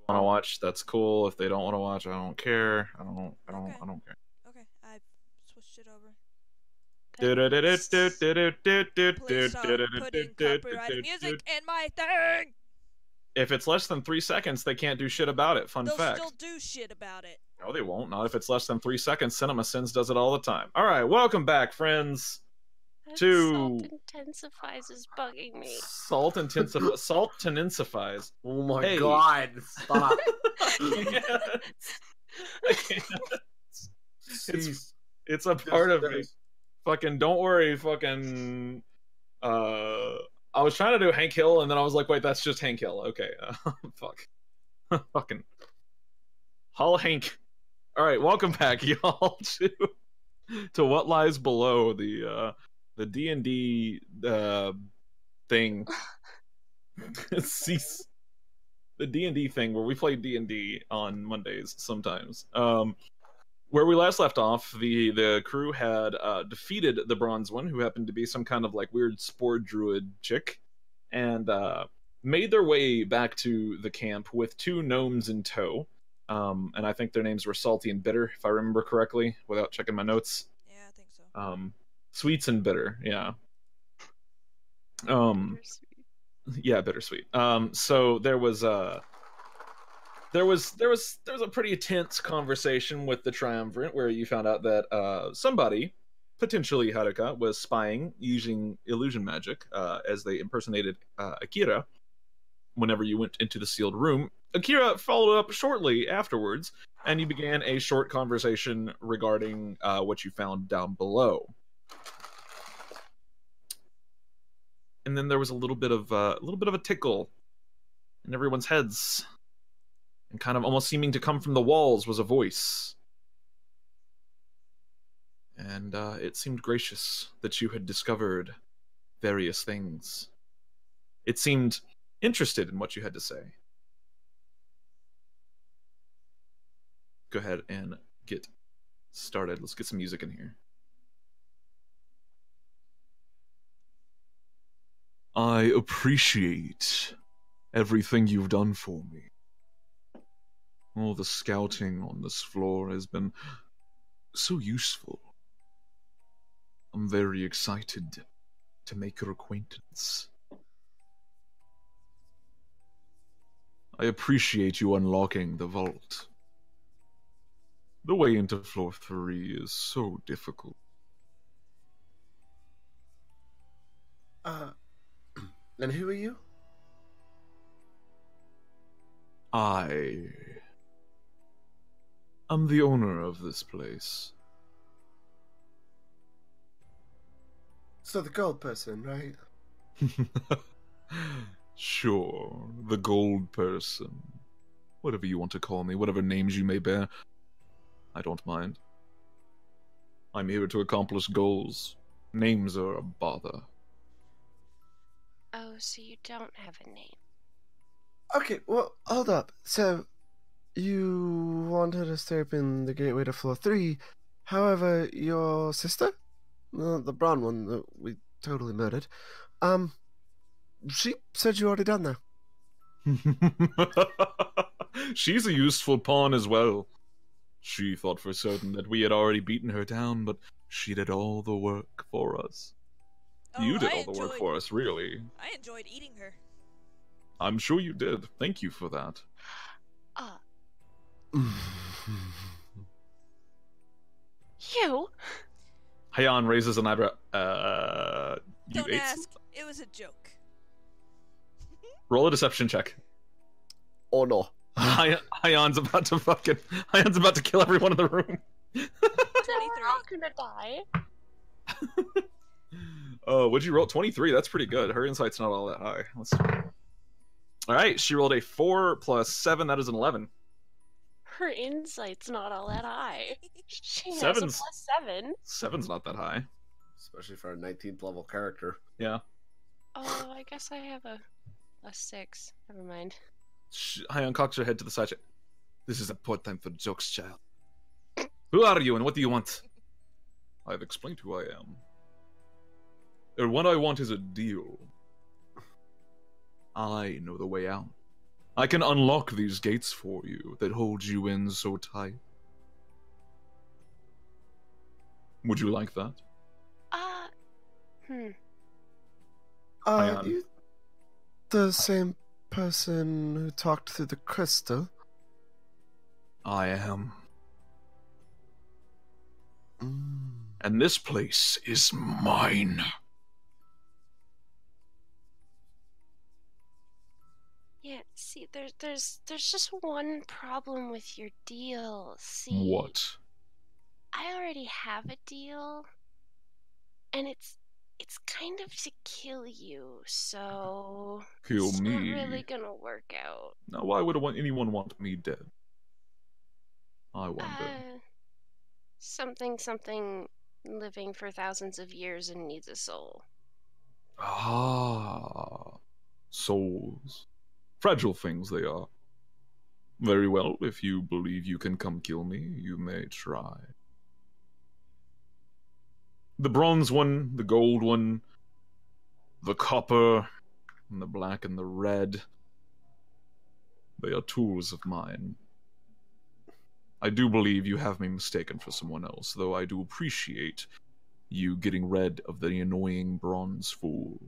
Want to watch? That's cool. If they don't want to watch, I don't care. I Okay. don't care. Okay, I switched it over. Please Please stop putting copyrighted music in my thing! If it's less than 3 seconds, they can't do shit about it. Fun They'll fact. still do shit about it. No, they won't. Not if it's less than 3 seconds. CinemaSins does it all the time. All right, welcome back, friends. That to salt intensifies is bugging me. Salt intensifies. Oh my Hey. god! Stop. I can't. It's a part of me. Fucking don't worry. Fucking. I was trying to do Hank Hill, and then I was like, wait, that's just Hank Hill. Okay. Fuck. Fucking. Hall Hank. All right, welcome back, y'all, to What Lies Below, the D&D thing. Cease. The D&D thing where we play D&D on Mondays sometimes. Where we last left off, the crew had defeated the Bronze One, who happened to be some kind of like weird spore druid chick, and made their way back to the camp with 2 gnomes in tow. And I think their names were Salty and Bitter, if I remember correctly, without checking my notes. Yeah, I think so. Sweets and Bitter, yeah. Bittersweet. Yeah, bittersweet. So there was a pretty tense conversation with the Triumvirate where you found out that somebody, potentially Haruka, was spying using illusion magic as they impersonated Akira whenever you went into the sealed room. Akira followed up shortly afterwards, and you began a short conversation regarding what you found down below. And then there was a little bit of a tickle in everyone's heads, and kind of almost seeming to come from the walls was a voice. And it seemed gracious that you had discovered various things. It seemed interested in what you had to say. Go ahead and get started. Let's get some music in here. I appreciate everything you've done for me. All the scouting on this floor has been so useful. I'm very excited to make your acquaintance. I appreciate you unlocking the vault. The way into floor 3 is so difficult. And who are you? I am the owner of this place. So the gold person, right? Sure, the gold person. Whatever you want to call me, whatever names you may bear. I don't mind. I'm here to accomplish goals. Names are a bother. Oh, so you don't have a name. Okay, well, hold up. So, you wanted us to open the gateway to floor 3. However, your sister? The brown one that we totally murdered. She said you already done that. She's a useful pawn as well. She thought for certain that we had already beaten her down, but she did all the work for us. Oh, You did all the work for us, really. I enjoyed eating her. I'm sure you did. Thank you for that. You? Hayan raises an eyebrow. You Don't ate ask. It was a joke. Roll a deception check. Oh no. Hayan's about to kill everyone in the room. We're all gonna die. What'd you roll? 23. That's pretty good. Her insight's not all that high. All right, she rolled a 4 plus 7. That is an 11. Her insight's not all that high. She has Seven's- a plus 7. 7's not that high. Especially for a 19th level character. Yeah. Oh, I guess I have a plus 6. Never mind. Hayan cocks her head to the side. This is a poor time for jokes, child. Who are you and what do you want? I've explained who I am. And what I want is a deal. I know the way out. I can unlock these gates for you that hold you in so tight. Would you like that? Are Hyan. you the same person who talked through the crystal? I am. Mm. And this place is mine. Yeah, see, there's just one problem with your deal. See, What? I already have a deal, and it's kind of to kill you, so Kill it's me? not really gonna work out. Now, why would anyone want me dead? I wonder. Something living for thousands of years and needs a soul. Ah, souls. Fragile things they are. Very well, if you believe you can come kill me, you may try. The bronze one, the gold one, the copper, and the black and the red. They are tools of mine. I do believe you have me mistaken for someone else, though I do appreciate you getting rid of the annoying bronze fool.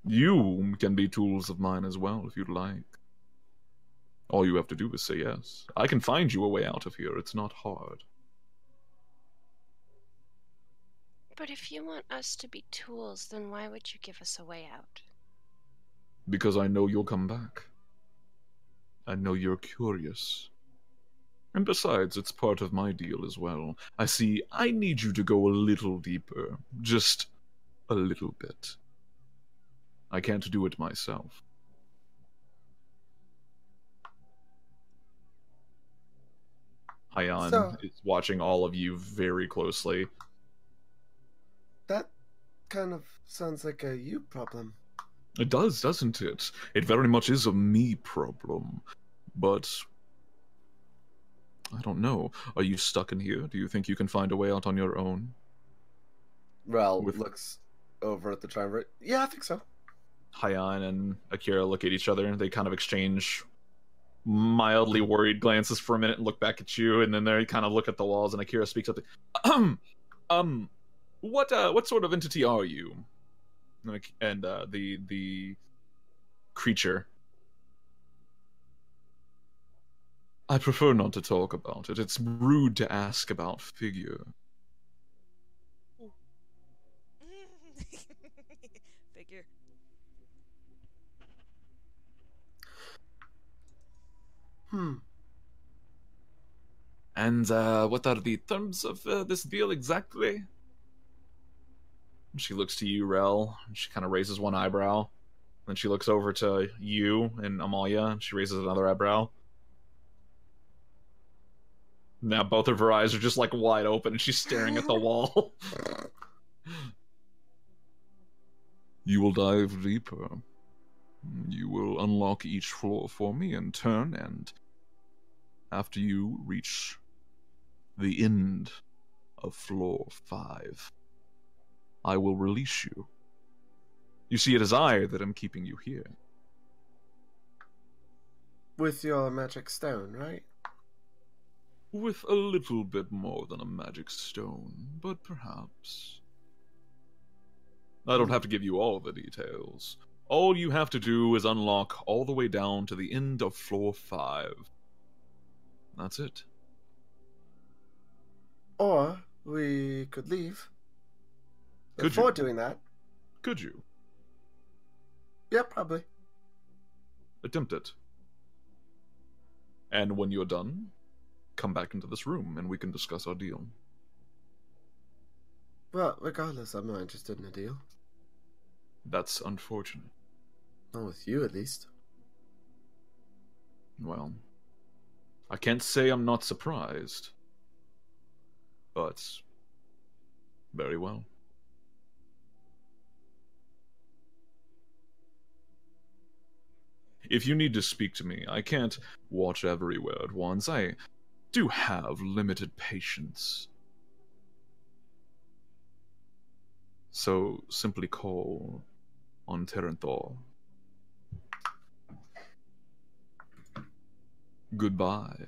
You can be tools of mine as well, if you'd like. All you have to do is say yes. I can find you a way out of here. It's not hard. But if you want us to be tools, then why would you give us a way out? Because I know you'll come back. I know you're curious. And besides, it's part of my deal as well. I need you to go a little deeper. Just a little bit. I can't do it myself. Hyan is watching all of you very closely. That kind of sounds like a you problem. It does, doesn't it? It very much is a me problem. But I don't know. Are you stuck in here? Do you think you can find a way out on your own? Rel looks over at the triumvirate. Yeah, I think so. Hyan and Akira look at each other. They kind of exchange mildly worried glances for a minute and look back at you, and then they kind of look at the walls, and Akira speaks up. What sort of entity are you? And the creature. I prefer not to talk about it. It's rude to ask about figure. Figure. And what are the terms of this deal exactly? She looks to you, Rel. She kind of raises one eyebrow. Then she looks over to you and Amalia, and she raises another eyebrow. Now both of her eyes are just like wide open, and she's staring at the wall. You will dive deeper. You will unlock each floor for me in turn, and after you reach the end of floor 5, I will release you. You see, it is I that am keeping you here. With your magic stone, right? With a little bit more than a magic stone, but perhaps. I don't have to give you all the details. All you have to do is unlock all the way down to the end of floor 5. That's it. Or we could leave. Could Before you? doing that. Could you? Yeah, probably. Attempt it. And when you're done, come back into this room and we can discuss our deal. Well, regardless, I'm not interested in a deal. That's unfortunate. Not with you, at least. Well, I can't say I'm not surprised. But, very well. If you need to speak to me, I can't watch everywhere at once. I do have limited patience. So simply call on Terenthor. Goodbye.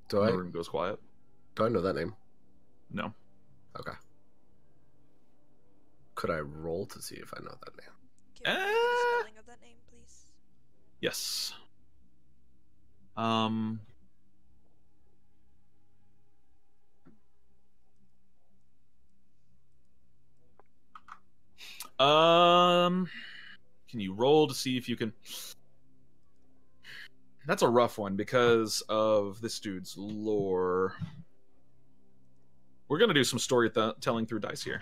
Do The I room goes quiet. know that name? No. Okay. Could I roll to see if I know that name? Can we get the spelling of that name, please? Yes. Can you roll to see if you can? That's a rough one because of this dude's lore. We're gonna do some storytelling through dice here.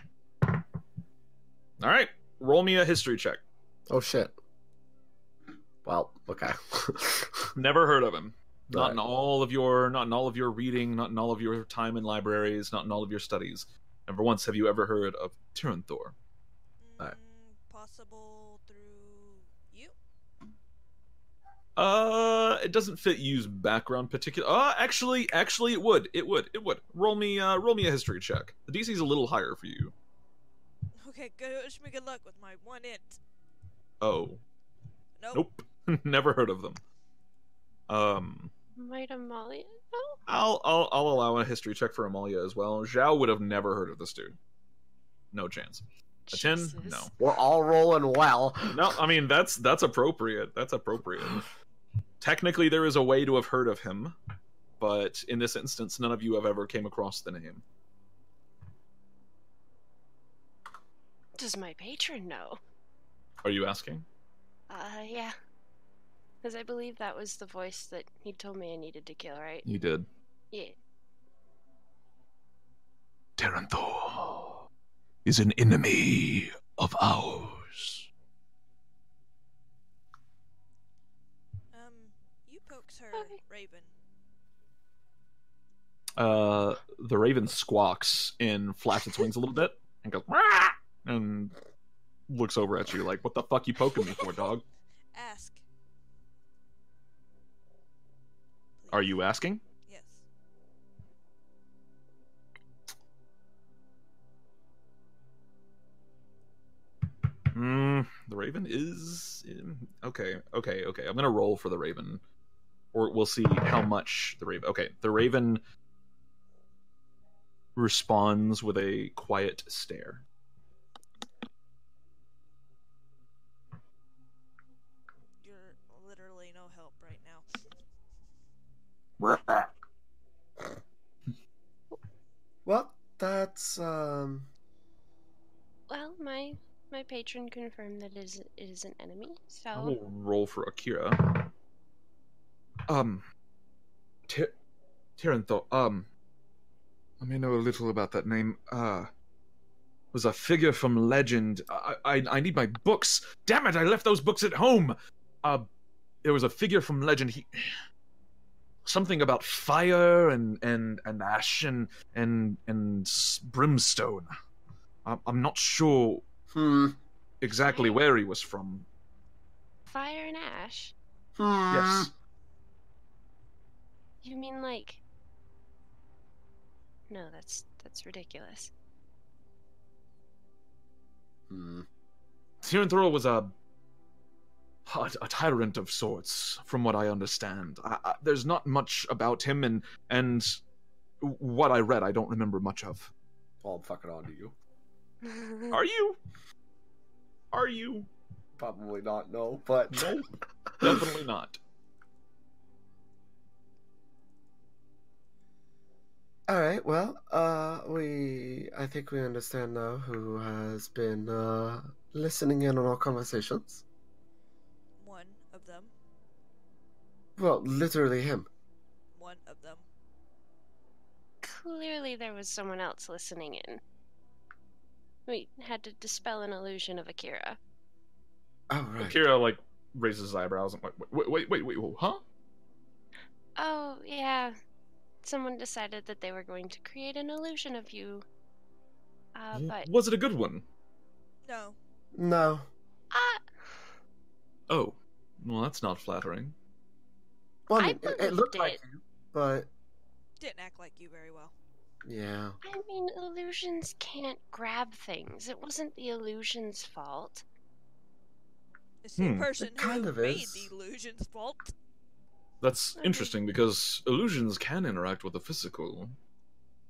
All right, roll me a history check. Oh shit. Well, okay. Never heard of him. Not Right. in all of your reading, not in all of your time in libraries, not in all of your studies. Never once have you ever heard of Tyranthor. Alright. Possible through you? It doesn't fit you's background particular. Actually, it would. It would. Roll me a history check. The DC's a little higher for you. Okay, good. Wish me good luck with my one int. Oh, Nope. nope. Never heard of them. Might Amalia know? I'll allow a history check for Amalia as well. Xiao would have never heard of this dude. No chance. A 10? Jesus. No. We're all rolling well. No, I mean that's appropriate. That's appropriate. Technically, there is a way to have heard of him, but in this instance, none of you have ever came across the name. Does my patron know? Are you asking? Yeah. Because I believe that was the voice that he told me I needed to kill, right? You did. Yeah. Tyranthor is an enemy of ours. You pokes her, Okay. Raven. The raven squawks and flaps its wings a little bit and goes "Rah!" and looks over at you like, "What the fuck you poking me for, dog? Ask. Are you asking?" Yes. The raven is okay. I'm gonna roll for the raven, or we'll see how much the raven. Okay, the raven responds with a quiet stare. You're literally no help right now. Well, that's Well, my patron confirmed that it is an enemy, I so will roll for Akira. Tyranthor. I may know a little about that name. Was a figure from legend. I need my books. Damn it! I left those books at home. There was a figure from legend. Something about fire and ash and brimstone. I'm not sure exactly where he was from. fire and ash. Yes. You mean like? No, that's ridiculous. Tyranthor was a tyrant of sorts, from what I understand. There's not much about him, and what I read, I don't remember much of. Well, I'm fucking on to you. Are you? Are you? Probably not, no, but... No, definitely not. all right. Well, I think we understand now who has been listening in on our conversations. One of them. Well, literally him. One of them. Clearly, there was someone else listening in. We had to dispel an illusion of Akira. Oh right. Akira raises his eyebrows and wait, huh? Oh, yeah. Someone decided that they were going to create an illusion of you. But... Was it a good one? No. No. Oh, well, that's not flattering. Well, I it believed looked it. like you, but Didn't act like you very well. yeah. I mean, illusions can't grab things. It wasn't the illusion's fault. It's the person It kind who of made is. the illusion's fault. That's interesting because illusions can interact with the physical.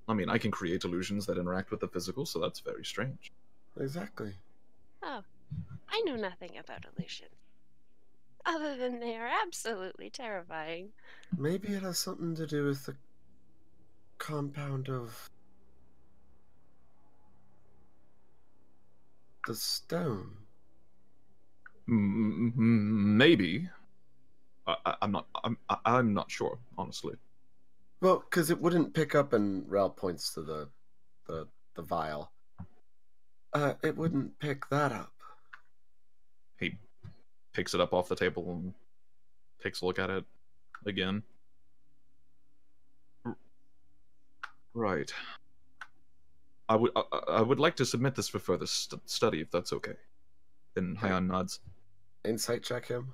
I mean, I can create illusions that interact with the physical, so that's very strange. Exactly. Oh, I know nothing about illusion. Other than they are absolutely terrifying. Maybe it has something to do with the compound of the stone. Maybe. I'm not sure, honestly. Well, because it wouldn't pick up, and Rel points to the vial. It wouldn't pick that up. He picks it up off the table and takes a look at it again. Right. I would like to submit this for further study, if that's okay. And Hyan nods. Insight check him.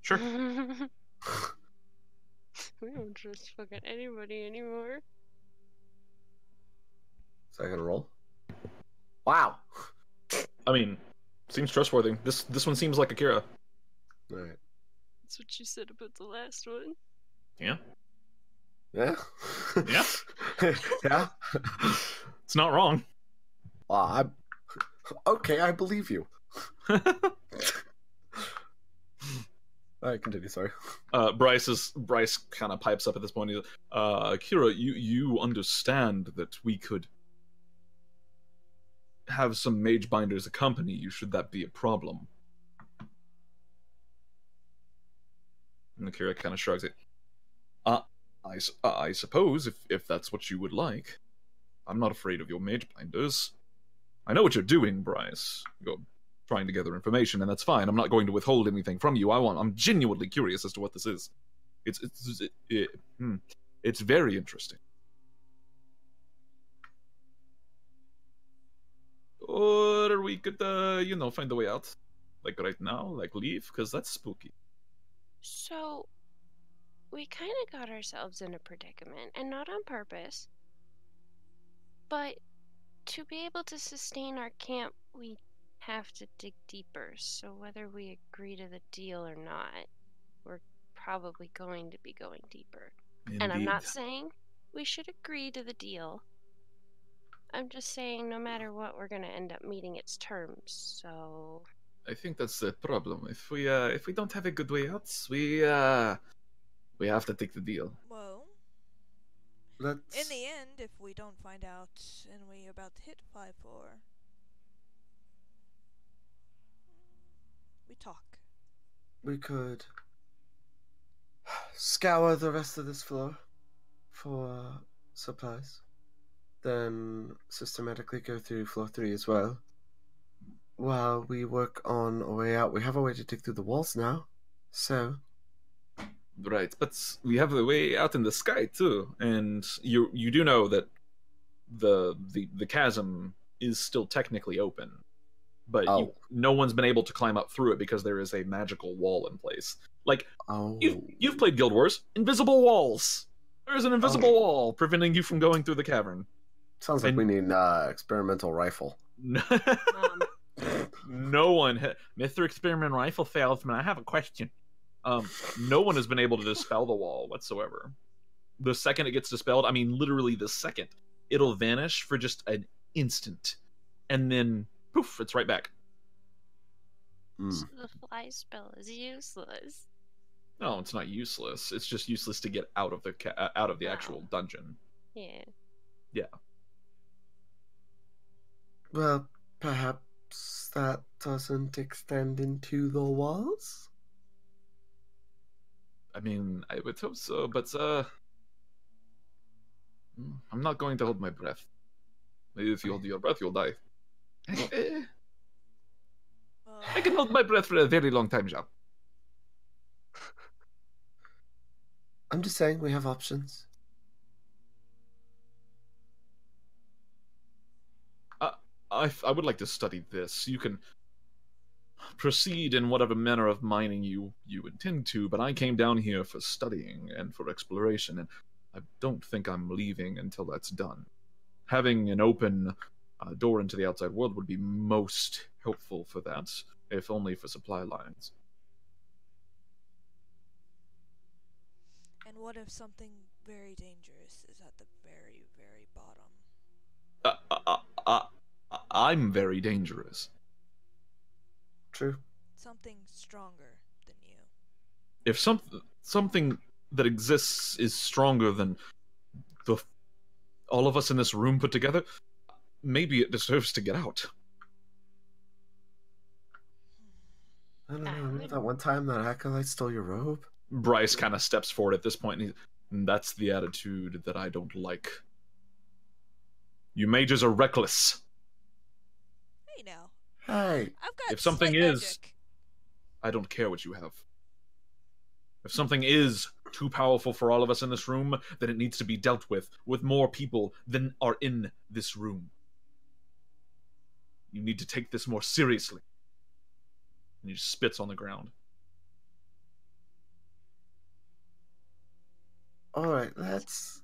Sure. We don't trust fucking anybody anymore. Second roll. Wow. I mean, seems trustworthy. This one seems like Akira. All right. That's what you said about the last one. Yeah. Yeah. Yeah. Yeah. It's not wrong. I'm okay. I believe you. All right, continue. Sorry. Bryce kind of pipes up at this point. He's, Akira, you understand that we could have some mage binders accompany you should that be a problem. And Akira kind of shrugs it. I suppose if that's what you would like. I'm not afraid of your mage binders. I know what you're doing, Bryce. You're trying to gather information, and that's fine. I'm not going to withhold anything from you. I'm genuinely curious as to what this is. It's very interesting. Or we could, find a way out. Like right now, like leave, because that's spooky. So, we kind of got ourselves in a predicament, and not on purpose. But to be able to sustain our camp, we have to dig deeper. So whether we agree to the deal or not, we're probably going to be going deeper. Indeed. And I'm not saying we should agree to the deal. I'm just saying no matter what, we're going to end up meeting its terms. So I think that's the problem. If we don't have a good way out, we have to take the deal. Well, Let's. in the end, if we don't find out and we about to hit 5-4, we talk. We could scour the rest of this floor for supplies. Then systematically go through floor 3 as well. While we work on a way out, we have a way to dig through the walls now. So. Right, but we have a way out in the sky too, and you do know that the chasm is still technically open, but no one's been able to climb up through it because there is a magical wall in place. Like you've played Guild Wars, invisible walls. There's an invisible wall preventing you from going through the cavern. Sounds like we need an experimental rifle. No one, Mr. Experiment Rifle Salesman. I have a question. No one has been able to dispel the wall whatsoever. The second it gets dispelled, I mean literally the second, it'll vanish for just an instant, and then poof, it's right back. So the fly spell is useless. No, it's not useless. It's just useless to get out of the actual dungeon. Yeah. Yeah. Well, perhaps that doesn't extend into the walls? I mean, I would hope so, but I'm not going to hold my breath. Maybe if you hold your breath, you'll die. I can hold my breath for a very long time, Xiao. I'm just saying we have options. I would like to study this. You can proceed in whatever manner of mining you intend to, but I came down here for studying and for exploration, and I don't think I'm leaving until that's done. Having an open door into the outside world would be most helpful for that, if only for supply lines. what if something very dangerous is at the very, very bottom? I'm very dangerous. True. Something stronger than you. If something that exists is stronger than all of us in this room put together, maybe it deserves to get out. I don't know. Remember that one time that acolyte stole your robe? Bryce kind of steps forward at this point, and that's the attitude that I don't like. You mages are reckless. Hey now, Hey. I've got If something slight is- magic. I don't care what you have. If something is too powerful for all of us in this room, then it needs to be dealt with more people than are in this room. You need to take this more seriously. And he just spits on the ground. Alright, let's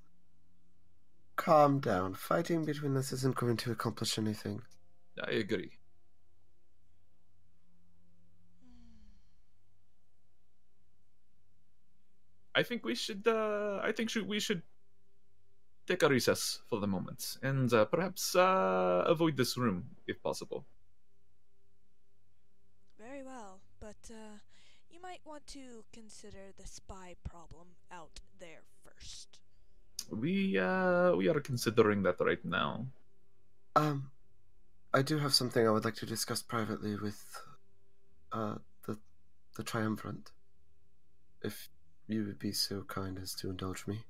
calm down. Fighting between us isn't going to accomplish anything. I agree. I think we should. We should take a recess for the moment, and perhaps avoid this room if possible. Very well, but you might want to consider the spy problem out there first. We are considering that right now. I do have something I would like to discuss privately with the Triumvirate. If you would be so kind as to indulge me.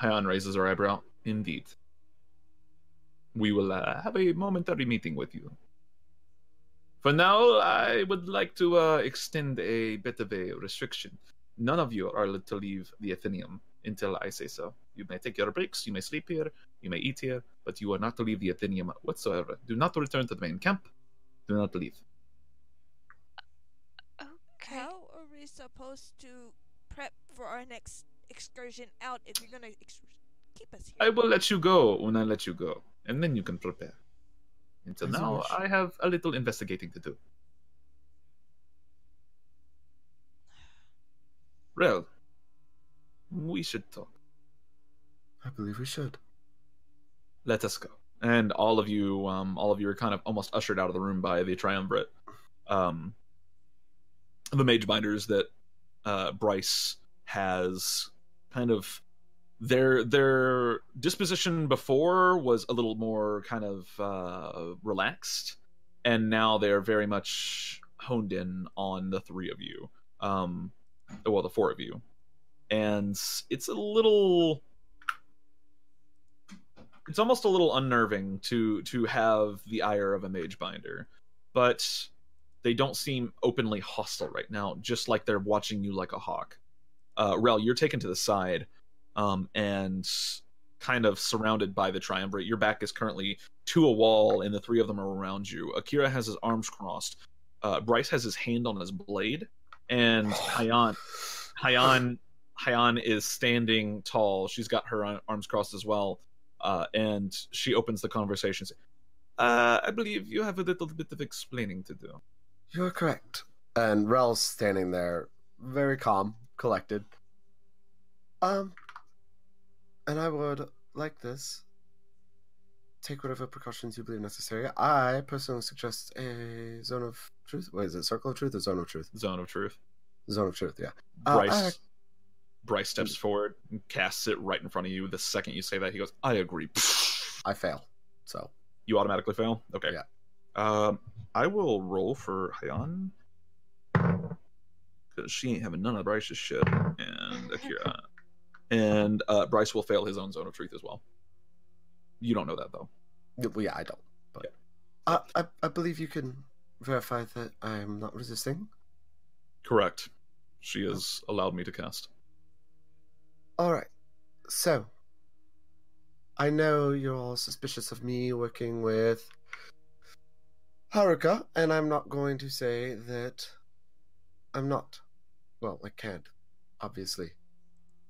Hyan raises her eyebrow. Indeed. We will have a momentary meeting with you. For now, I would like to extend a bit of a restriction. None of you are to leave the Athenaeum until I say so. You may take your breaks, you may sleep here, you may eat here, but you are not to leave the Athenaeum whatsoever. Do not return to the main camp. Do not leave. Okay. How are we supposed to prep for our next excursion out if you're gonna keep us here? I will let you go when I let you go, and then you can prepare. Until As you now, wish. I have a little investigating to do. Rel, we should talk. I believe we should. Let us go. And all of you are kind of almost ushered out of the room by the Triumvirate. The mage binders that Bryce has kind of their disposition before was a little more kind of relaxed, and now they're very much honed in on the three of you. Well, the four of you. And it's almost a little unnerving to have the ire of a mage binder, but they don't seem openly hostile right now, just like they're watching you like a hawk. Rel, you're taken to the side, and kind of surrounded by the Triumvirate. Your back is currently to a wall, and the three of them are around you. Akira has his arms crossed. Bryce has his hand on his blade, and Hyan is standing tall. She's got her arms crossed as well, and she opens the conversation. I believe you have a little bit of explaining to do. You're correct. And Rel's standing there, very calm, collected. And I would like this. Take whatever precautions you believe necessary. I personally suggest a zone of truth. What is it? Circle of truth or zone of truth? Zone of truth. Zone of truth. Yeah. Bryce steps forward and casts it right in front of you. The second you say that, he goes, "I agree." I fail. So you automatically fail. Okay. Yeah. I will roll for Hyan because she ain't having none of Bryce's shit, and Akira, and Bryce will fail his own zone of truth as well. You don't know that though. well, yeah, I don't. But I believe you can verify that I am not resisting. Correct. She has allowed me to cast. All right. So I know you're all suspicious of me working with Haruka, and I'm not going to say that I'm not. Well, I can't, obviously.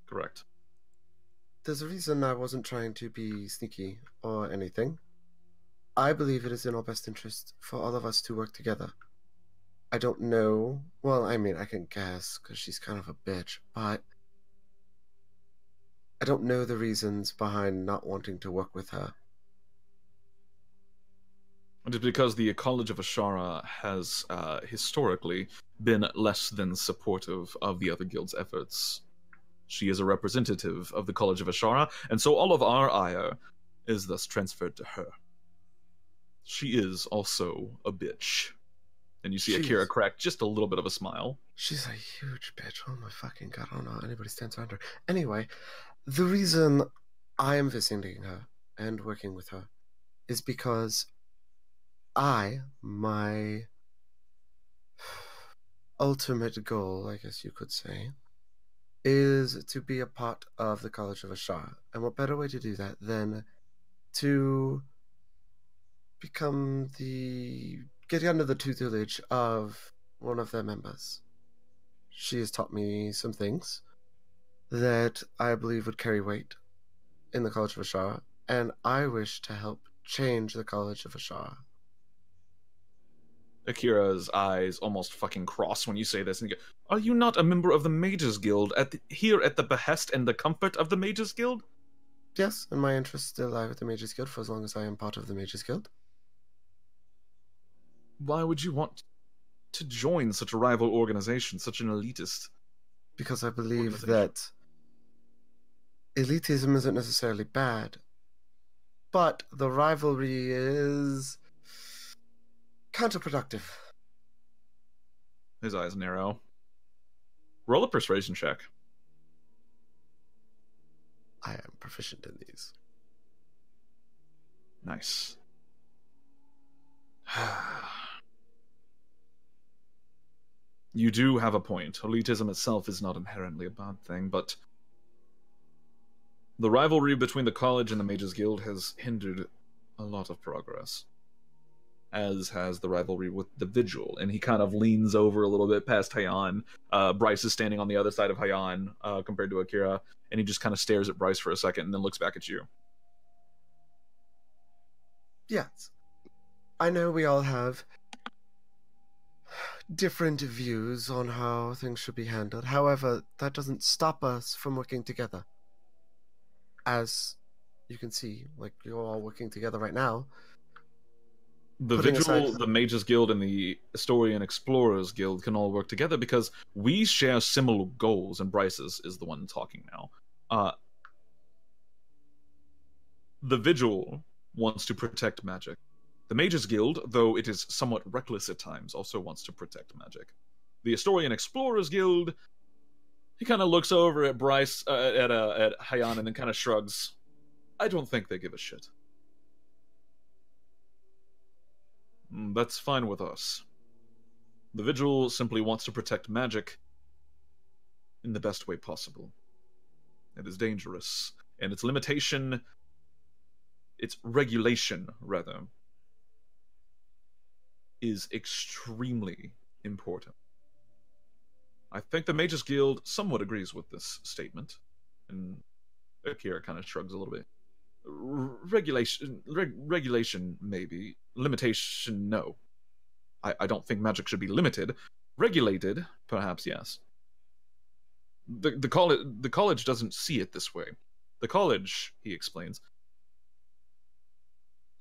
Correct. There's a reason I wasn't trying to be sneaky or anything. I believe it is in our best interest for all of us to work together. I don't know. Well, I mean, I can guess because she's kind of a bitch, but I don't know the reasons behind not wanting to work with her. It is because the College of Ashara has historically been less than supportive of the other guild's efforts. She is a representative of the College of Ashara, and so all of our ire is thus transferred to her. She is also a bitch. And you see Akira crack just a little bit of a smile. She's a huge bitch. Oh my fucking god, I don't know how anybody stands around her. Anyway, the reason I am visiting her and working with her is because my ultimate goal, I guess you could say, is to be a part of the College of Ashara. And what better way to do that than to get under the tutelage of one of their members. She has taught me some things that I believe would carry weight in the College of Ashara, and I wish to help change the College of Ashara. Akira's eyes almost fucking cross when you say this, and you go, "Are you not a member of the Mages Guild here at the behest and the comfort of the Mages Guild?" Yes, and my interests still lie with the Mages Guild for as long as I am part of the Mages Guild. Why would you want to join such a rival organization, such an elitist? Because I believe that elitism isn't necessarily bad, but the rivalry is counterproductive. His eyes narrow. Roll a persuasion check. I am proficient in these. Nice. You do have a point. Elitism itself is not inherently a bad thing, but the rivalry between the college and the Mages Guild has hindered a lot of progress, as has the rivalry with the Vigil. And he kind of leans over a little bit past Hayan. Bryce is standing on the other side of Hayan compared to Akira, and he just kind of stares at Bryce for a second and then looks back at you. Yes. I know we all have different views on how things should be handled. However, that doesn't stop us from working together. As you can see, like, you're all working together right now. The Putting Vigil, aside- the Mages Guild, and the Historian Explorers Guild can all work together because we share similar goals, and Bryce is the one talking now. The Vigil wants to protect magic. The Mages Guild, though it is somewhat reckless at times, also wants to protect magic. The Historian Explorers Guild, he kind of looks over at Bryce, at Hayan, and then kind of shrugs. I don't think they give a shit. That's fine with us. The Vigil simply wants to protect magic in the best way possible. It is dangerous, and its regulation, rather, is extremely important. I think the Mages Guild somewhat agrees with this statement, and Akira kind of shrugs a little bit. Regulation, maybe. Limitation, no. I don't think magic should be limited. Regulated, perhaps, yes. The college doesn't see it this way. The college, he explains,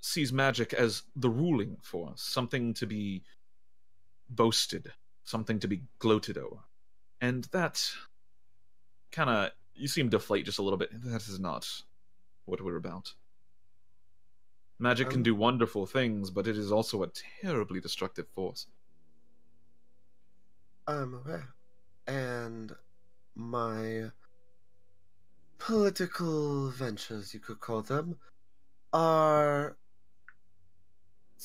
sees magic as the ruling force, something to be boasted, something to be gloated over. And that kind of, you see him deflate just a little bit. That is not what we're about. Magic can do wonderful things, but it is also a terribly destructive force. I'm aware. And my political ventures, you could call them, are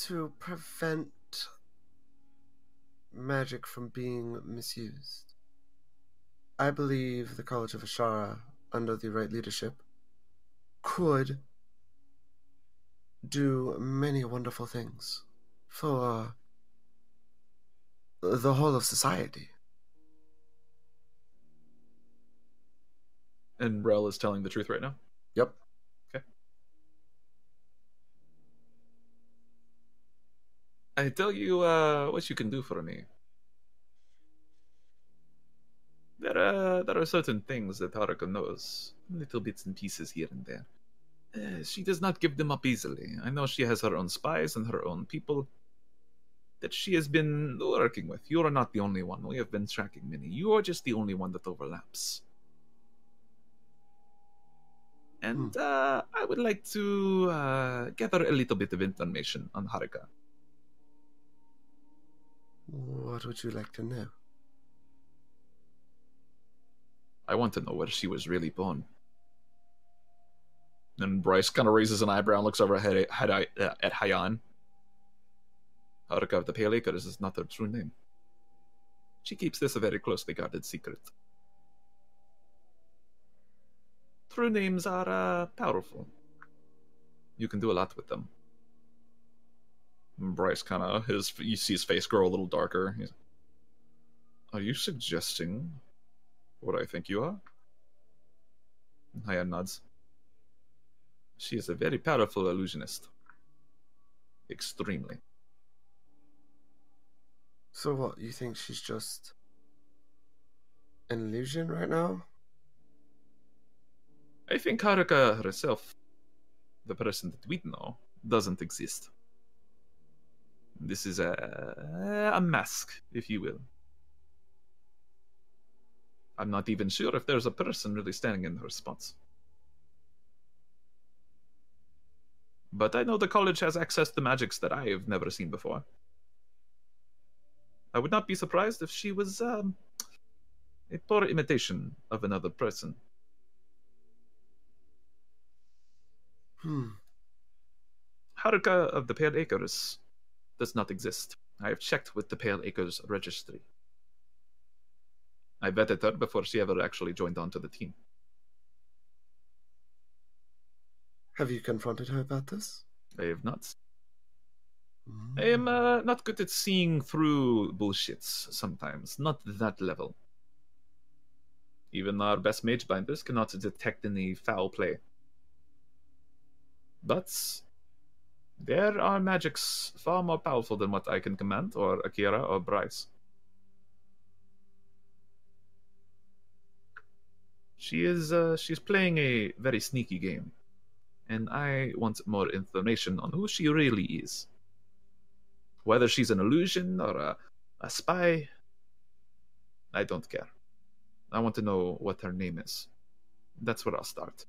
to prevent magic from being misused. I believe the College of Ashara, under the right leadership, could do many wonderful things for the whole of society. And Rel is telling the truth right now? Yep. Okay. I tell you what you can do for me. There are certain things that Haruka knows, little bits and pieces here and there. She does not give them up easily. I know she has her own spies and her own people that she has been working with. You are not the only one. We have been tracking many. You are just the only one that overlaps. And I would like to gather a little bit of information on Haruka. What would you like to know? I want to know where she was really born. And Bryce kind of raises an eyebrow and looks over at Hayan. Haruka of the Pale Acres is not her true name. She keeps this a very closely guarded secret. True names are powerful. You can do a lot with them. And Bryce kind of, you see his face grow a little darker. Are you suggesting what I think you are? Hayan nods. She is a very powerful illusionist. Extremely. So what, you think she's just an illusion right now? I think Haruka herself, the person that we know, doesn't exist. This is a mask, if you will. I'm not even sure if there's a person really standing in her spots. But I know the college has access to magics that I have never seen before. I would not be surprised if she was a poor imitation of another person. Haruka of the Pale Acres does not exist. I have checked with the Pale Acres registry. I vetted her before she ever actually joined onto the team. Have you confronted her about this? I have not. I am not good at seeing through bullshits sometimes. Not that level. Even our best mage binders cannot detect any foul play. But there are magics far more powerful than what I can command, or Akira, or Bryce. She's playing a very sneaky game, and I want more information on who she really is. Whether she's an illusion or a spy, I don't care. I want to know what her name is. That's where I'll start.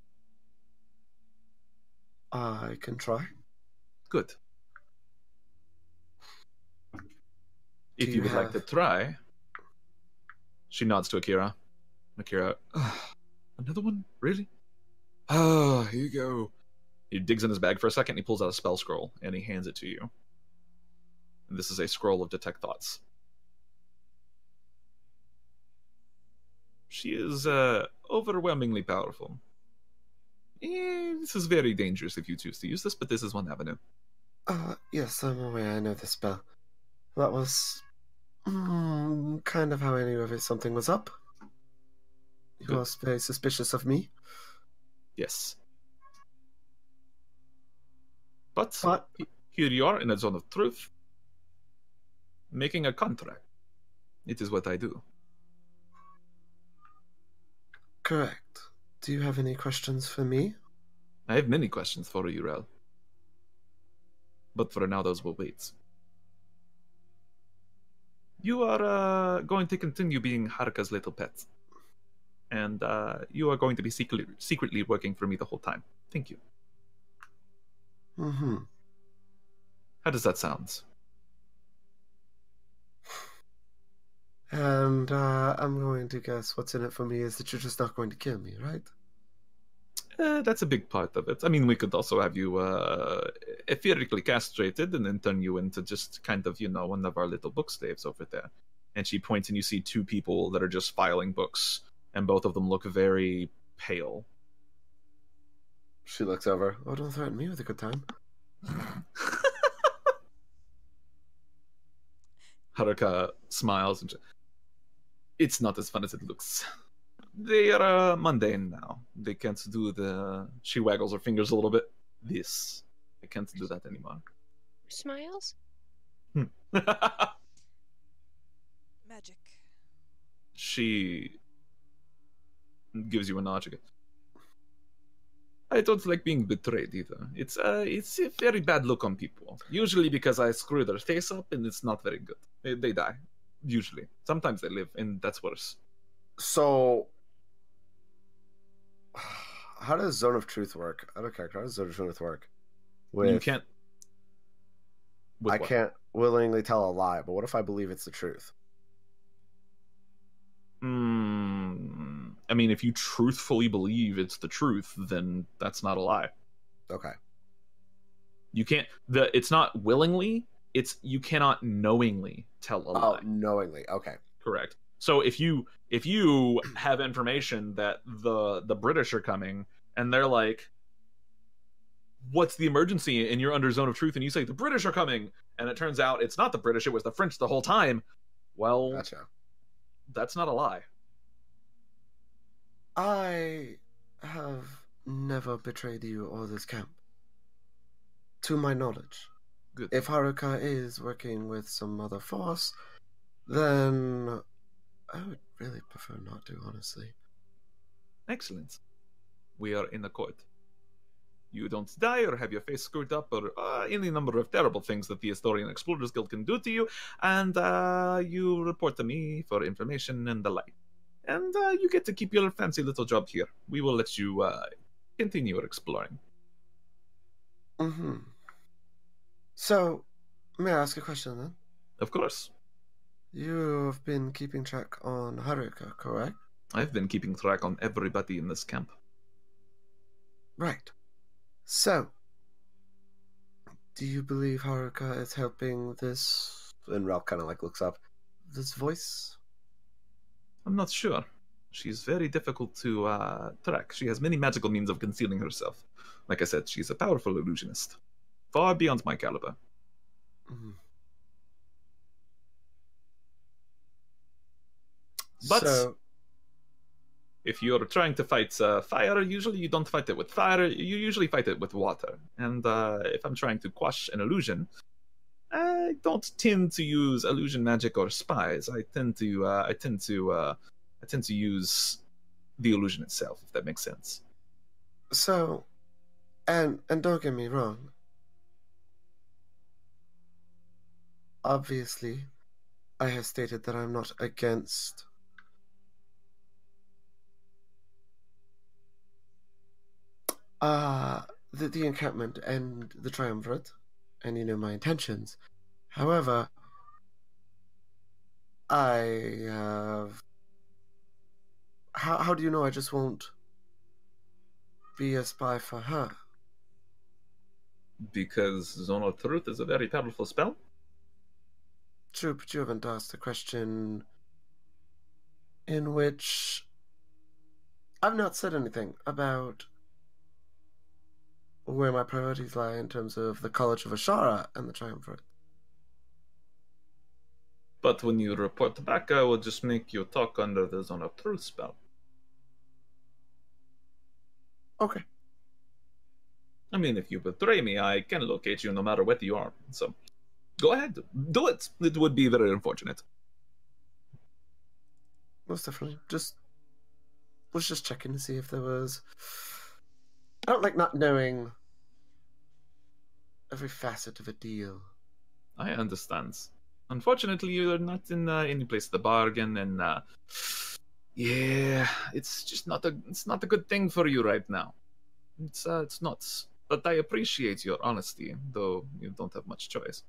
I can try. Good. If you would like to try... She nods to Akira. Akira, another one? Really? Ah, here you go. He digs in his bag for a second, he pulls out a spell scroll, and he hands it to you. And this is a scroll of Detect Thoughts. She is overwhelmingly powerful. This is very dangerous if you choose to use this, but this is one avenue. Yes, I'm aware. I know the spell. That was kind of how I knew if something was up. You are very suspicious of me. Yes. But here you are in a zone of truth, making a contract. It is what I do. Correct. Do you have any questions for me? I have many questions for you, Rel. But for now, those will wait. You are going to continue being Haruka's little pet. And you are going to be secretly working for me the whole time. Thank you. Mm-hmm. How does that sound? And I'm going to guess what's in it for me is that you're just not going to kill me, right? That's a big part of it. I mean, we could also have you etherically castrated and then turn you into just kind of, one of our little book slaves over there. And she points and you see two people that are just filing books, and both of them look very pale. She looks over. Oh, don't threaten me with a good time. Haruka smiles. It's not as fun as it looks. They are mundane now. They can't do the... She waggles her fingers a little bit. This. They can't do that anymore. Smiles? Magic. She Gives you a nod. I don't like being betrayed either. It's a very bad look on people. Usually because I screw their face up, and it's not very good. They die. Usually. Sometimes they live, and that's worse. So, how does Zone of Truth work? Out of character, how does Zone of Truth work? You can't. I can't willingly tell a lie, but what if I believe it's the truth? I mean, if you truthfully believe it's the truth, then that's not a lie. Okay. You can't. It's not willingly. It's you cannot knowingly tell a lie. Oh, knowingly. Okay. Correct. So if you have information that the British are coming and they're like, what's the emergency? And you're under Zone of Truth and you say the British are coming, and it turns out it's not the British, it was the French the whole time. Well, Gotcha. That's not a lie. I have never betrayed you or this camp. To my knowledge. Good. If Haruka is working with some other force, then I would really prefer not to, honestly. Excellent. We are in the court. You don't die or have your face screwed up or any number of terrible things that the Historian Explorers Guild can do to you, and you report to me for information and the like. And you get to keep your fancy little job here. We will let you continue exploring. Mm-hmm. So, may I ask a question then? Of course. You've been keeping track on Haruka, correct? I've been keeping track on everybody in this camp. Right. So, do you believe Haruka is helping this... And Ralph kind of like looks up. this voice? I'm not sure. She's very difficult to track. She has many magical means of concealing herself. Like I said, she's a powerful illusionist. Far beyond my caliber. Mm-hmm. But So, if you're trying to fight fire, usually you don't fight it with fire, you usually fight it with water. And if I'm trying to quash an illusion, I don't tend to use illusion magic or spies. I tend to use the illusion itself, if that makes sense. So, and don't get me wrong. Obviously, I have stated that I'm not against the encampment and the triumvirate, and you know my intentions. However, I have... How do you know I just won't be a spy for her? Because Zone of Truth is a very powerful spell. True, but you haven't asked a question in which I've not said anything about where my priorities lie in terms of the College of Ashara and the Triumvirate. But when you report back, I will just make you talk under the Zone of Truth spell. Okay. I mean, if you betray me, I can locate you no matter what you are. So, go ahead, do it. It would be very unfortunate. Most definitely. Was just checking to see if there was... I don't like not knowing every facet of a deal. I understand. Unfortunately, you're not in any place to bargain, and yeah, it's just not a good thing for you right now. It's not. But I appreciate your honesty, though you don't have much choice.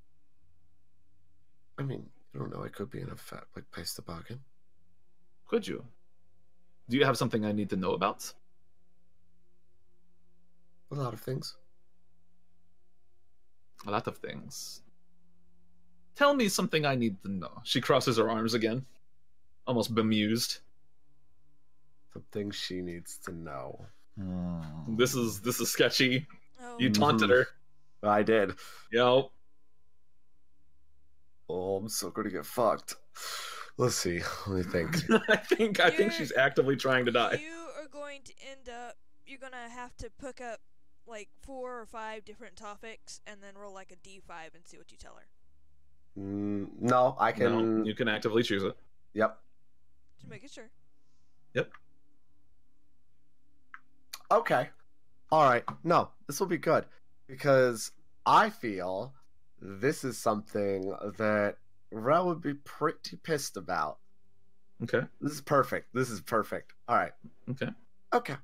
I mean, you don't know, I could be in a fat place to bargain. Could you? Do you have something I need to know about? A lot of things. A lot of things. Tell me something I need to know. She crosses her arms again, almost bemused. Something she needs to know. This is sketchy. Oh, You taunted her. I did. Yo. Oh, I'm so going to get fucked. Let's see. Let me think. I think she's actively trying to die. You are going to end up. You're gonna have to pick up like 4 or 5 different topics and then roll like a D5 and see what you tell her. No, I can. No, you can actively choose it. Yep. Just making sure. Yep. Okay. All right. No, this will be good because I feel this is something that Rel would be pretty pissed about. Okay. This is perfect. All right. Okay. Okay.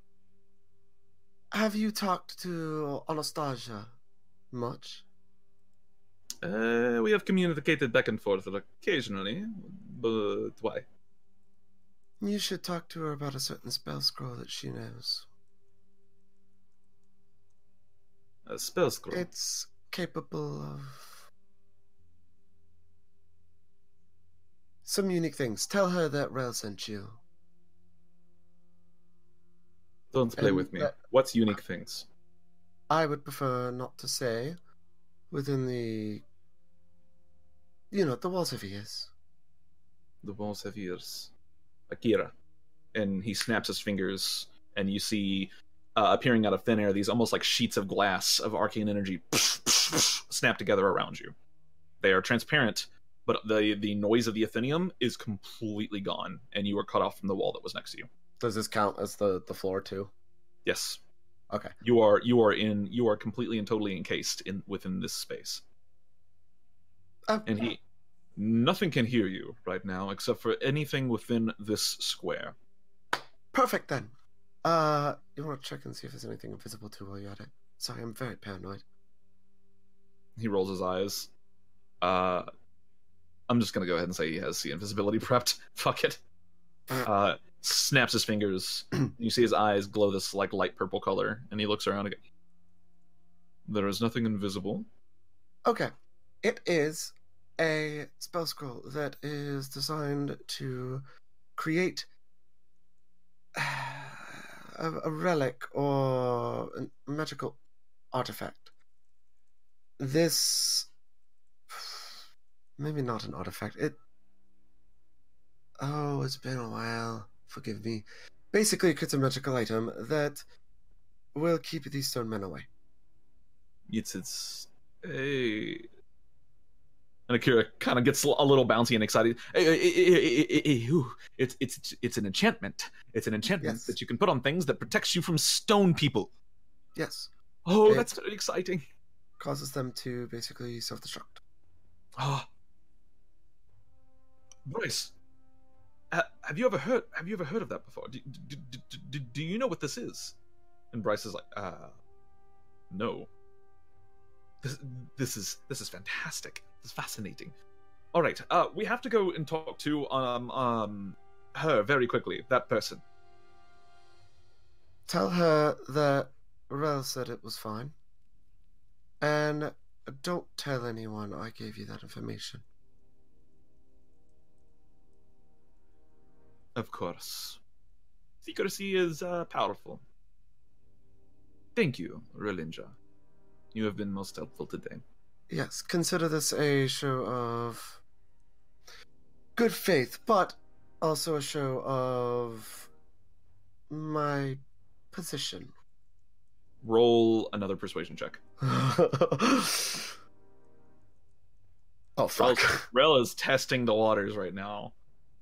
Have you talked to Anastasia much? We have communicated back and forth occasionally, but why? You should talk to her about a certain spell scroll that she knows. A spell scroll. It's capable of some unique things. Tell her that Rel sent you. Don't play with me. What's unique things? I would prefer not to say within the, the walls of ears. The walls have ears. Akira. And he snaps his fingers, and you see appearing out of thin air these almost like sheets of glass of arcane energy snap together around you. They are transparent, but the noise of the Athenium is completely gone, and you are cut off from the wall that was next to you. Does this count as the floor too? Yes. Okay. You are completely and totally encased within this space. And nothing can hear you right now except for anything within this square. Perfect then. You want to check and see if there's anything invisible too while you're at it? Sorry, I'm very paranoid. He rolls his eyes. I'm just gonna go ahead and say he has the invisibility prepped. Fuck it. Snaps his fingers. You see his eyes glow this like light purple color, and he looks around again. There is nothing invisible. Okay. It is a spell scroll that is designed to create a relic or a magical artifact. This... Maybe not an artifact. Oh, it's been a while. Forgive me. Basically, it's a magical item that will keep these stone men away. It's a... And Akira kind of gets a little bouncy and excited. It's an enchantment. It's an enchantment that you can put on things that protects you from stone people. Yes. Oh, that's very exciting. Causes them to basically self-destruct. Oh. Bryce, have you ever heard of that before? Do you know what this is? And Bryce is like, no. This is fantastic. This is fascinating. All right, we have to go and talk to her very quickly. That person. Tell her that Rel said it was fine, and don't tell anyone I gave you that information. Of course. Secrecy is powerful. Thank you, Relindra. You have been most helpful today. Yes, consider this a show of good faith, but also a show of my position. Roll another persuasion check. Oh, fuck. Rel is testing the waters right now.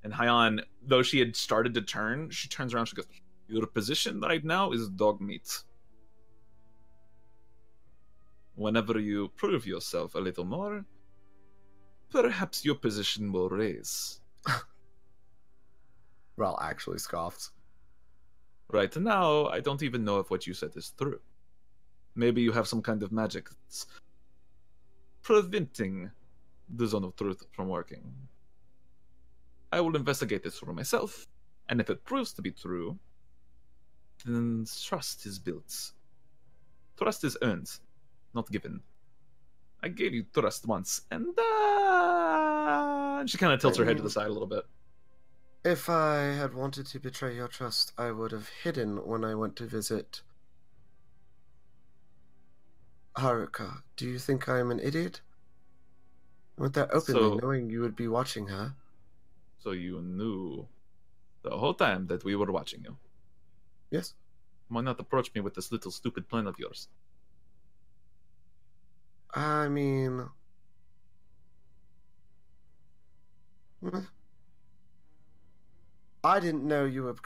And Hyan, though she had started to turn, she turns around, she goes, your position right now is dog meat. Whenever you prove yourself a little more, perhaps your position will raise. Rel actually scoffs. Right now, I don't even know if what you said is true. Maybe you have some kind of magic that's preventing the zone of truth from working. I will investigate this for myself, and if it proves to be true, then trust is built. Trust is earned, not given. I gave you trust once, and she kind of tilts her head to the side a little bit. If I had wanted to betray your trust, I would have hidden when I went to visit Haruka. Do you think I am an idiot? I went there openly, knowing you would be watching her. So you knew the whole time that we were watching you? Yes. Why not approach me with this little stupid plan of yours? I mean... I didn't know you were...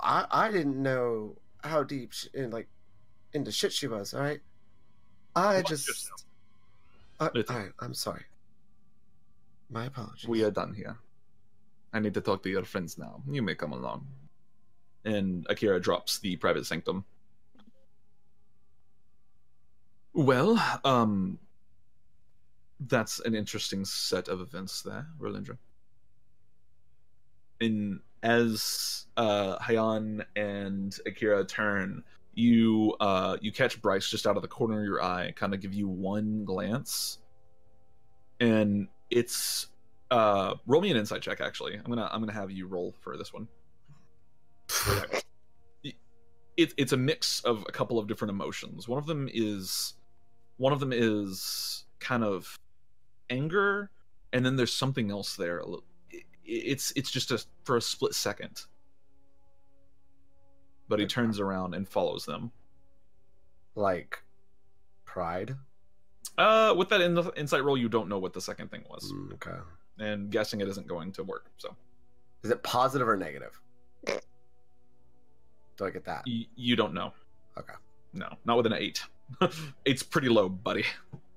I didn't know how deep into shit she was. All right. Watch yourself. All Listen. right. I'm sorry. My apologies. We are done here. I need to talk to your friends now. You may come along. And Akira drops the private sanctum. Well, that's an interesting set of events there, Relindra. And as Hayan and Akira turn, you catch Bryce just out of the corner of your eye, kind of give you one glance, and it's roll me an insight check. Actually, I'm gonna have you roll for this one. It's a mix of a couple of different emotions. One of them is kind of anger, and then there's something else there. It's just for a split second, but he turns around and follows them. Like pride. With that insight roll, you don't know what the second thing was, Okay. and guessing it isn't going to work. So, Is it positive or negative? Do I get that? you don't know. Okay. No, not with an 8. 8's pretty low, buddy.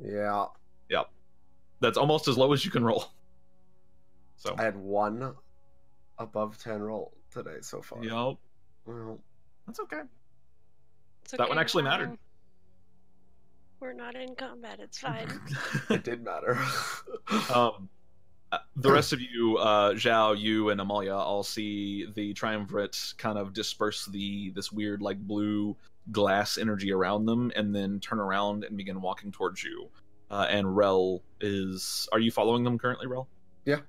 Yeah. Yep, that's almost as low as you can roll. So I had 1 above 10 roll today so far. yep, Well, that's okay. It's That one okay, actually mattered. We're not in combat. It's fine. it did matter. The rest of you, Xiao, you, and Amalia, all see the triumvirate kind of disperse this weird, like, blue glass energy around them, and then turn around and begin walking towards you. And Rel is... Are you following them currently, Rel? Yeah.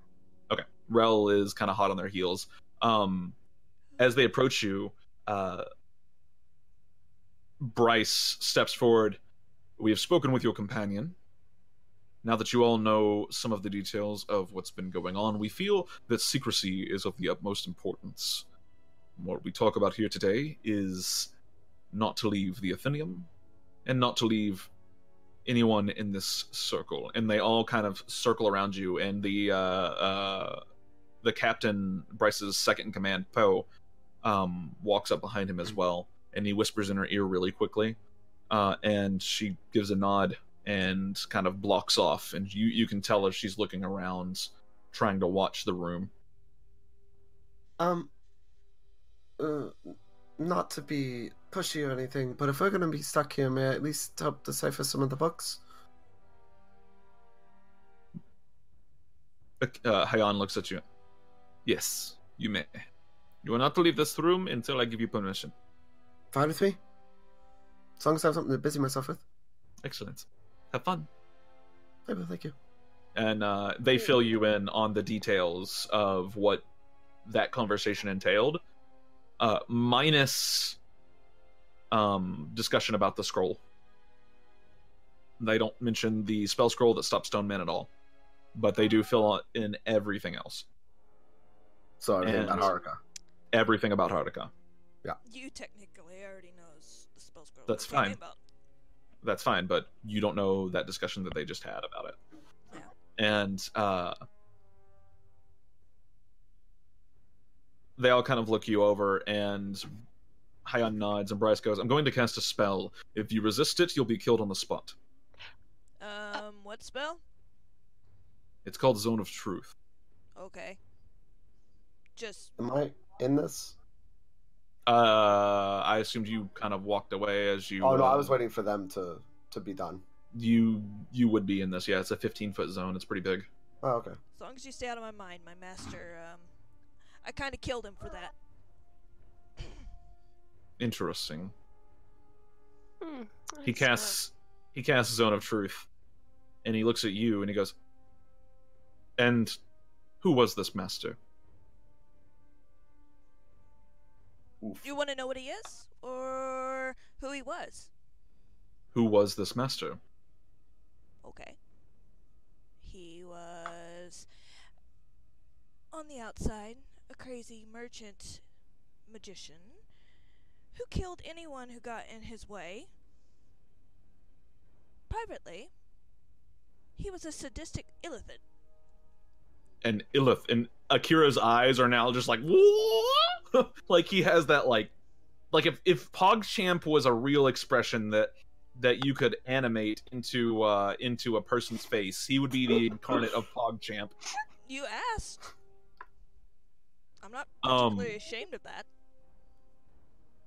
Okay. Rel is kind of hot on their heels. As they approach you, Bryce steps forward. We have spoken with your companion. Now that you all know some of the details of what's been going on, we feel that secrecy is of the utmost importance. What we talk about here today is not to leave the Athenium, and not to leave anyone in this circle. And they all kind of circle around you, and the captain, Bryce's second in command, Poe, walks up behind him as well, and he whispers in her ear really quickly, and she gives a nod and kind of blocks off, and you can tell as she's looking around, trying to watch the room. Not to be pushy or anything, but if we're going to be stuck here, may I at least help decipher some of the books? Hayan looks at you. Yes, you may. You are not to leave this room until I give you permission. Fine with me. As long as I have something to busy myself with. Excellent. Have fun. I will, thank you. And they fill you in on the details of what that conversation entailed, minus discussion about the scroll. They don't mention the spell scroll that stops stone men at all, but they do fill in everything else. So everything And- about Haruka. Everything about Haruka. You technically already knows the spell scroll. That's we're talking fine. About. That's fine, but you don't know that discussion that they just had about it. Yeah. And they all kind of look you over, and Hayan nods, and Bryce goes, I'm going to cast a spell. If you resist it, you'll be killed on the spot. What spell? It's called Zone of Truth. Okay. Just Am I in this? I assumed you kind of walked away as you... Oh no, I was waiting for them to be done. You would be in this, yeah. It's a 15-foot zone. It's pretty big. Oh, okay. as long as you stay out of my mind, my master. I kind of killed him for that. Interesting. He That's, casts Zone of Truth, and he looks at you, and he goes, and who was this master? Oof. You want to know what he is, or who he was? Who was this master? Okay. He was on the outside a crazy merchant magician who killed anyone who got in his way. Privately, he was a sadistic illithid. And Illith, and Akira's eyes are now just like, what? Like he has that like like if PogChamp was a real expression that you could animate into a person's face, he would be the incarnate of PogChamp. You asked. I'm not particularly ashamed of that.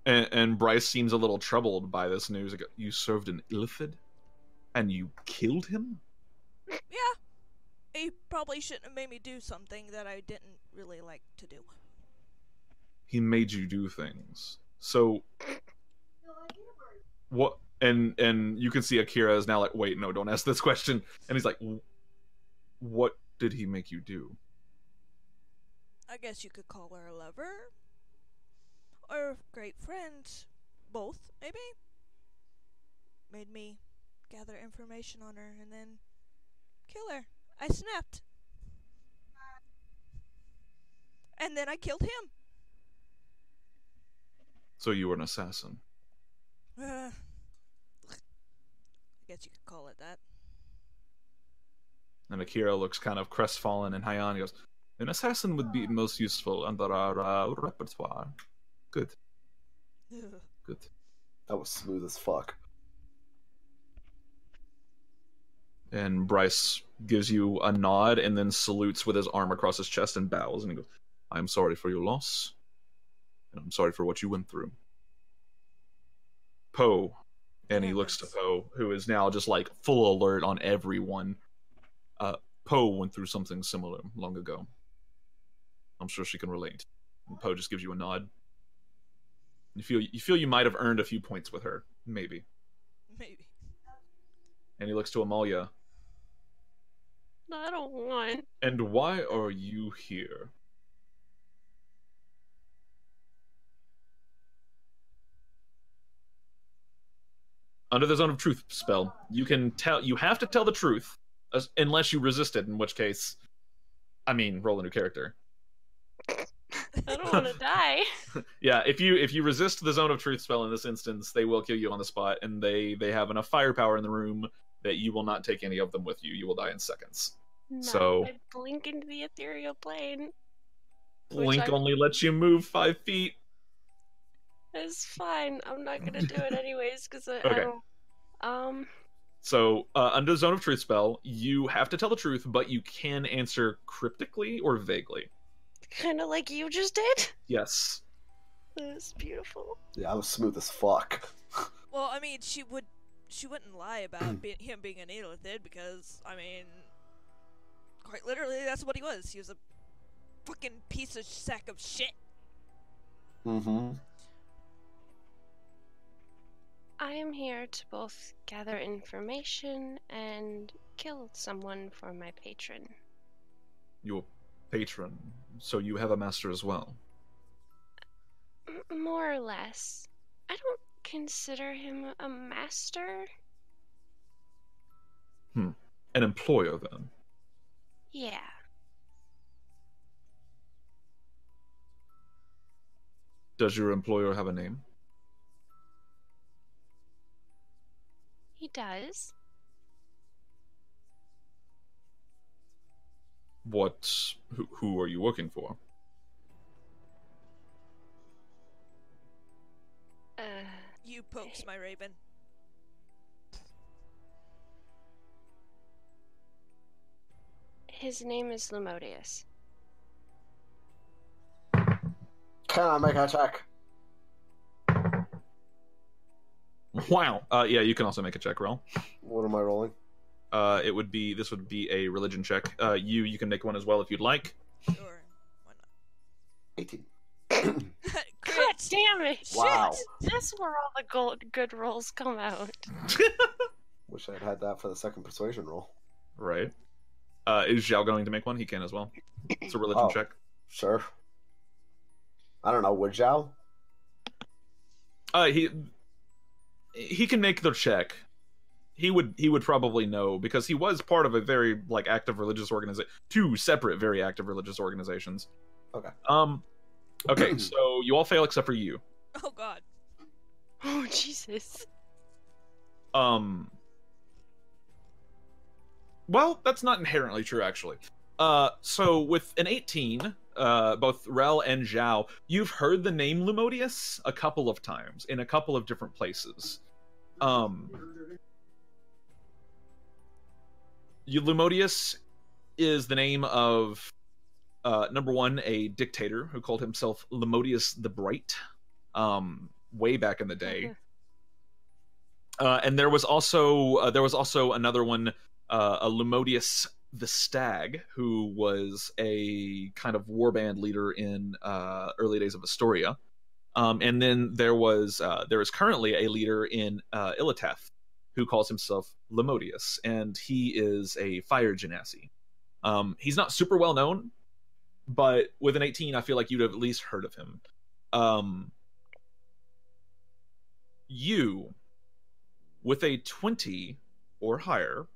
And Bryce seems a little troubled by this news. Like, you served an Illithid, and you killed him? Yeah. He probably shouldn't have made me do something that I didn't really like to do. He made you do things. So what? And you can see Akira is now like, wait, no, don't ask this question. And he's like, what did he make you do? I guess you could call her a lover. Or a great friend. Both, maybe? Made me gather information on her and then kill her. I snapped. And then I killed him. So you were an assassin. I guess you could call it that. And Akira looks kind of crestfallen, and Hayan goes, an assassin would be most useful under our repertoire. Good. Good. That was smooth as fuck. And Bryce gives you a nod and then salutes with his arm across his chest and bows. And he goes, I'm sorry for your loss. And I'm sorry for what you went through. Poe. And he looks to Poe, who is now just like full alert on everyone. Poe went through something similar long ago. I'm sure she can relate. And Poe just gives you a nod. You feel you might have earned a few points with her. Maybe. Maybe. And he looks to Amalia. I don't want. And why are you here? Under the Zone of Truth spell, you have to tell the truth, unless you resist it, in which case, I mean, roll a new character. I don't want to die. Yeah, if you resist the Zone of Truth spell in this instance, they will kill you on the spot, and they have enough firepower in the room that you will not take any of them with you. You will die in seconds. No, So I blink into the ethereal plane. Blink only lets you move 5 feet. It's fine. I'm not gonna do it anyways because I don't. So under Zone of Truth spell, you have to tell the truth, but you can answer cryptically or vaguely. Kind of like you just did. Yes. That's beautiful. Yeah, I was smooth as fuck. Well, I mean, she wouldn't lie about him being an Illithid because, I mean, quite literally, that's what he was. He was a fucking piece of sack of shit. Mm-hmm. I am here to both gather information and kill someone for my patron. Your patron. So you have a master as well. More or less. I don't consider him a master. An employer, then. Yeah. Does your employer have a name? He does. Who are you working for? You pokes my raven. His name is Lemodius. Can I make a check? Wow. Yeah, you can also make a check roll. What am I rolling? This would be a religion check. You can make one as well if you'd like. Sure. Why not? 18. God damn it! Wow. That's where all the good rolls come out. Wish I'd had that for the second persuasion roll. Right. Is Xiao going to make one? He can as well. It's a religion check. Sure. I don't know, would Xiao? He can make the check. He would probably know because he was part of a very active religious organization. 2 separate very active religious organizations. Okay. Okay, so you all fail except for you. Oh god. Oh Jesus. Well, that's not inherently true, actually. So with an 18, both Rel and Xiao, you've heard the name Lumodius a couple of times in a couple of different places. Lumodius is the name of number one, a dictator who called himself Lumodius the Bright, way back in the day. And there was also another one, a Lumodius the Stag, who was a kind of warband leader in early days of Astoria. And then there is currently a leader in Iliteth who calls himself Lumodius, and he is a fire genasi. He's not super well known, but with an 18, I feel like you'd have at least heard of him. You, with a 20 or higher,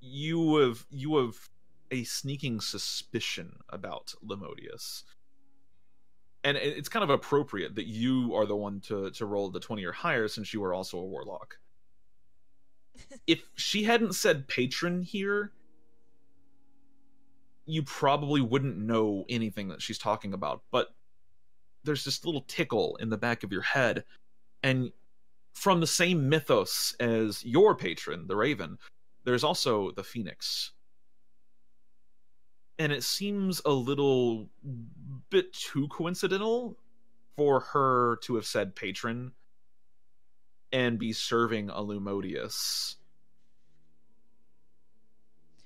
you have a sneaking suspicion about Lumodius. And it's kind of appropriate that you are the one to roll the 20 or higher, since you are also a warlock. If she hadn't said patron here, you probably wouldn't know anything that she's talking about, but there's this little tickle in the back of your head, and from the same mythos as your patron, the Raven, there's also the Phoenix. And it seems a little bit too coincidental for her to have said patron and be serving a Lumodius.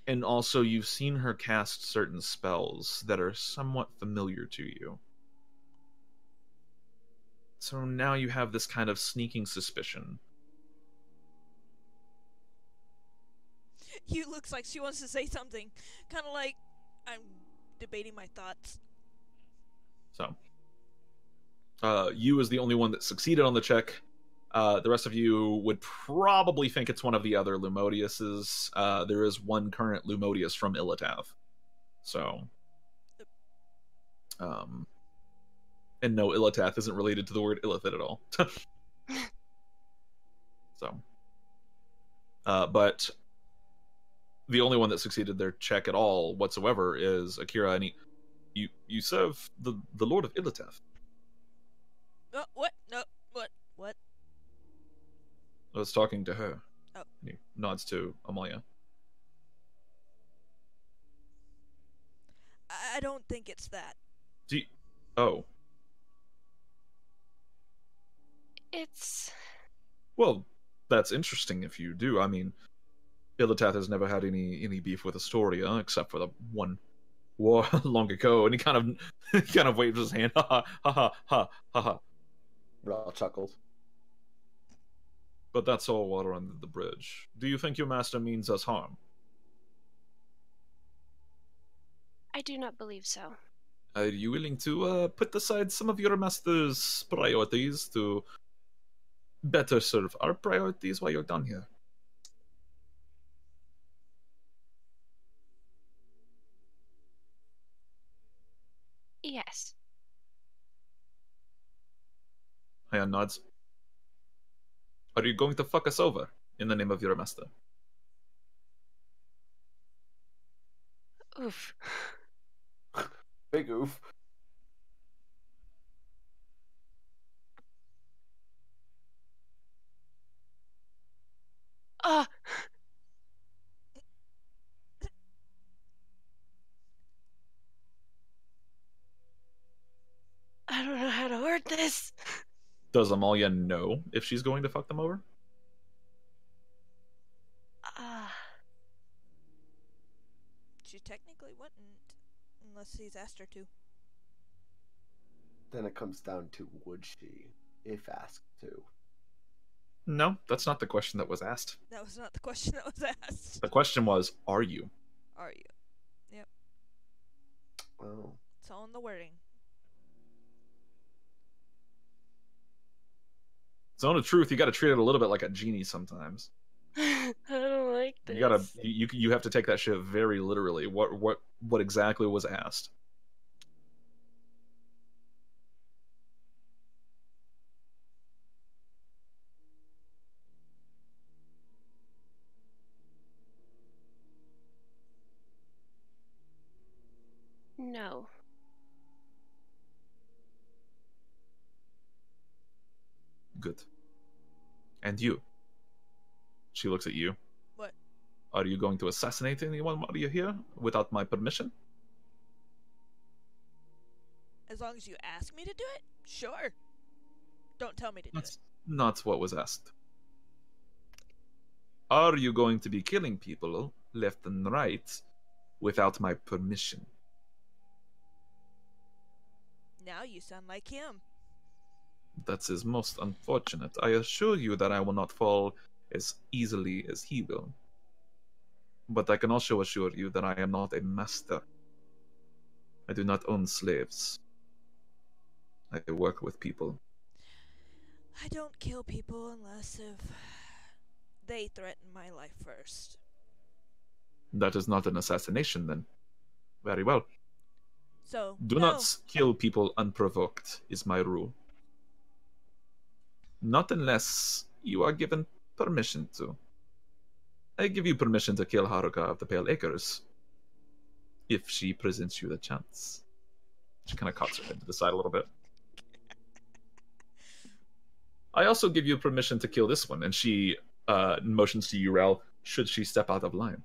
And also, you've seen her cast certain spells that are somewhat familiar to you. So now you have this kind of sneaking suspicion. You looks like she wants to say something. Kind of like I'm debating my thoughts. So, you is the only one that succeeded on the check. The rest of you would probably think it's one of the other Lumodiuses. There is one current Lumodius from Ilitav. So, and no, Ilitath isn't related to the word Illithid at all. So, but the only one that succeeded their check at all whatsoever is Akira, and you serve the Lord of Ilitath. What? No, what? I was talking to her. Oh. And he nods to Amalia. I don't think it's that. Oh. It's... Well, that's interesting if you do. I mean, Ilitath has never had any beef with Astoria, except for the one war long ago, and he kind of waves his hand. Ha ha ha ha ha. Raw chuckles. But that's all water under the bridge. Do you think your master means us harm? I do not believe so. Are you willing to put aside some of your master's priorities to better serve our priorities while you're down here? Yes. Haya nods. Are you going to fuck us over in the name of your master? Oof. Big oof. Ah! I don't know how to word this. Does Amalia know if she's going to fuck them over? She technically wouldn't, unless he's asked her to. Then it comes down to would she, if asked to. No, that's not the question that was asked. That was not the question that was asked. The question was, are you? Are you? Yep. Oh. It's all in the wording. Zone of truth, you got to treat it a little bit like a genie sometimes. I don't like this. You have to take that shit very literally. What exactly was asked? No. Good. And you? She looks at you. What? Are you going to assassinate anyone while you're here without my permission? As long as you ask me to do it, sure. Don't tell me to do That's it. not what was asked. Are you going to be killing people left and right without my permission? Now you sound like him. That is most unfortunate. I assure you that I will not fall as easily as he will. But I can also assure you that I am not a master. I do not own slaves. I work with people. I don't kill people unless if they threaten my life first. That is not an assassination, then. Very well. So, Do no. not kill people unprovoked, is my rule. Not unless you are given permission to. I give you permission to kill Haruka of the Pale Acres, if she presents you the chance. She kind of cocks her head to the side a little bit. I also give you permission to kill this one, and she motions to you, Rel, should she step out of line.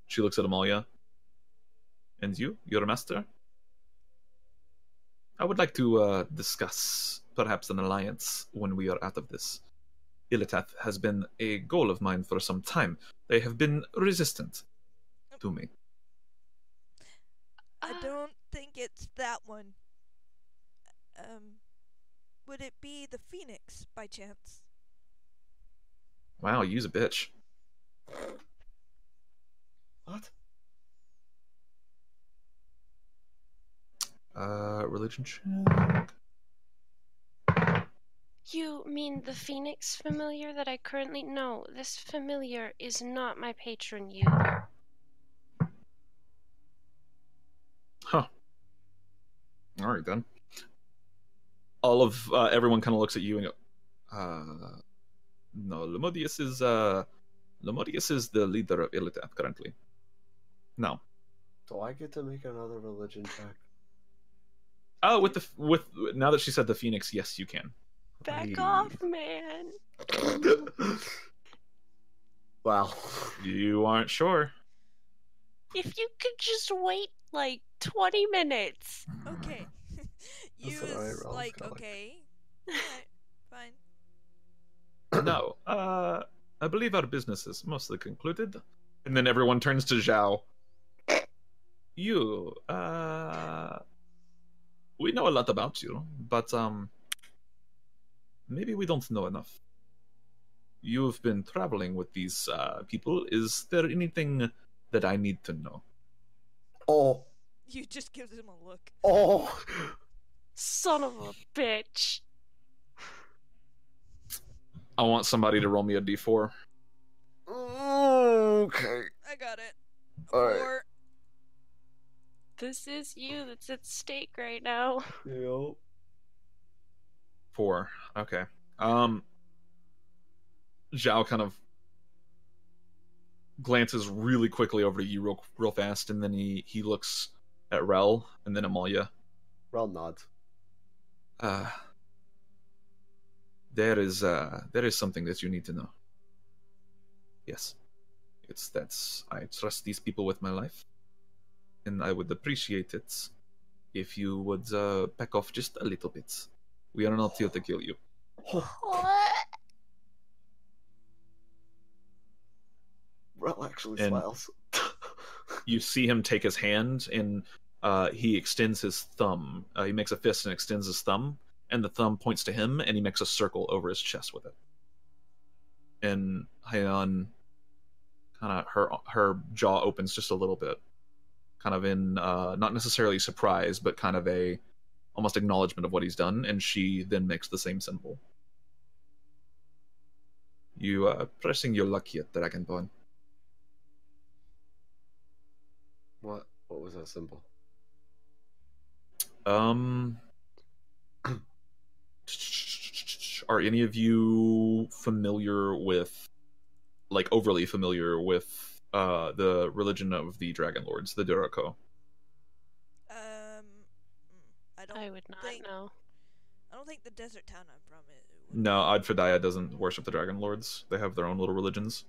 She looks at Amalia. And you, your master? I would like to discuss perhaps an alliance when we are out of this. Ilitath has been a goal of mine for some time. They have been resistant to me. I don't think it's that one. Would it be the Phoenix, by chance? Wow, use a bitch. What? Religion check. You mean the Phoenix familiar that I currently... No, this familiar is not my patron, you. Huh. Alright, then. All of, everyone kind of looks at you and go, no, Lemodius is the leader of Ilitath currently. No. Do I get to make another religion check? Oh, now that she said the Phoenix, yes, you can. Back off, man. Wow. You aren't sure. If you could just wait, like, 20 minutes. Okay. You That's alright, is Ralph, like, kinda like- okay. Alright, fine. No, I believe our business is mostly concluded. And then everyone turns to Xiao. You, we know a lot about you, but, maybe we don't know enough. You've been traveling with these, people. Is there anything that I need to know? Oh. You just gives him a look. Oh. Son of a bitch. I want somebody to roll me a d4. Okay. I got it. Alright. 4. This is you that's at stake right now. Yep. 4. Okay. Zhao kind of glances really quickly over to you real fast, and then he looks at Rel and then Amalia. Rel nods. There is something that you need to know. Yes. It's that I trust these people with my life, and I would appreciate it if you would back off just a little bit. We are not here to kill you. What? Rel actually And- smiles. You see him take his hand, and he extends his thumb. He makes a fist and extends his thumb, and the thumb points to him, and he makes a circle over his chest with it. And Hyeon, kind of her jaw opens just a little bit, kind of in not necessarily surprise, but kind of a almost acknowledgement of what he's done, and she then makes the same symbol. You are pressing your luck yet, Dragonborn. What was that symbol? Are any of you familiar with, like, overly familiar with the religion of the Dragon Lords, the Durako. I would not know. I don't think the desert town I'm from it. No, Adfedaya doesn't worship the Dragon Lords. They have their own little religions.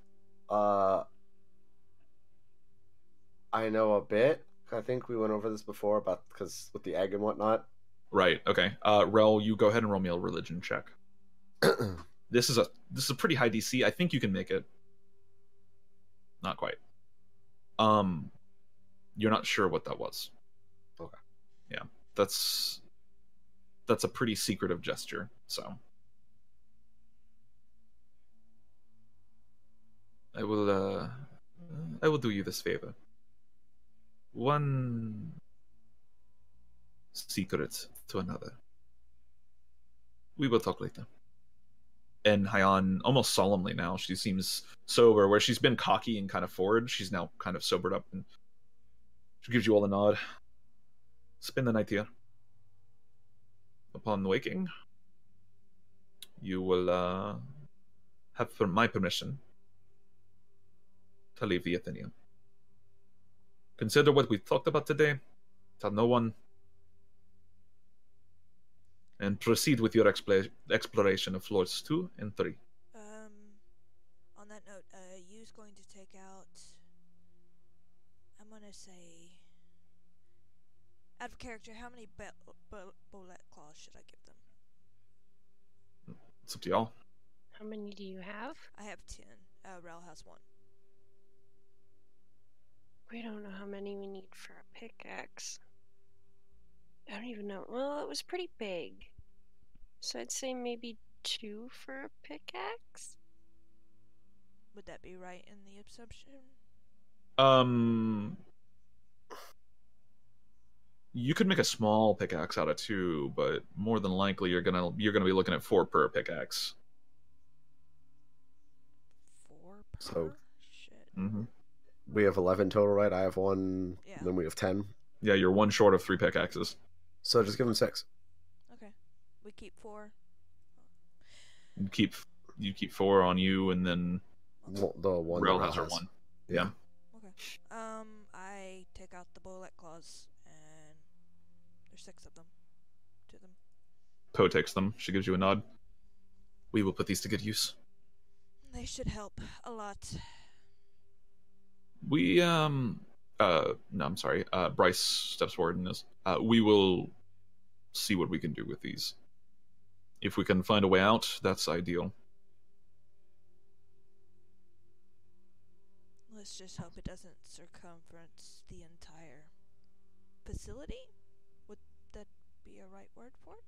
I know a bit. I think we went over this before about because with the egg and whatnot. Right. Okay. Rel, you go ahead and roll me a religion check. This is a pretty high DC. I think you can make it. Not quite. You're not sure what that was. Okay. Yeah. That's a pretty secretive gesture, so I will do you this favor. One secret to another. We will talk later. And Hyan, almost solemnly now, she seems sober, where she's been cocky and kind of forward. She's now kind of sobered up, and she gives you all a nod. Spend the night here. Upon waking, you will have my permission to leave the Athenaeum. Consider what we talked about today. Tell no one. And proceed with your exploration of floors 2 and 3. On that note, Yu's going to take out... I'm gonna say... Out of character, how many bullet claws should I give them? It's up to y'all. How many do you have? I have 10. Rel has 1. We don't know how many we need for a pickaxe. I don't even know. Well, it was pretty big. So I'd say maybe 2 for a pickaxe? Would that be right in the assumption? You could make a small pickaxe out of 2, but more than likely you're gonna be looking at 4 per pickaxe. 4 per? So, shit. We have 11 total, right? I have 1. Yeah. Then we have 10. Yeah, you're 1 short of 3 pickaxes. So just give them 6. Okay. We keep 4. You keep 4 on you, and then The one Rel that has her 1. Yeah. Okay. I take out the bullet claws, and there's 6 of them. 2 of them. Poe takes them. She gives you a nod. We will put these to good use. They should help a lot. We no, I'm sorry. Bryce steps forward and this. We will see what we can do with these. If we can find a way out, that's ideal. Let's just hope it doesn't circumference the entire facility. Would that be a right word for it?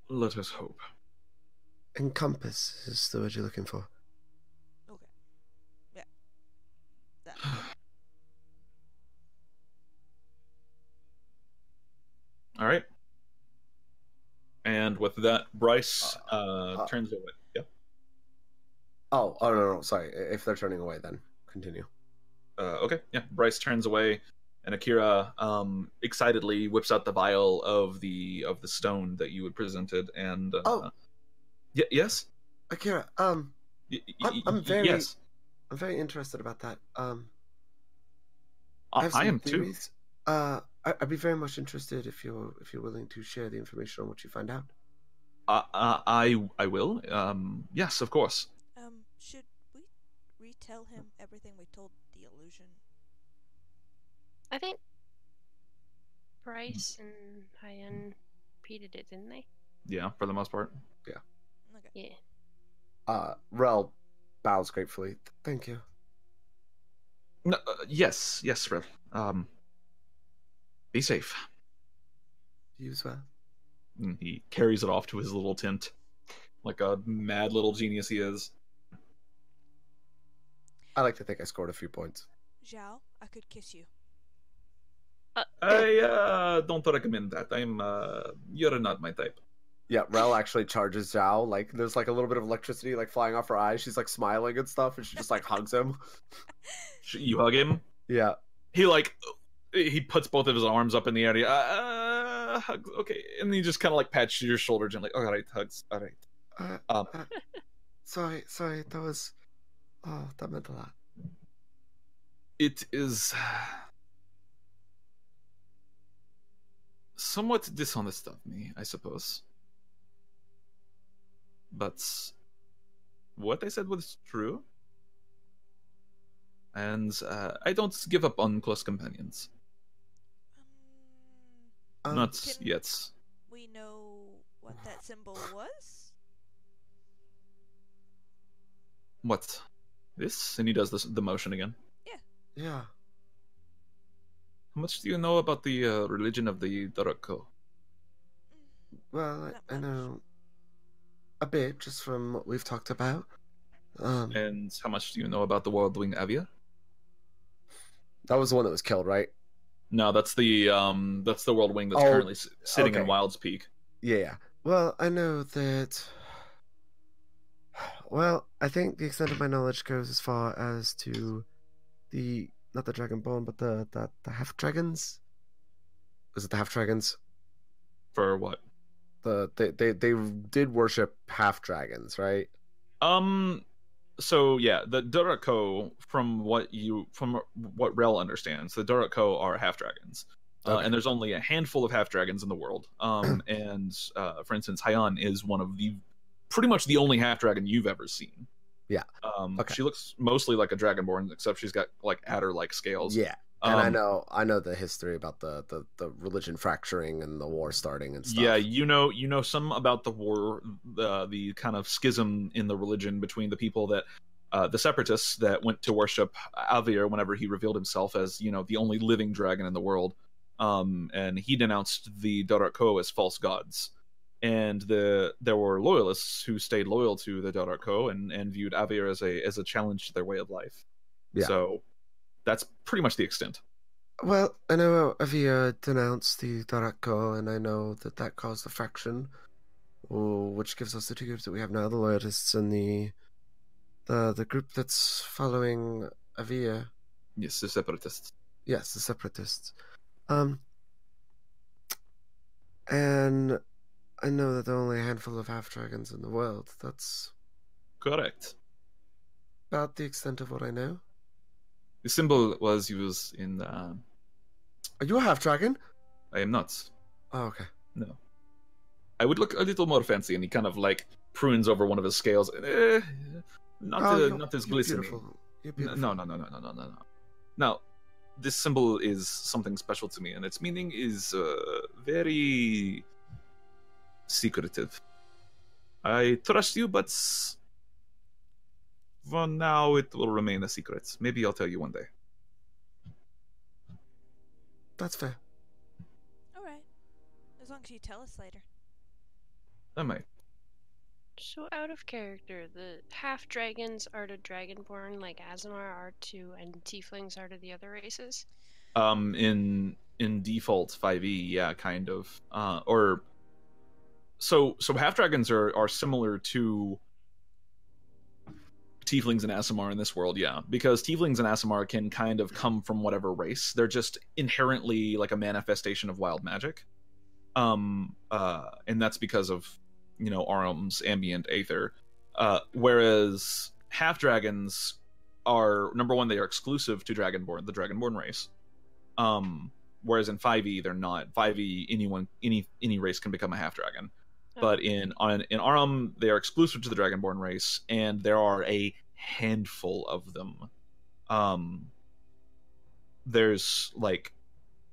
Let us hope. Encompass is the word you're looking for. Okay. Yeah. That. All right. And with that, Bryce turns away. Yeah. Oh, no, sorry. If they're turning away, then continue. Okay. Yeah. Bryce turns away, and Akira excitedly whips out the vial of the stone that you had presented, and yes. Akira, I'm very interested about that. I am theories. I'd be very much interested if you're willing to share the information on what you find out. I will. Yes, of course. Should we retell him everything we told the illusion? I think Bryce and Hyan repeated it, didn't they? Yeah, for the most part. Yeah. Okay. Yeah. Rel bows gratefully. Thank you. No, yes, Rel. Be safe. You as well. And he carries it off to his little tent, like a mad little genius he is. I like to think I scored a few points. Xiao, I could kiss you. I don't recommend that. You're not my type. Yeah, Rel actually charges Xiao. Like, there's like a little bit of electricity like flying off her eyes. She's like smiling and stuff, and she just like hugs him. You hug him? Yeah. He puts both of his arms up in the air. Hugs, okay, and he just kind of like pats your shoulder, and like, all right, hugs, all right. Sorry, that was... Oh, that meant a lot. It is somewhat dishonest of me, I suppose. But what I said was true. And I don't give up on close companions. Not Can yet. we know what that symbol was? What? This? And he does the motion again. Yeah. How much do you know about the religion of the Dorako? Well, Not I much. know a bit just from what we've talked about. Um, And how much do you know about the Worldling Avia? That was the one that was killed, right? No, that's the Worldwing that's Oh, currently sitting in okay. Wild's Peak. Yeah. well, I know that. Well, I think the extent of my knowledge goes as far as to the not the Dragonborn, but the half dragons. Was it the half dragons? For what? They did worship half dragons, right? So yeah, the Dorako, from what Rel understands, the Dorako are half dragons. Okay. And there's only a handful of half dragons in the world. And for instance, Hyan is one of the pretty much the only half dragon you've ever seen. Yeah. Okay. She looks mostly like a dragonborn, except she's got like adder-like scales. Yeah. And I know the history about the religion fracturing and the war starting and stuff. Yeah, you know some about the war, the kind of schism in the religion between the people that the separatists that went to worship Avir whenever he revealed himself as, the only living dragon in the world. And he denounced the Dorako as false gods. And there were loyalists who stayed loyal to the Dorako and viewed Avir as a challenge to their way of life. Yeah. So that's pretty much the extent. Well, I know Avia denounced the Darako, and I know that caused the faction, which gives us the two groups that we have now: the loyalists and the group that's following Avia. Yes, the separatists. Yes, the separatists. And I know that there are only a handful of half dragons in the world. That's Correct. about the extent of what I know. The symbol was used in the... Are you a half dragon? I am not. Oh, okay. No. I would look a little more fancy, and he kind of like prunes over one of his scales. Not as glistening. You're beautiful. No. Now, this symbol is something special to me, and its meaning is very secretive. I trust you, but for now it will remain a secret. Maybe I'll tell you one day. That's fair. Alright. As long as you tell us later. I might. So out of character, the half dragons are to Dragonborn like Azamar are to, and Tieflings are to the other races? In default 5e, yeah, kind of. So half dragons are similar to Tieflings and Aasimar in this world, yeah, because Tieflings and Aasimar can kind of come from whatever race. They're just inherently like a manifestation of wild magic, and that's because of Aram's ambient aether. Whereas half dragons are, number one, they are exclusive to the Dragonborn race. Whereas in 5e they're not. 5e any race can become a half dragon. But in Aram, they are exclusive to the Dragonborn race, and there are a handful of them. There's like,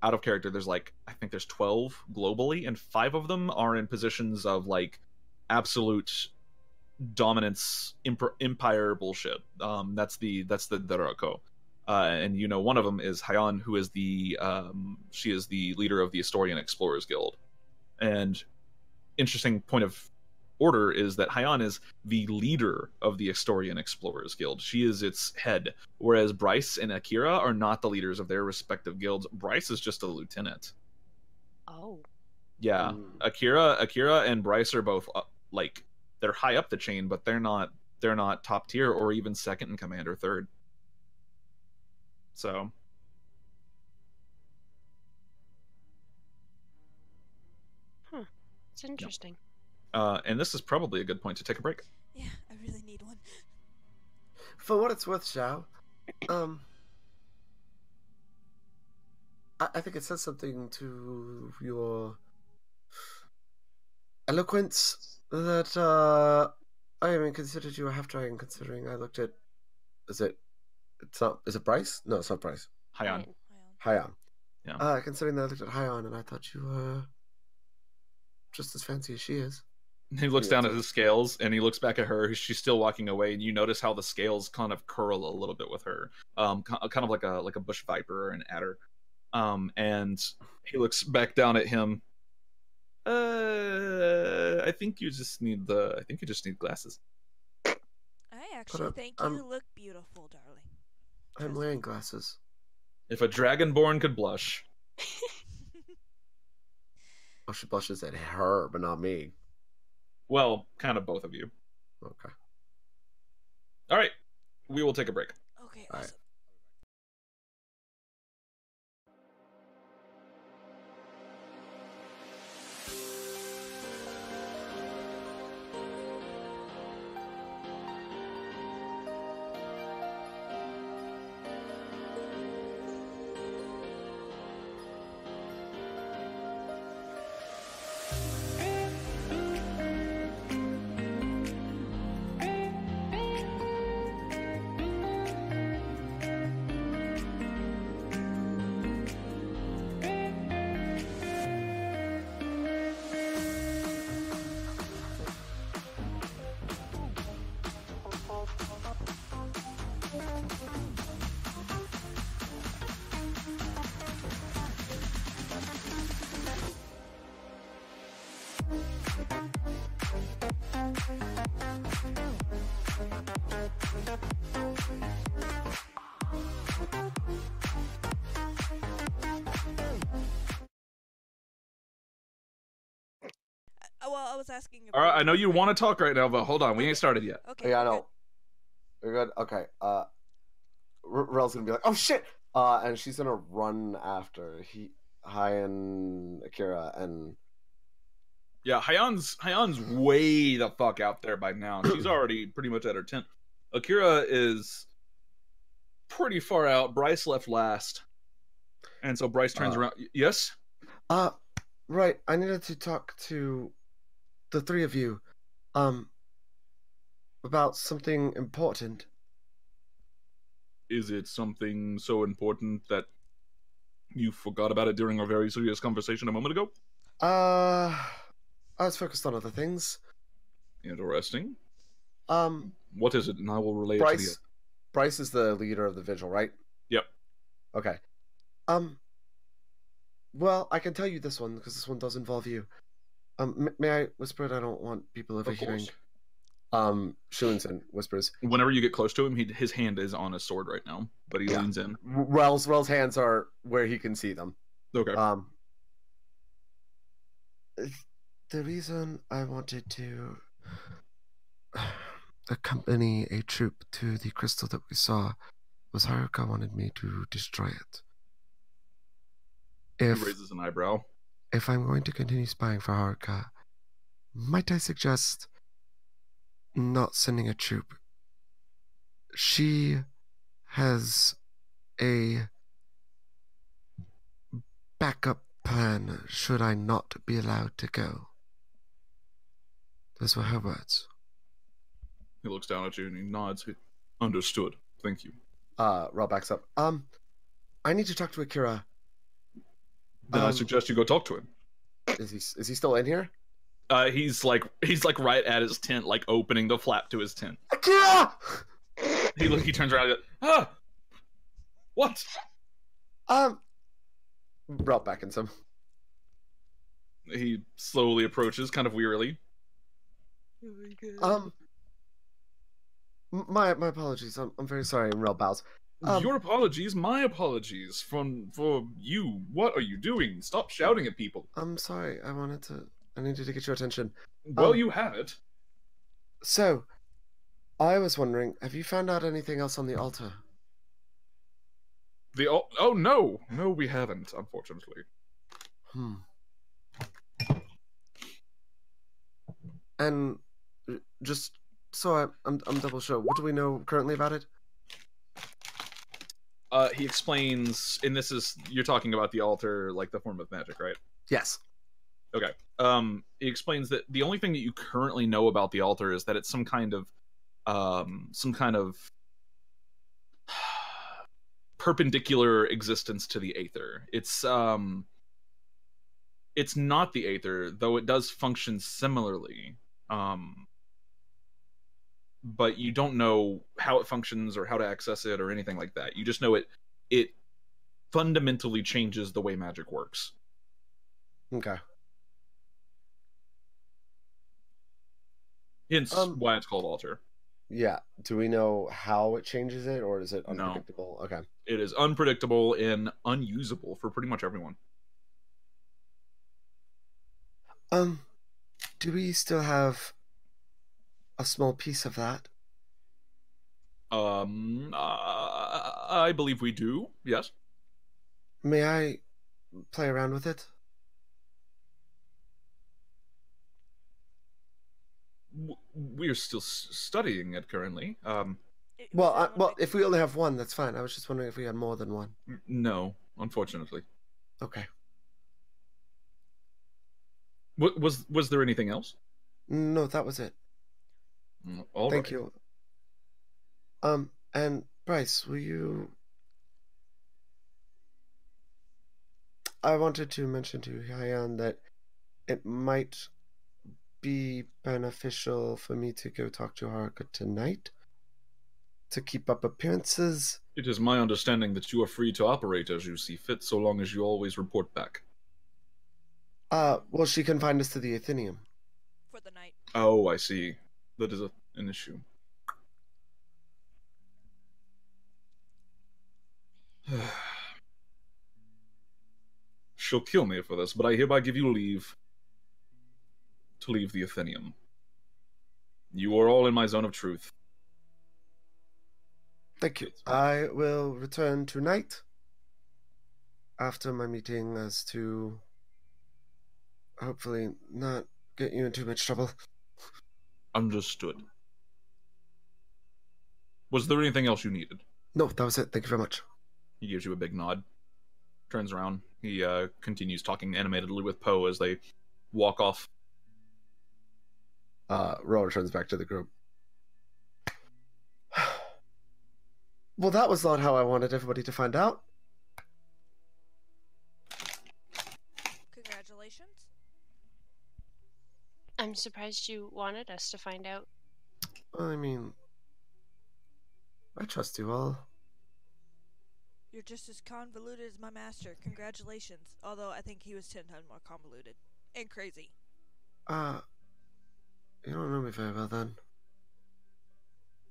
out of character, there's like, I think there's 12 globally, and 5 of them are in positions of like absolute dominance, empire bullshit. That's the Dorako. And one of them is Hyan, who is she is the leader of the Astorian Explorers Guild. And interesting point of order is that Hyan is the leader of the Astorian Explorers Guild. She is its head, whereas Bryce and Akira are not the leaders of their respective guilds. Bryce is just a lieutenant. Oh. Yeah, Akira and Bryce are both like, they're high up the chain, but they're not top tier or even second in command or third. So It's interesting. and this is probably a good point to take a break. Yeah, I really need one. for what it's worth, Xiao, I think it says something to your eloquence that I even considered you a half dragon. Considering I looked at, is it Bryce? No, it's not Bryce. Hyan. Hyan. Yeah. Considering that I looked at Hyan and I thought you were just as fancy as she is. He looks down at his scales and he looks back at her. She's still walking away, and you notice how the scales kind of curl a little bit with her, kind of like a bush viper or an adder. And he looks back down at him. I think you just need glasses. I actually think I'm- you look beautiful, darling. I'm wearing glasses. If a dragonborn could blush. Oh, she blushes at her, but not me. Well, kind of both of you. Okay. All right, we will take a break. Okay, All right. awesome. Well, I was asking. If All right, we I know were you ready. want to talk right now, but hold on, we ain't started yet. Okay. Yeah, I we're know. You're good. Okay. Rel's gonna be like, "Oh shit!" And she's gonna run after Hyan, Akira, and Yeah, Hyan's way the fuck out there by now. She's already pretty much at her tent. Akira is pretty far out. Bryce left last, and so Bryce turns around. Yes. right. I needed to talk to the three of you, about something important. Is it something so important that you forgot about it during our very serious conversation a moment ago? I was focused on other things. Interesting. Um, What is it? And I will relay it to the... Bryce is the leader of the vigil, right? Yep. Okay. Well, I can tell you this one because this one does involve you. May I whisper it? I don't want people overhearing. Shulinson whispers. Whenever you get close to him, his hand is on his sword right now, but he Yeah. leans in. Rel's hands are where he can see them. Okay. The reason I wanted to accompany a troop to the crystal that we saw was Haruka wanted me to destroy it. He raises an eyebrow. If I'm going to continue spying for Haruka, might I suggest not sending a troop? She has a backup plan should I not be allowed to go. Those were her words. He looks down at you and he nods. Understood. Thank you. Rel backs up. I need to talk to Akira. Then I suggest you go talk to him. Is he still in here? He's like right at his tent, like opening the flap to his tent. Akira! He turns around and goes, what? Rel beckons him. He slowly approaches, kind of wearily. My apologies. I'm very sorry. And Rel bows. Your apologies, my apologies. For you, what are you doing? Stop shouting at people. I'm sorry. I needed to get your attention. Well, you have it. So, I was wondering, have you found out anything else on the altar? Oh no, we haven't, unfortunately. And just so I'm double sure, what do we know currently about it? He explains, and you're talking about the altar, like the form of magic, right? Yes. Okay. He explains that the only thing that you currently know about the altar is that it's some kind of perpendicular existence to the Aether. It's not the Aether, though it does function similarly. But you don't know how it functions or how to access it or anything like that. You just know it fundamentally changes the way magic works. Okay. Hence why it's called altar. Yeah. Do we know how it changes it, or is it No. unpredictable? Okay. It is unpredictable and unusable for pretty much everyone. Do we still have a small piece of that? I believe we do. Yes. May I play around with it? We're still studying it currently. Well, if we only have one, that's fine. I was just wondering if we had more than one. No, unfortunately. Okay. Was there anything else? No, that was it. All Thank right. you. And Bryce, will you... I wanted to mention to Hyan that it might be beneficial for me to go talk to Haruka tonight to keep up appearances. It is my understanding that you are free to operate as you see fit, so long as you always report back. Well, she can find us to the Athenium. For the night. Oh, I see. That is an issue. She'll kill me for this, but I hereby give you leave to leave the Athenium. You are all in my zone of truth. Thank you. I will return tonight after my meeting as to hopefully not get you in too much trouble. Understood. Was there anything else you needed? No, that was it. Thank you very much. He gives you a big nod. Turns around. He continues talking animatedly with Poe as they walk off. Ro returns back to the group. Well, that was not how I wanted everybody to find out. Congratulations. I'm surprised you wanted us to find out. I mean, I trust you all. You're just as convoluted as my master. Congratulations. Although I think he was 10 times more convoluted. And crazy. You don't know me very well then.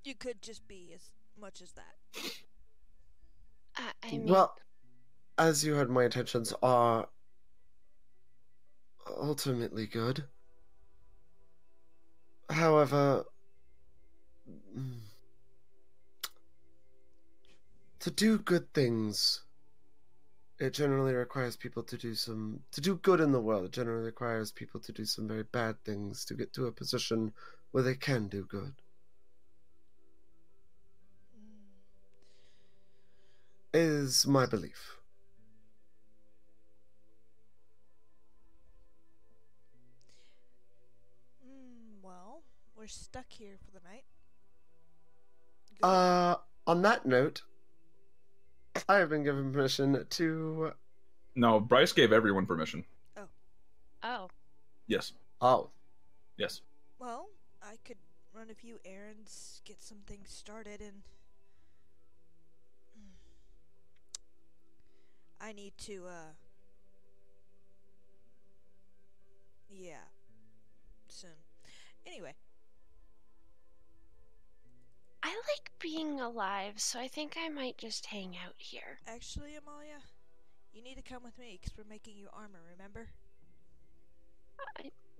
You could just be as much as that. I mean... Well, as you heard, my intentions are ultimately good. However, to do good things, it generally requires people to do good in the world. It generally requires people to do some very bad things to get to a position where they can do good. Is my belief. Well, we're stuck here for the night. On that note, I have been given permission to... No, Bryce gave everyone permission. Oh. Yes. Oh. Yes. Well, I could run a few errands, get some things started, and... I need to, yeah. Soon. Anyway. I like being alive, so I think I might just hang out here. Actually, Amalia, you need to come with me, because we're making you armor, remember?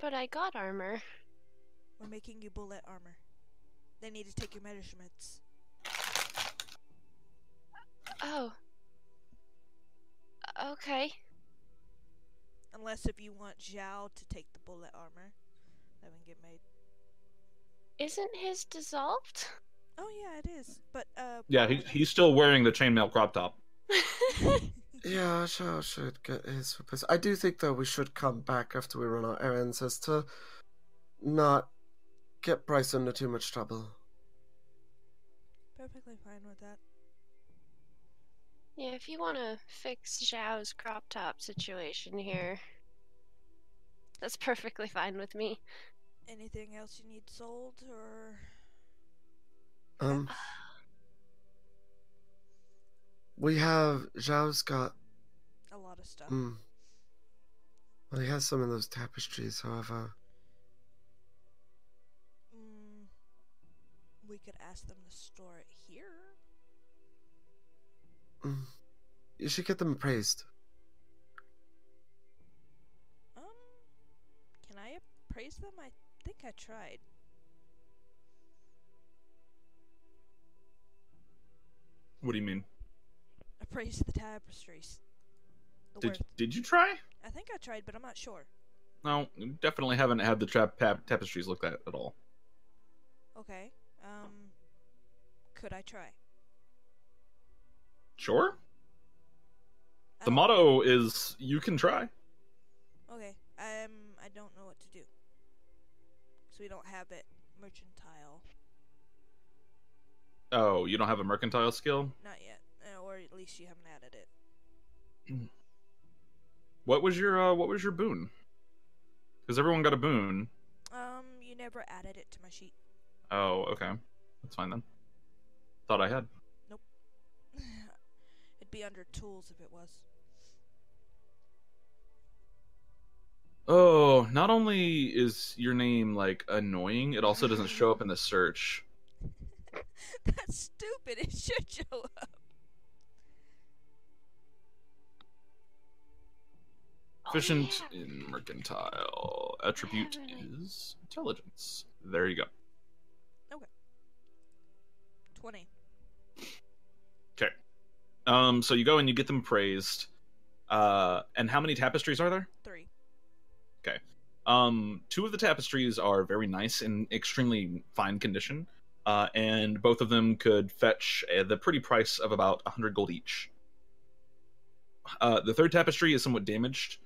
But I got armor. We're making you bullet armor. They need to take your measurements. Oh. Okay. Unless if you want Xiao to take the bullet armor, that would get made. Isn't his dissolved? Oh yeah, it is. But Yeah, he's still wearing the chainmail crop top. Yeah, Xiao should get his replacement. I do think, though, we should come back after we run our errands as to not get Bryce into too much trouble. perfectly fine with that. Yeah, if you want to fix Xiao's crop top situation here, that's perfectly fine with me. Anything else you need sold or? Um, we have Zhao's got. A lot of stuff. Well, he has some of those tapestries. However, We could ask them to store it here. you should get them appraised. Can I appraise them? I think I tried. What do you mean? Appraise the tapestries. The worth. Did you try? I think I tried, but I'm not sure. No, you definitely haven't had the tapestries looked at all. Okay. Could I try? Sure. I The don't- motto is you can try. Okay. I don't know what to do. So we don't have it mercantile. Oh, you don't have a mercantile skill? Not yet. Or at least you haven't added it. What was your boon? Because everyone got a boon. You never added it to my sheet. Oh, okay. That's fine then. Thought I had. Nope. It'd be under tools if it was. Oh, not only is your name like annoying, it also doesn't show up in the search. That's stupid. It should show up. Efficient in mercantile. Attribute is intelligence. There you go. 20. Okay. So you go and you get them appraised. And how many tapestries are there? 3. Okay. 2 of the tapestries are very nice and extremely fine condition. And both of them could fetch the pretty price of about 100 gold each. The third tapestry is somewhat damaged.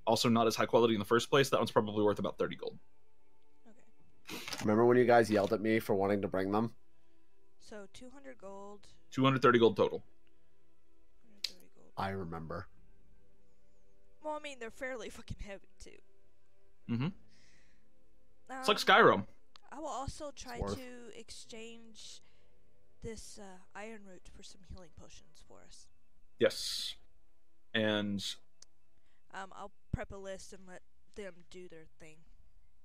Also not as high quality in the first place. That one's probably worth about 30 gold. Okay. Remember when you guys yelled at me for wanting to bring them? So 200 gold. 230 gold total. 130 gold. I remember. Well, I mean, they're fairly fucking heavy, too. Mm-hmm. It's like Skyrim. I will also try worth. to exchange this iron root for some healing potions for us. Yes. And I'll prep a list and let them do their thing.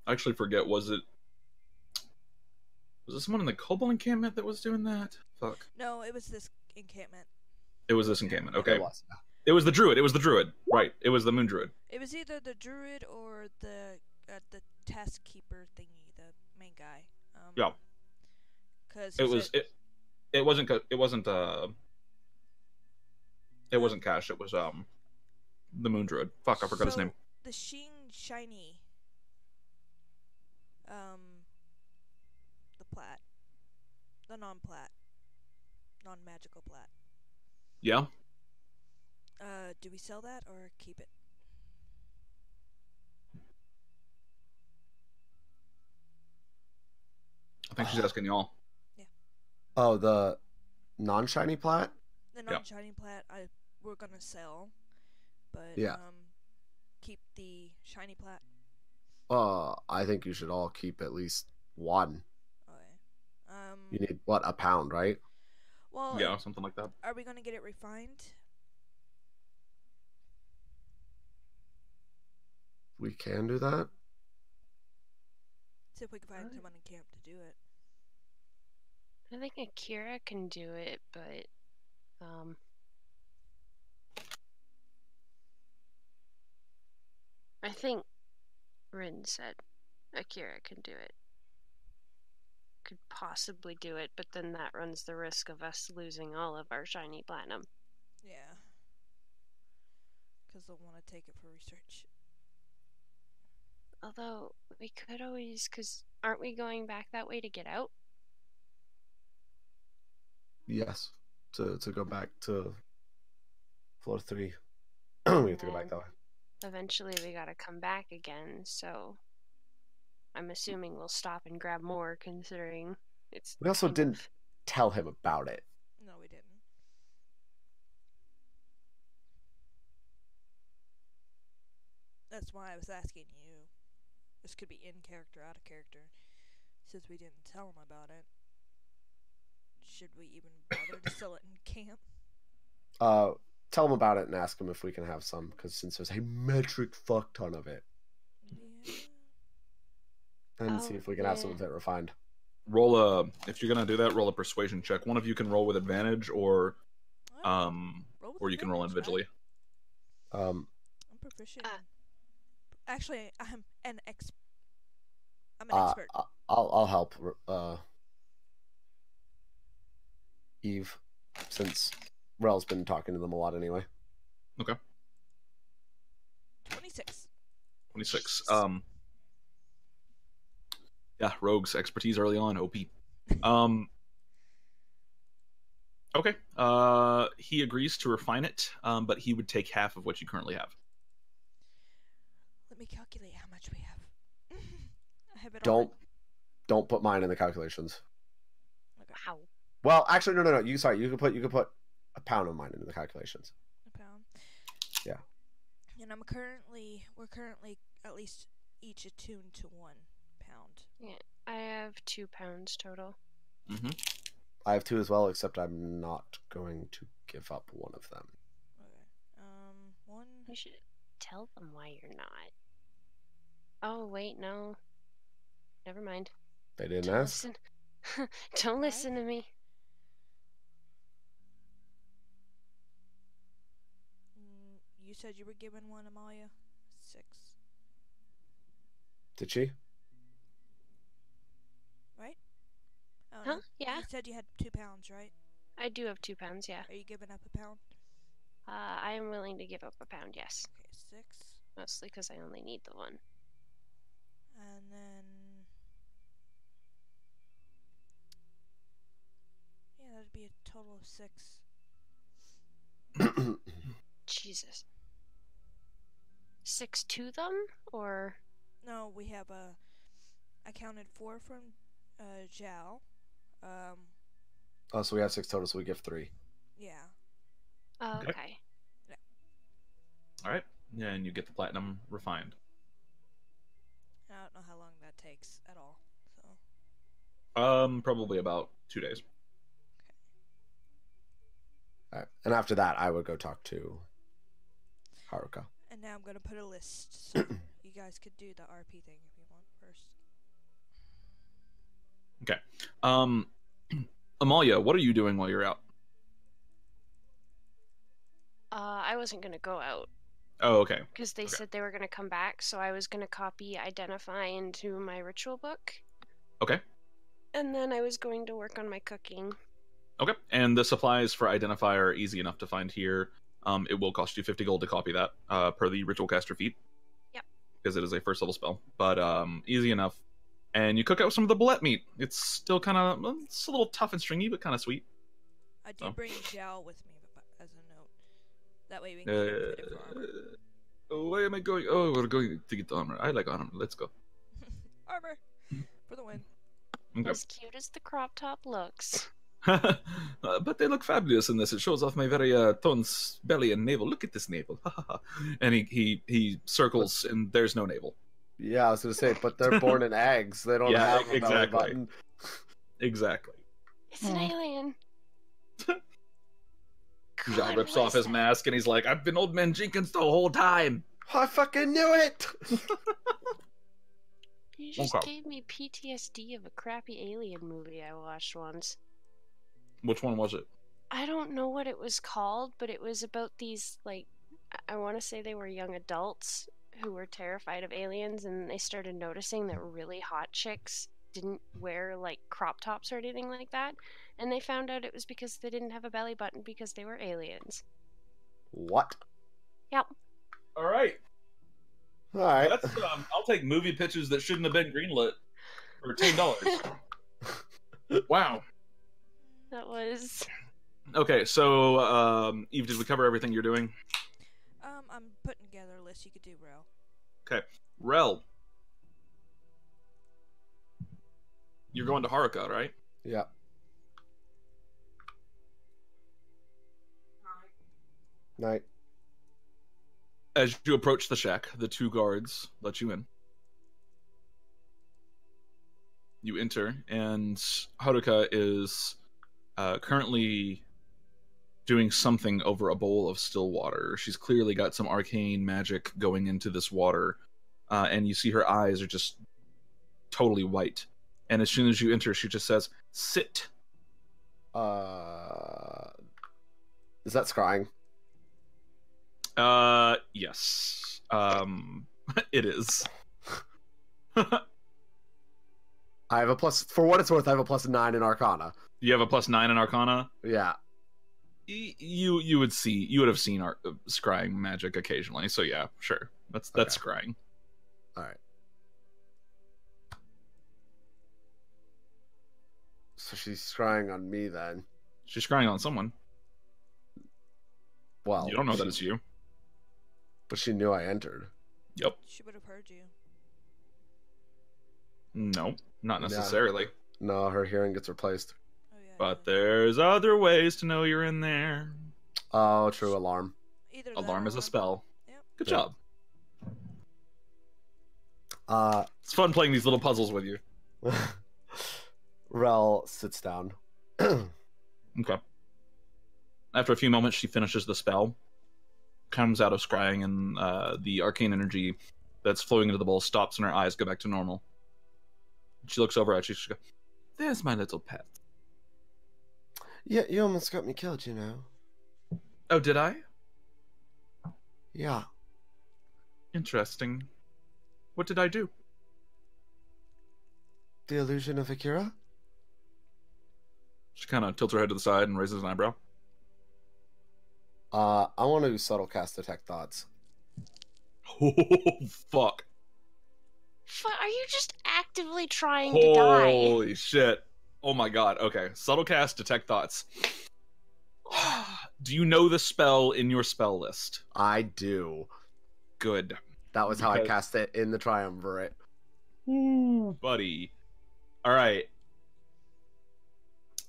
I actually forget, was it someone in the Kobold encampment that was doing that? Fuck. No, it was this encampment. It was this encampment, okay. It was. It was the druid. Right. It was the moon druid. It was either the druid or the task keeper thingy, the main guy. Yeah. Cause it wasn't Cash, it was the moon druid. Fuck, I forgot his name. The shiny the plat. The non-magical plat. Yeah. Do we sell that or keep it? I think she's asking y'all. Oh, the non-shiny plat? The non-shiny plat we're gonna sell, but Yeah. keep the shiny plat. I think you should all keep at least one. Okay. You need, what, a pound, right? Well, Yeah, something like that. are we gonna get it refined? We can do that. See if we can find someone in camp to do it. I think Akira can do it, but I think Rin said Akira can do it. Could possibly do it, but then that runs the risk of us losing all of our shiny platinum. Yeah. Because they'll want to take it for research. Although, we could always, because aren't we going back that way to get out? Yes. To go back to floor 3. We have to go back that way. Eventually we gotta come back again, so I'm assuming we'll stop and grab more, considering it's We also kind didn't of... tell him about it. No, we didn't. That's why I was asking you. This could be in character, out of character. Since we didn't tell him about it, should we even bother to sell it in camp? Tell him about it and ask him if we can have some, because since there's a metric fuck ton of it. Yeah. And see if we can have some of it refined. Roll a, if you're gonna do that, roll a persuasion check. One of you can roll with advantage, or you can roll individually. Right? I'm proficient. Actually, I'm an expert. I'll help Eve, since Rel's been talking to them a lot anyway. Okay. 26. 26. Yeah, rogues expertise early on, OP. Okay. He agrees to refine it, but he would take half of what you currently have. Let me calculate how much we have. I have it Don't put mine in the calculations. Okay. Wow. Well, actually, no. You could put a pound of mine into the calculations. A pound. Yeah. And we're currently at least each attuned to 1 pound. Yeah, I have 2 pounds total. Mm-hmm. I have 2 as well, except I'm not going to give up one of them. Okay. 1. You should tell them why you're not. Oh, wait, no. Never mind. They didn't Don't ask. listen. Don't listen to me. You said you were given 1, Amalia? 6. Did she? Right? Oh, Huh? no. Yeah? You said you had 2 pounds, right? I do have 2 pounds, yeah. Are you giving up a pound? I am willing to give up a pound, yes. Okay, 6. Mostly because I only need the 1. And then... yeah, that'd be a total of 6. Jesus. 6 to them, or? No, we have I counted 4 from Xiao. Oh, so we have 6 total, so we give 3. Yeah. Oh, Okay. okay. All right. Yeah, and you get the platinum refined. I don't know how long that takes at all. So. Probably about 2 days. All right. And after that, I would go talk to Haruka. And now I'm gonna put a list. So you guys could do the RP thing if you want first. Okay. Amalia, what are you doing while you're out? I wasn't gonna go out. Oh, okay. Because they Okay. said they were gonna come back, so I was gonna copy Identify into my ritual book. Okay. And then I was going to work on my cooking. Okay. And the supplies for Identify are easy enough to find here. It will cost you 50 gold to copy that, per the ritual caster feat. Yep. Because it is a first level spell. But easy enough. And you cook out some of the bullet meat. It's still kind of, it's a little tough and stringy, but kind of sweet. I did bring Xiao with me as a note. That way we can get it fitted for armor. Where am I going? Oh, we're going to get the armor. I like armor. Let's go. Armor! For the win. Okay. As cute as the crop top looks. But they look fabulous in this. It shows off my very toned belly and navel. Look at this navel. And he circles, and there's no navel. Yeah, I was gonna say, but they're born in eggs. They don't have a belly button. Exactly. It's an alien. Xiao rips off his mask, and he's like, "I've been Old Man Jenkins the whole time." I fucking knew it. You just Okay. gave me PTSD of a crappy alien movie I watched once. Which one was it? I don't know what it was called, but it was about these, like, I want to say they were young adults who were terrified of aliens, and they started noticing that really hot chicks didn't wear, like, crop tops or anything like that, and they found out it was because they didn't have a belly button because they were aliens. What? Yep. All right. All right. That's I'll take movie pitches that shouldn't have been greenlit for $10. Wow. That was... Okay, so Eve, did we cover everything you're doing? I'm putting together a list you could do, Rel. Okay, Rel, you're going to Haruka, right? Yeah. Night. As you approach the shack, the 2 guards let you in. You enter, and Haruka is currently doing something over a bowl of still water. She's clearly got some arcane magic going into this water, and you see her eyes are just totally white. And as soon as you enter, she just says, "Sit." Is that scrying? Yes. It is. I have a plus, for what it's worth, I have a +9 in Arcana. You have a +9 in Arcana. Yeah. You would have seen scrying magic occasionally. So yeah, sure. That's scrying. All right. So she's scrying on me then. She's scrying on someone. Well, You don't know that it's you. But she knew I entered. Yep. She would have heard you. No, not necessarily. No, her hearing gets replaced. Oh, yeah. But there's other ways to know you're in there. Oh, true. Alarm. Either that Alarm or is a spell. Yep. Good Yeah. job. It's fun playing these little puzzles with you. Rel sits down. Okay. After a few moments, she finishes the spell, comes out of scrying, and the arcane energy that's flowing into the bowl stops, and her eyes go back to normal. She looks over at you. She goes, "There's my little pet." Yeah, you almost got me killed, you know. Oh, did I? Yeah. Interesting. What did I do? The illusion of Akira? She kind of tilts her head to the side and raises an eyebrow. I want to subtle cast detect thoughts. Oh, fuck. Are you just actively trying to die? Holy shit. Oh my god. Okay. Subtle cast, detect thoughts. Do you know the spell in your spell list? I do. Good. That was how I Because- cast it in the triumvirate. Ooh, buddy. All right.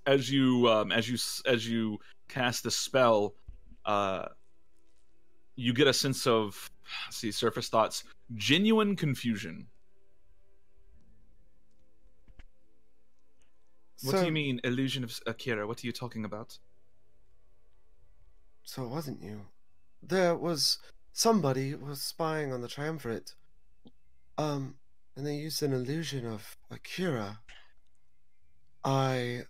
As you cast the spell, you get a sense of, surface thoughts, genuine confusion. What do you mean, illusion of Akira? What are you talking about? So it wasn't you. There was somebody was spying on the triumvirate. And they used an illusion of Akira. I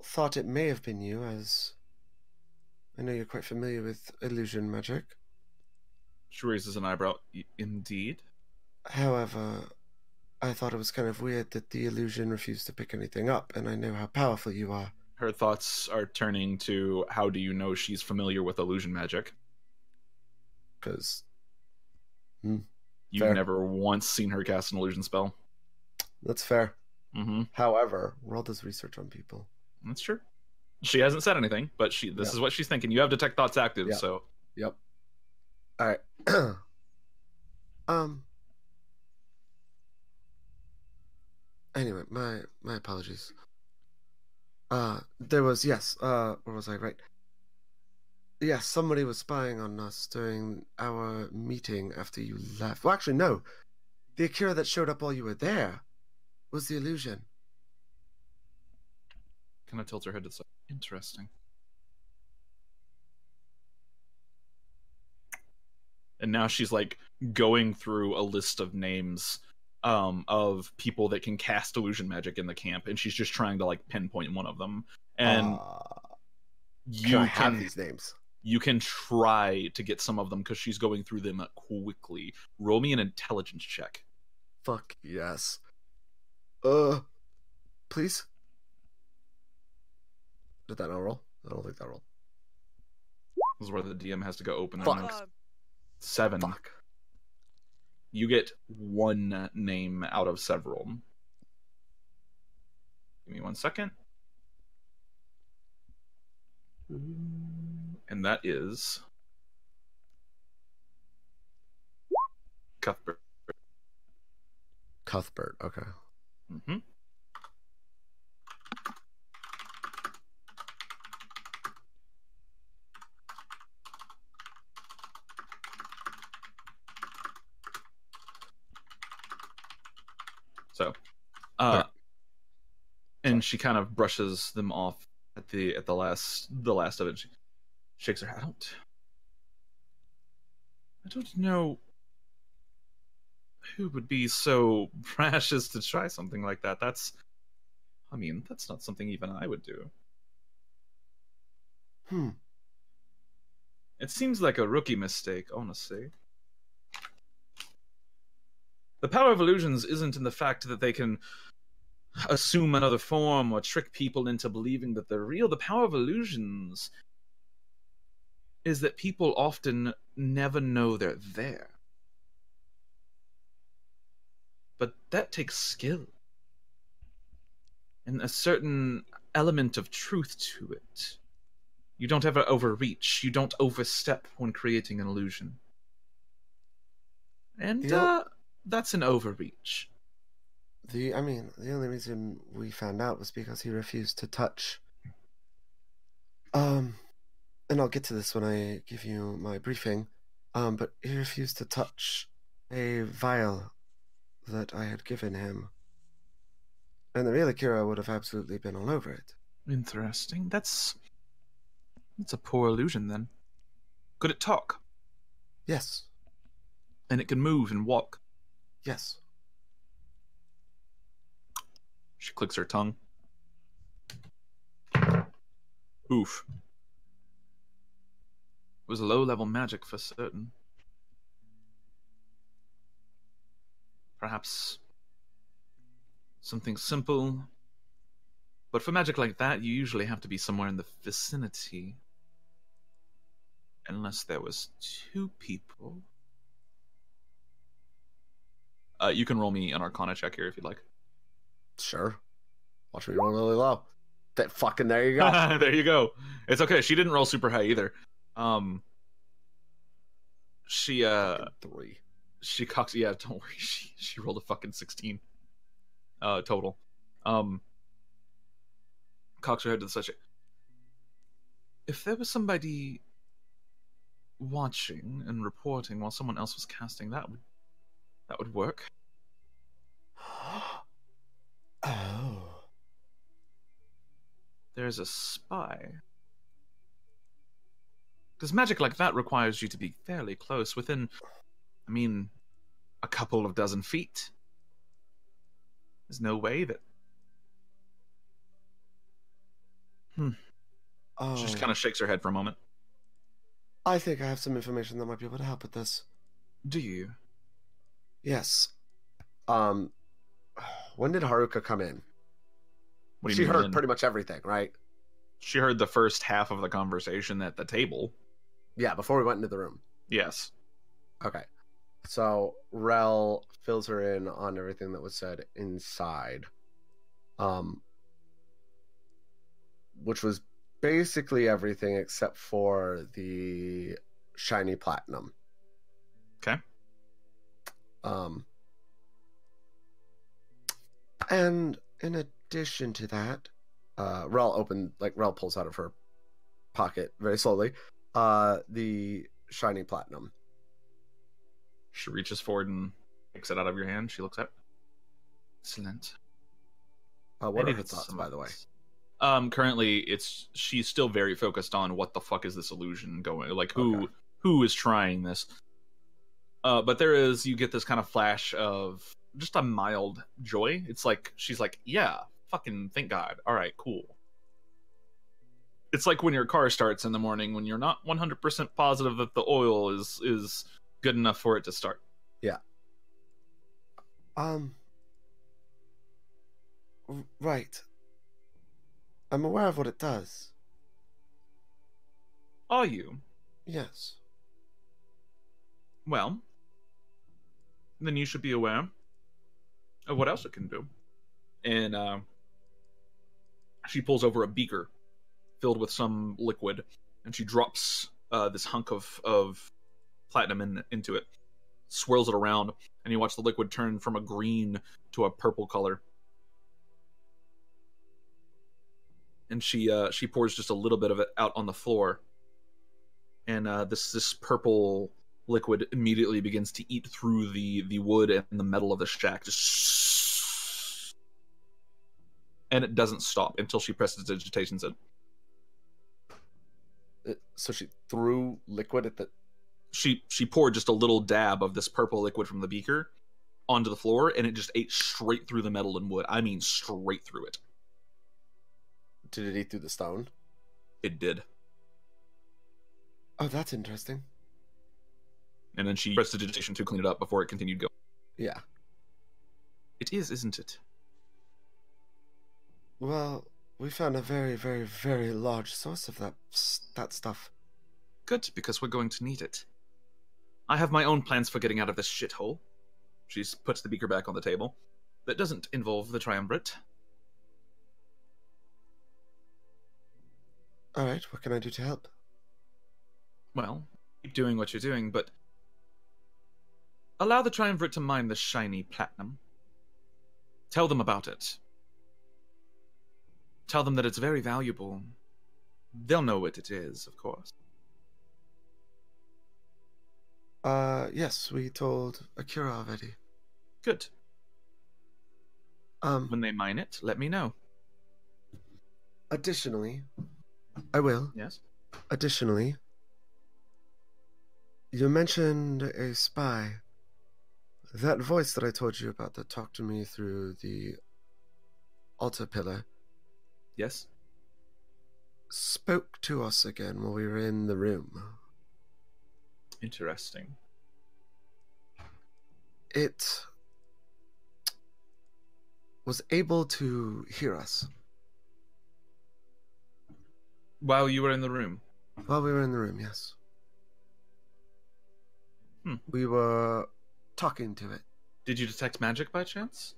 thought it may have been you, as I know you're quite familiar with illusion magic. She raises an eyebrow. Indeed. However, I thought it was kind of weird that the illusion refused to pick anything up, and I know how powerful you are. Her thoughts are turning to, how do you know she's familiar with illusion magic? Because You've Fair. never once seen her cast an illusion spell. that's fair. Mm-hmm. However, World does research on people. That's true. She hasn't said anything, but this Yep. is what she's thinking. You have detect thoughts active, Yep. so yep. All right. Anyway, my apologies. There was, yes, where was I? Right. Yes, somebody was spying on us during our meeting after you left. Well, actually, no. The Akira that showed up while you were there was the illusion. kind of tilts her head to the side. Interesting. And now she's like going through a list of names of people that can cast illusion magic in the camp, and she's just trying to like pinpoint one of them. And can I have these names? you can try to get some of them because she's going through them quickly. Roll me an intelligence check. Fuck yes. Please? Did that not roll? I don't think that rolled. This is where the DM has to go open. Fuck. Their notes. 7. Fuck. You get one name out of several. Give me 1 second. And that is Cuthbert. Cuthbert. Okay. Mm-hmm. So, Okay. and she kind of brushes them off at the last of it. She shakes her head. I don't know who would be so brash as to try something like that. That's not something even I would do. It seems like a rookie mistake, honestly. The power of illusions isn't in the fact that they can assume another form or trick people into believing that they're real. The power of illusions is that people often never know they're there. But that takes skill and a certain element of truth to it. You don't ever overreach. You don't overstep when creating an illusion. And that's an overreach. The only reason we found out was because he refused to touch. And I'll get to this when I give you my briefing. But he refused to touch a vial that I had given him. And the real Akira would have absolutely been all over it. Interesting. That's a poor illusion, then. Could it talk? Yes. And it can move and walk? Yes. She clicks her tongue. Oof. It was low-level magic for certain. Perhaps something simple. But for magic like that, you usually have to be somewhere in the vicinity. Unless there was two people. You can roll me an Arcana check here if you'd like. Sure. Watch me roll really low. There you go. There you go. It's okay. She didn't roll super high either. She 3. She cocks. Yeah, don't worry. She rolled a fucking 16. Total. Cocks her head to the side. If there was somebody watching and reporting while someone else was casting, that would work. Oh. There's a spy. Because magic like that requires you to be fairly close, within, a couple of dozen feet. There's no way that... Oh. She just kind of shakes her head for a moment. I think I have some information that might be able to help with this. Do you? Yes. When did Haruka come in? What do you She mean heard when? pretty much everything, right? She heard the first half of the conversation at the table. Yeah, before we went into the room. Yes. Okay. So Rel fills her in on everything that was said inside. Which was basically everything except for the shiny platinum. Okay. And in addition to that, Rel pulls out of her pocket very slowly the shiny platinum. She reaches forward and takes it out of your hand. She looks at it. Excellent. What are her thoughts, by the way? Currently, she's still very focused on what the fuck is this illusion going, like who is trying this. But you get this kind of flash of just a mild joy. It's like she's like, yeah, fucking thank God. All right, cool. It's like when your car starts in the morning when you're not 100% positive that the oil is good enough for it to start. Yeah. Right. I'm aware of what it does. Are you? Yes. Well, then you should be aware of what else it can do. And she pulls over a beaker filled with some liquid, and she drops this hunk of platinum into it, swirls it around, and you watch the liquid turn from a green to a purple color. And she pours just a little bit of it out on the floor, and this purple liquid immediately begins to eat through the wood and the metal of the shack, and it doesn't stop until she presses digitations in. So she threw liquid at the... She poured just a little dab of this purple liquid from the beaker onto the floor, and it just ate straight through the metal and wood. I mean, straight through it. Did it eat through the stone? It did. Oh, that's interesting. And then she pressed digitation to clean it up before it continued going. Yeah. It is, isn't it? Well, we found a very, very, very large source of that stuff. Good, because we're going to need it. I have my own plans for getting out of this shithole. She puts the beaker back on the table. That doesn't involve the triumvirate. All right, what can I do to help? Well, keep doing what you're doing, but allow the triumvirate to mine the shiny platinum. Tell them about it. Tell them that it's very valuable. They'll know what it is, of course. Yes, we told Akira already. Good. When they mine it, let me know. Additionally, I will. Yes? Additionally, you mentioned a spy. That voice that I told you about that talked to me through the altar pillar Yes? spoke to us again while we were in the room. Interesting. It was able to hear us While you were in the room? while we were in the room, yes. We were talking to it. Did you detect magic by chance?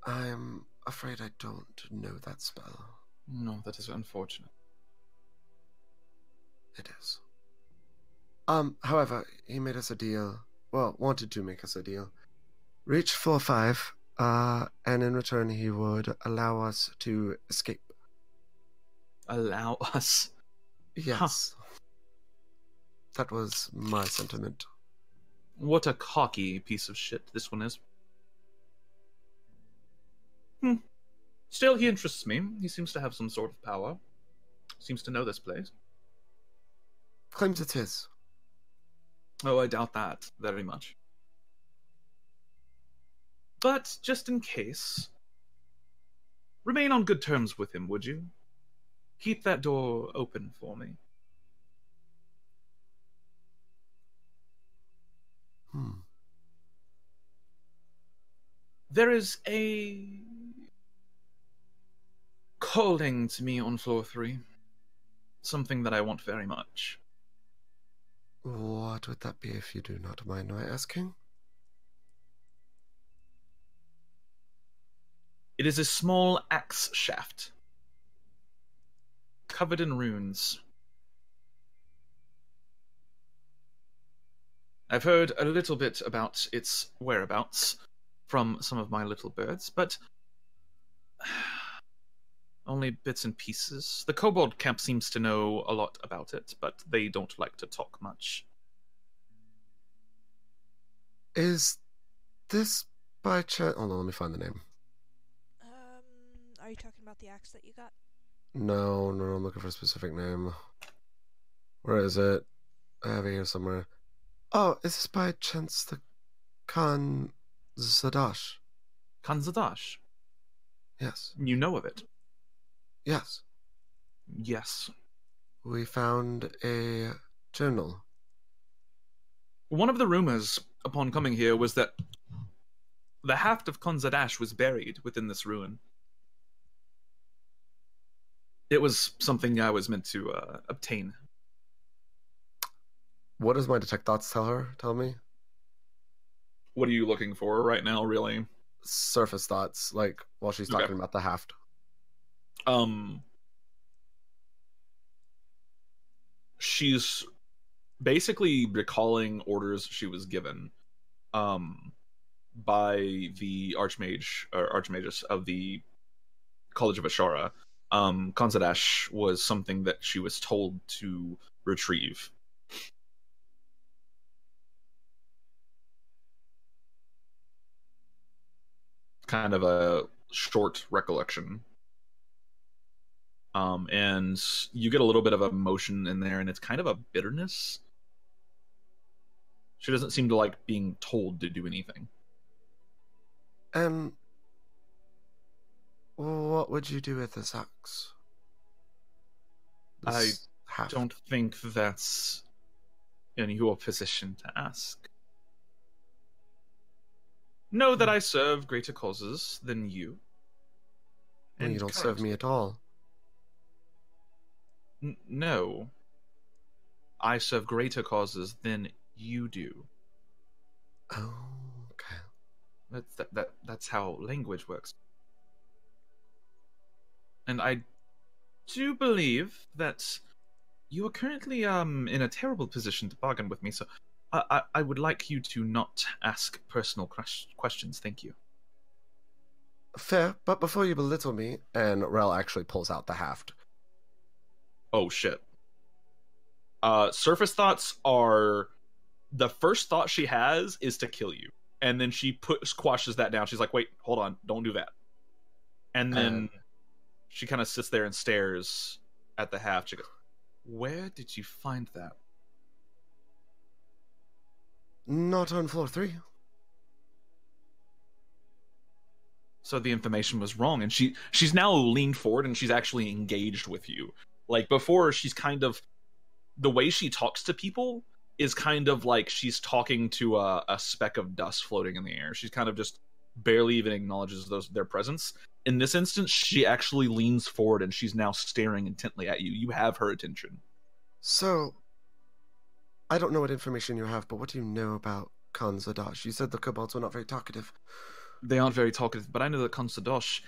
I'm afraid I don't know that spell. No, that is unfortunate. It is. However, he made us a deal. Well, wanted to make us a deal. Reach floor 5, and in return he would allow us to escape. Allow us? Yes. That was my sentiment. What a cocky piece of shit this one is. Still, he interests me. He seems to have some sort of power. Seems to know this place. Claims it's his. Oh, I doubt that very much. But, just in case, remain on good terms with him, would you? Keep that door open for me. There is a calling to me on floor 3. Something that I want very much. What would that be, if you do not mind my asking? It is a small axe shaft, covered in runes. I've heard a little bit about its whereabouts from some of my little birds, but only bits and pieces. The kobold camp seems to know a lot about it, but they don't like to talk much. Is this by chance... Hold on, let me find the name. Are you talking about the axe that you got? No, I'm looking for a specific name. Where is it? I have it here somewhere. Oh, is this by chance the Khan Zadash? Kanzadash? Yes. You know of it? Yes. Yes. We found a journal. One of the rumors upon coming here was that the haft of Kanzadash was buried within this ruin. It was something I was meant to obtain. What does my detect thoughts tell me? What are you looking for right now, really? Surface thoughts, like while she's talking about the haft. she's basically recalling orders she was given by the archmage or archmagus of the College of Ashara. Konzadash was something that she was told to retrieve. Kind of a short recollection. And you get a little bit of emotion in there, and it's kind of a bitterness. She doesn't seem to like being told to do anything. And what would you do with this axe? I don't think that's in your position to ask. Know that I serve greater causes than you. Well, you don't serve me at all. No. I serve greater causes than you do. Oh, okay. That's how language works. And I do believe that you are currently in a terrible position to bargain with me, so I would like you to not ask personal questions, thank you. Fair, but before you belittle me, and Rel actually pulls out the haft. Oh shit. Surface thoughts are... The first thought she has is to kill you. And then she squashes that down. She's like, wait, hold on, don't do that. And then she kind of sits there and stares at the haft. She goes, where did you find that? Not on floor 3. So the information was wrong, and she's now leaned forward and she's actually engaged with you. Like before, she's kind of... The way she talks to people is kind of like she's talking to a speck of dust floating in the air. She's kind of just barely even acknowledges their presence. In this instance, she actually leans forward and she's now staring intently at you. You have her attention. So, I don't know what information you have, but what do you know about Konzadash? You said the kobolds were not very talkative. They aren't very talkative, but I know that Konzadash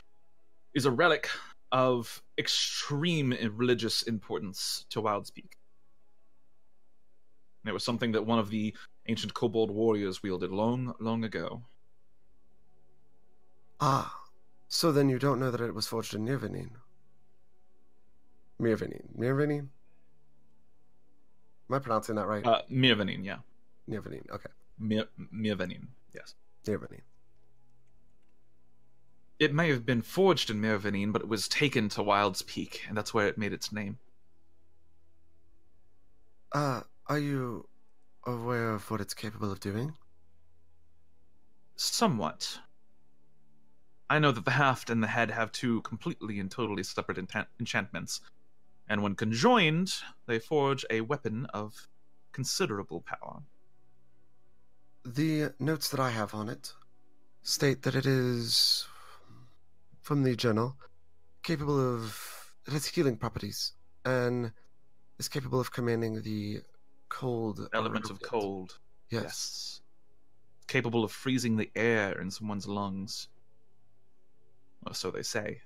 is a relic of extreme religious importance to Wildspeak. And it was something that one of the ancient kobold warriors wielded long, long ago. Ah, so then you don't know that it was forged in Mirvanin? Mirvanin? Am I pronouncing that right? Mirvanin, yeah. Mirvanin, okay. Mirvanin, yes. Mirvanin. It may have been forged in Mirvanin, but it was taken to Wildspeak, and that's where it made its name. Are you aware of what it's capable of doing? Somewhat. I know that the haft and the head have two completely and totally separate enchantments, and when conjoined, they forge a weapon of considerable power. The notes that I have on it state that it is, from the journal, capable of... It has healing properties, and is capable of commanding the cold... Element of cold. Yes. Capable of freezing the air in someone's lungs. Or so they say.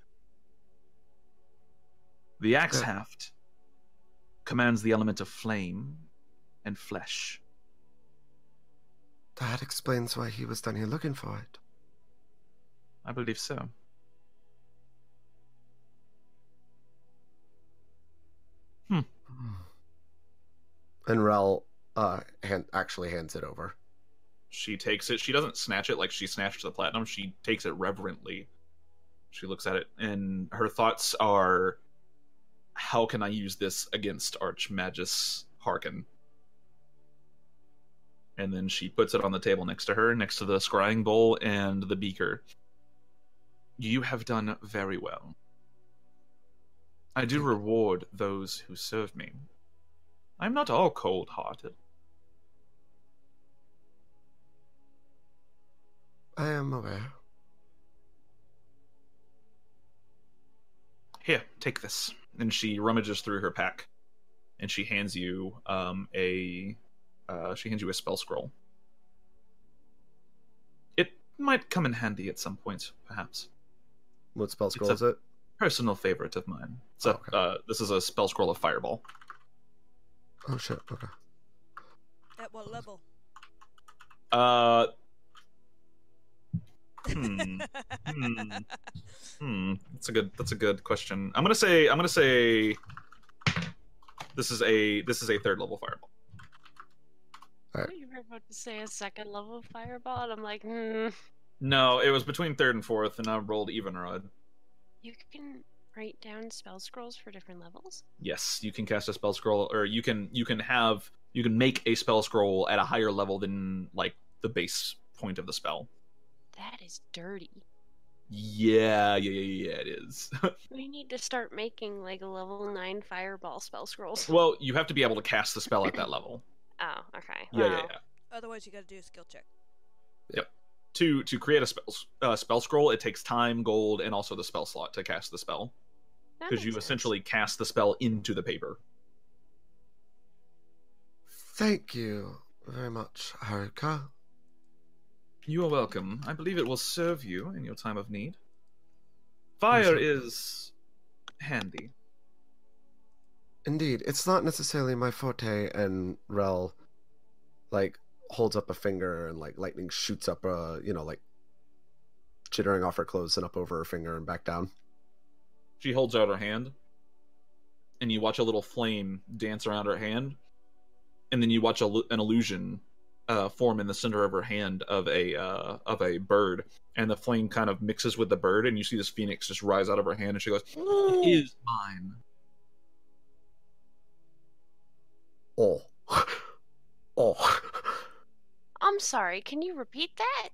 The axe haft commands the element of flame and flesh. That explains why he was down here looking for it. I believe so. And Rel actually hands it over. She takes it. She doesn't snatch it like she snatched the platinum. She takes it reverently. She looks at it, and her thoughts are, how can I use this against Archmagus Harkin? And then she puts it on the table next to her, next to the scrying bowl and the beaker. You have done very well. I do reward those who serve me. I'm not all cold-hearted. I am aware. Here, take this. And she rummages through her pack, and she hands you a spell scroll. It might come in handy at some point, perhaps. What spell scroll is it? Personal favorite of mine. So, okay. This is a spell scroll of Fireball. Oh shit. Okay. At what level? Uh. Hmm. That's a good question. I'm gonna say this is a third level fireball. You were about to say a second level fireball, and I'm like, No, it was between third and fourth, and I rolled even rod. You can write down spell scrolls for different levels? Yes, you can cast a spell scroll, or you can make a spell scroll at a higher level than like the base point of the spell. That is dirty. Yeah, it is. We need to start making like a level 9 fireball spell scrolls. Well, you have to be able to cast the spell at that level. Oh, okay. Yeah. Otherwise, you gotta do a skill check. Yep. To create a spell scroll, it takes time, gold, and also the spell slot to cast the spell. That Because you makes sense. essentially cast the spell into the paper. Thank you very much, Haruka. You are welcome. I believe it will serve you in your time of need. Fire is handy. Indeed, it's not necessarily my forte, and Rel, like, holds up a finger and, like, lightning shoots up, like, jittering off her clothes and up over her finger and back down. She holds out her hand, and you watch a little flame dance around her hand, and then you watch an illusion form in the center of her hand of a bird, and the flame kind of mixes with the bird, and you see this phoenix just rise out of her hand, and she goes, "It is mine." Oh. Oh. I'm sorry, can you repeat that?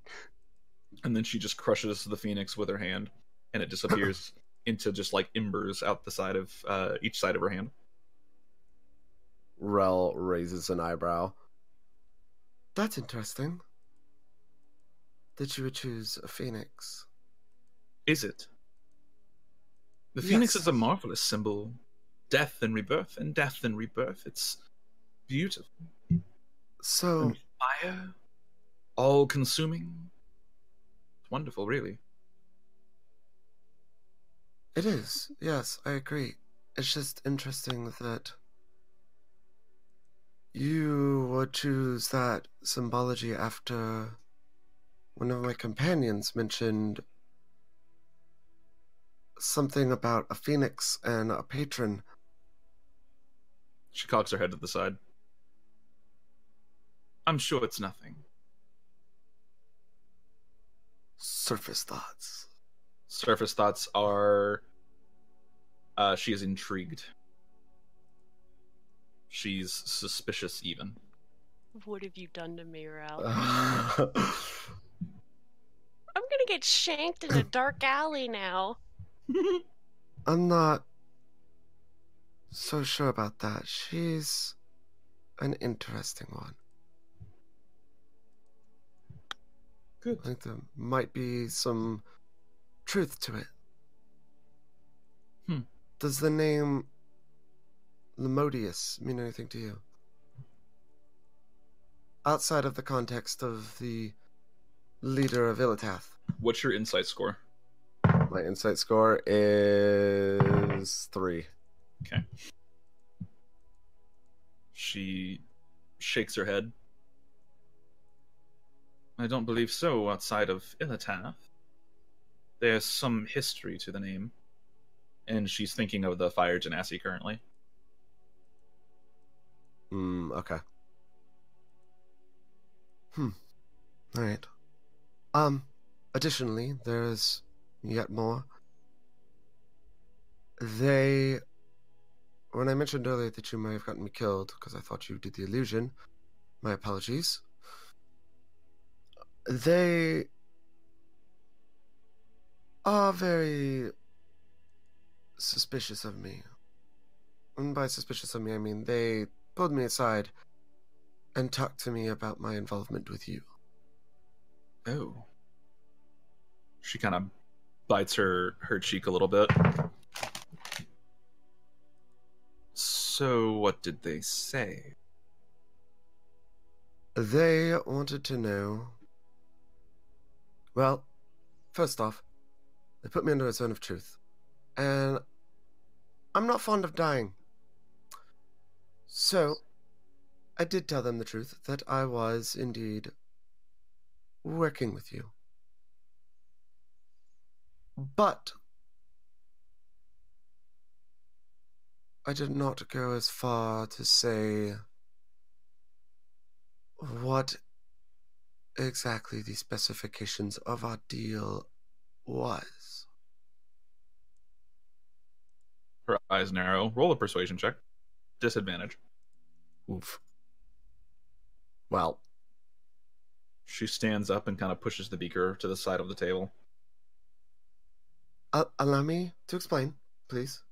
And then she just crushes the phoenix with her hand, and it disappears into just like embers out the side of each side of her hand. Rel raises an eyebrow. That's interesting. That you would choose a phoenix. Is it? The phoenix Yes. is a marvelous symbol. Death and rebirth, and death and rebirth. It's beautiful. So, And fire, all consuming. Wonderful, really. it is. Yes, I agree. It's just interesting that you would choose that symbology after one of my companions mentioned something about a phoenix and a patron. She cocks her head to the side. I'm sure it's nothing. Surface thoughts. Surface thoughts are... she is intrigued. She's suspicious, even. What have you done to me, Ralph? I'm I'm gonna get shanked in a dark alley now. not so sure about that. She's an interesting one. Good. I think there might be some truth to it. Does the name Lemodius mean anything to you? Outside of the context of the leader of Illitath. What's your insight score? My insight score is 3. Okay. She shakes her head. I don't believe so outside of Illitath. There's some history to the name. And she's thinking of the Fire Genasi currently. Okay. Alright. Additionally, there's yet more. When I mentioned earlier that you may have gotten me killed because I thought you did the illusion, my apologies. They are very suspicious of me. And by suspicious of me, I mean they pulled me aside and talked to me about my involvement with you. Oh. She kind of bites her cheek a little bit. So, what did they say? They wanted to know... Well, first off, they put me under a zone of truth. And I'm not fond of dying. So, I did tell them the truth, that I was indeed working with you. But I did not go as far to say what exactly the specifications of our deal was. Her eyes narrow. Roll a persuasion check. Disadvantage. Oof. Well, She stands up and kind of pushes the beaker to the side of the table. allow me to explain, please.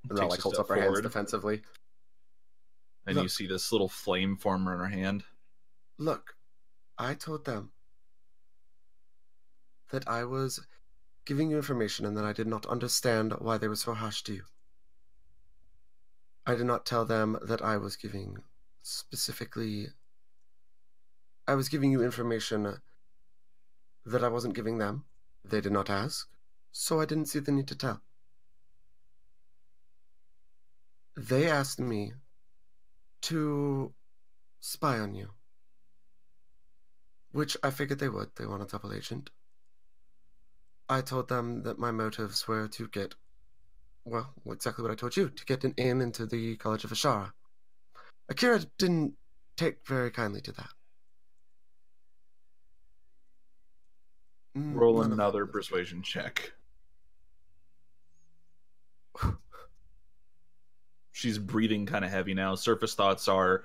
And that Takes like a holds step up her hands forward, defensively. and you Look. see this little flame form in her hand. Look, I told them that I was giving you information and that I did not understand why they were so harsh to you. I did not tell them that I was giving you information that I wasn't giving them. They did not ask, so I didn't see the need to tell. They asked me to spy on you, which I figured they would. They want a double agent. I told them that my motives were to get, well, exactly what I told you, to get an in into the College of Ashara. Akira didn't take very kindly to that. Roll None of them another really. persuasion check. She's breathing kind of heavy now. Surface thoughts are,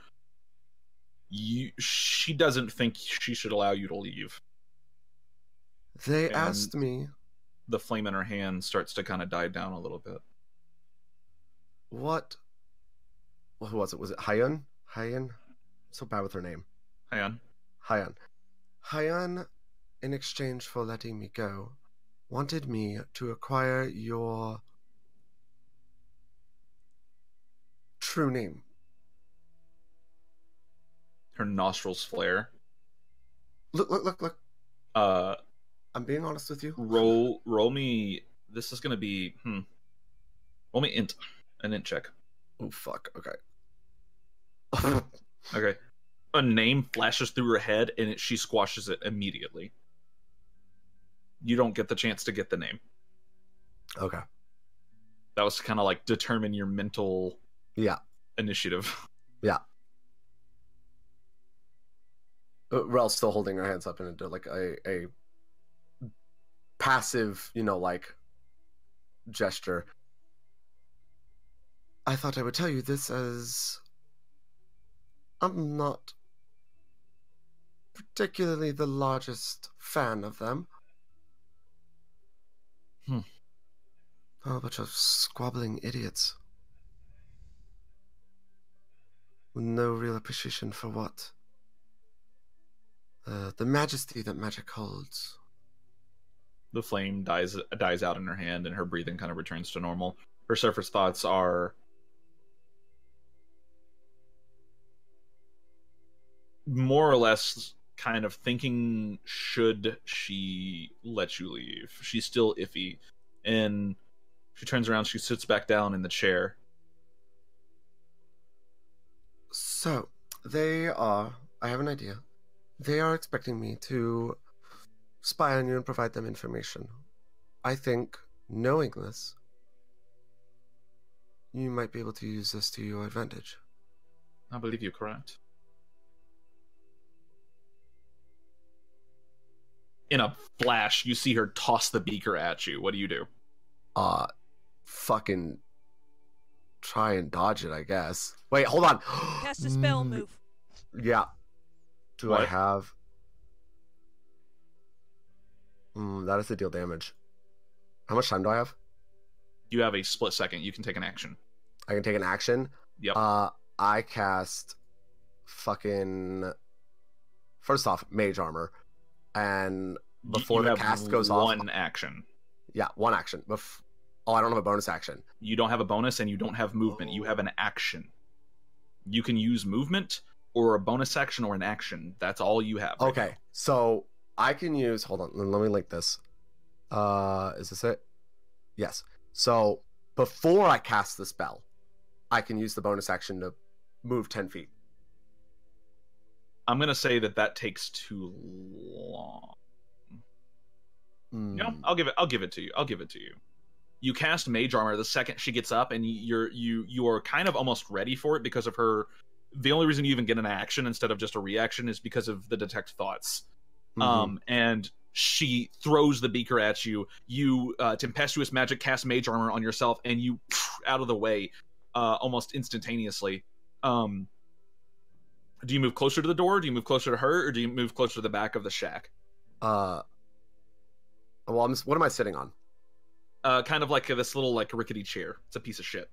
she doesn't think she should allow you to leave. They And asked me the flame in her hand starts to kind of die down a little bit. what. Well, who was it? Was it Hyun? Hyun? So bad with her name. Hang on. Hyun. Hyun, in exchange for letting me go, wanted me to acquire your true name. Her nostrils flare. Look. Uh, I'm being honest with you. roll me. This is gonna be roll me an int check. Oh, fuck. Okay. Okay. A name flashes through her head, and she squashes it immediately. You don't get the chance to get the name. Okay. That was kind of like determine your mental Yeah. initiative. Yeah. Rel's still holding her hands up into like a passive, like gesture. I thought I would tell you this as I'm not particularly the largest fan of them. Oh, a bunch of squabbling idiots. With no real appreciation for what the majesty that magic holds. The flame dies out in her hand, and her breathing kind of returns to normal. Her surface thoughts are, more or less kind of thinking, should she let you leave? She's still iffy, and she turns around, she sits back down in the chair. So, I have an idea. They are expecting me to spy on you and provide them information. I think, knowing this, you might be able to use this to your advantage. I believe you're correct. In a flash, you see her toss the beaker at you. What do you do? Fucking try and dodge it, I guess. Wait, hold on. Cast a spell move. Yeah. Do I What? have? That is to deal damage. How much time do I have? You have a split second. You can take an action. I can take an action. Yep. I cast fucking. First off, mage armor, and before You the have cast goes off, one action. yeah, one action. Oh, I don't have a bonus action. You don't have a bonus, and you don't have movement. You have an action. You can use movement or a bonus action or an action. That's all you have. Right Okay, now. so I can use. Hold on, let me link this. Is this it? Yes. So before I cast the spell, I can use the bonus action to move 10 feet. I'm gonna say that takes too long. No, I'll give it to you. I'll give it to you. You cast Mage Armor the second she gets up, and you are kind of almost ready for it because of her. The only reason you even get an action instead of just a reaction is because of the Detect Thoughts. And she throws the beaker at you. You tempestuous magic cast Mage Armor on yourself, and you out of the way almost instantaneously. Do you move closer to the door? Do you move closer to her, or do you move closer to the back of the shack? Well, what am I sitting on? Kind of like this little like rickety chair. It's a piece of shit.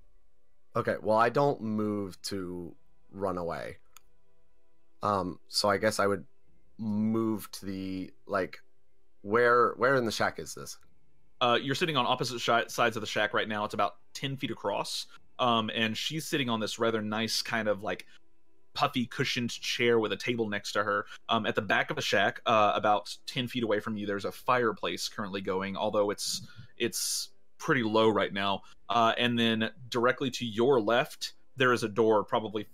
Okay, well, I don't move to run away. So I guess I would move to the like, where in the shack is this? You're sitting on opposite sides of the shack right now. It's about 10 feet across. And she's sitting on this rather nice kind of like puffy cushioned chair with a table next to her. At the back of the shack, about 10 feet away from you, there's a fireplace currently going, although it's pretty low right now. And then directly to your left, there is a door, probably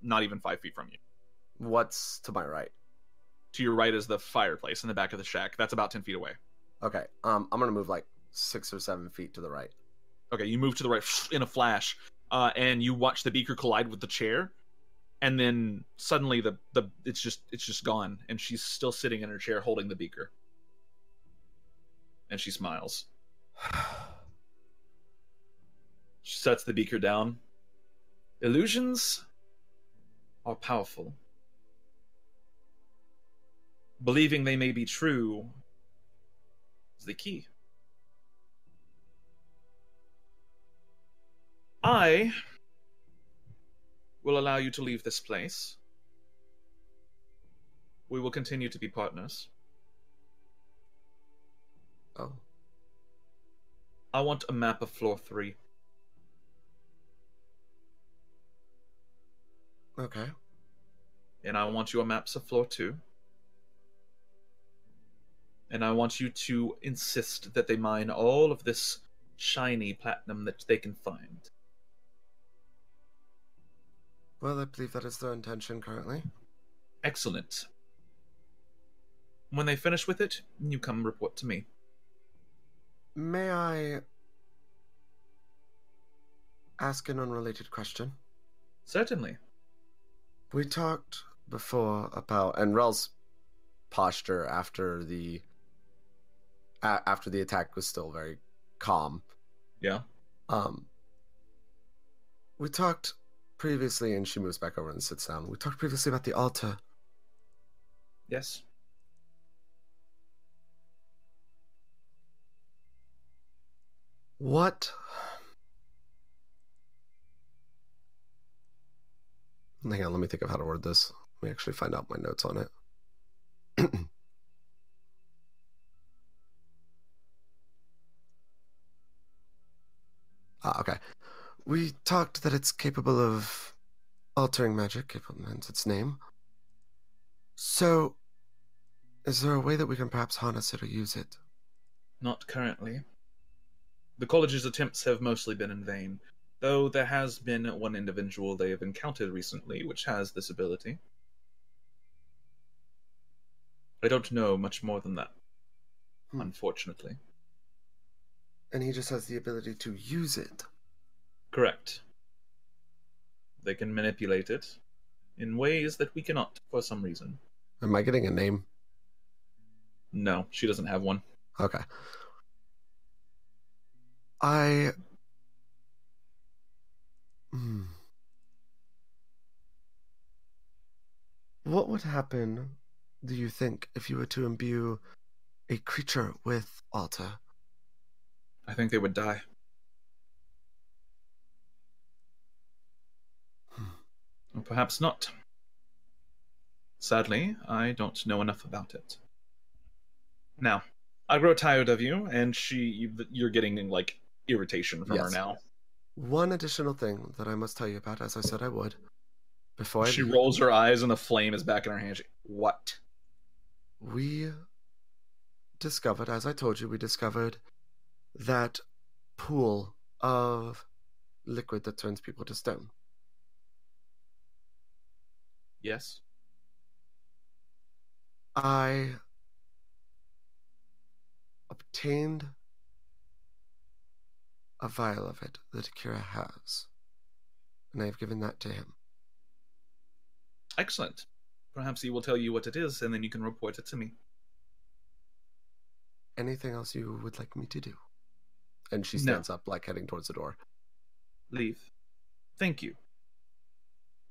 not even 5 feet from you. What's to my right? To your right is the fireplace in the back of the shack. That's about 10 feet away. Okay, I'm gonna move like 6 or 7 feet to the right. Okay, you move to the right in a flash, and you watch the beaker collide with the chair, and then suddenly it's just gone, and she's still sitting in her chair holding the beaker, and she smiles. She sets the beaker down. Illusions are powerful. Believing they may be true is the key. I will allow you to leave this place. We will continue to be partners. Oh. I want a map of floor 3. Okay. And I want you a maps of floor 2. And I want you to insist that they mine all of this shiny platinum that they can find. Well, I believe that is their intention currently. Excellent. When they finish with it, you come report to me. May I ask an unrelated question? Certainly. We talked Before about, and Rel's posture after the attack was still very calm. Yeah. We talked previously, and she moves back over and sits down. We talked previously about the altar. Yes. What? Hang on, let me think of how to word this. Let me actually find out my notes on it. Okay. We talked that it's capable of altering magic, capable means its name. So, is there a way that we can perhaps harness it or use it? Not currently. The college's attempts have mostly been in vain, though there has been one individual they have encountered recently which has this ability. I don't know much more than that, unfortunately. And he just has the ability to use it. Correct. They can manipulate it in ways that we cannot, for some reason. Am I getting a name? No, she doesn't have one. Okay. What would happen, do you think, if you were to imbue a creature with altar? I think they would die. Or perhaps not. Sadly, I don't know enough about it. Now, I grow tired of you, and you're getting, like, irritation from her now. One additional thing that I must tell you about, as I said I would, before She rolls her eyes, and the flame is back in her hand. What? We discovered, as I told you, we discovered that pool of liquid that turns people to stone. Yes. I obtained a vial of it that Akira has, and I've given that to him. Excellent. Perhaps he will tell you what it is, and then you can report it to me. Anything else you would like me to do? And she stands up, like heading towards the door. Leave. Thank you.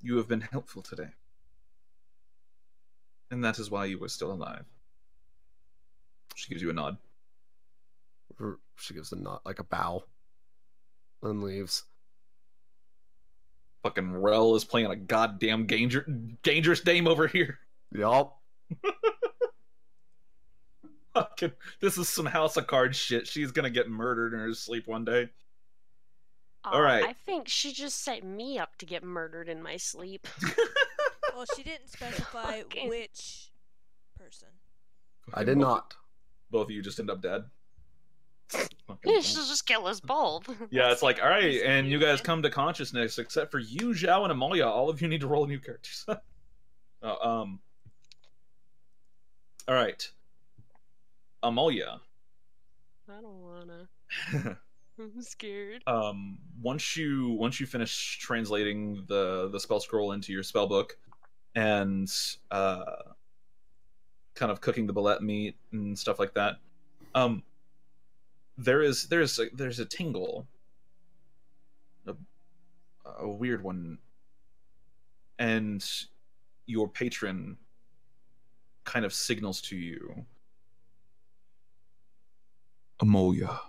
You have been helpful today. And that is why you were still alive. She gives you a nod. She gives a nod, like a bow, and leaves. Fucking Rel is playing a goddamn dangerous dame over here. Yup. Fucking, this is some House of Cards shit. She's gonna get murdered in her sleep one day. All right. I think she just set me up to get murdered in my sleep. Well, she didn't specify Fucking- which person. I did not. Both of you just end up dead. She'll just kill us both. Yeah, it's like, all right, That's and you guys stupid. come to consciousness, except for you, Xiao, and Amalia. All of you need to roll new characters. All right, Amalia. I don't wanna. I'm scared. Once you finish translating the spell scroll into your spell book, and kind of cooking the bullet meat and stuff like that, there's a tingle, a weird one, and your patron kind of signals to you, Amalia.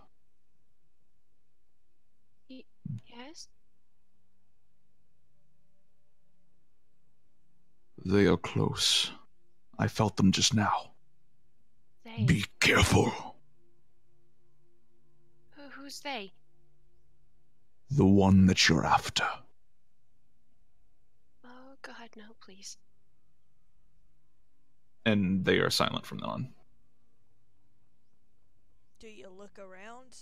Yes? They are close. I felt them just now. They. Be careful. Who's they? The one that you're after. Oh god, no, please. And they are silent from then on. Do you look around?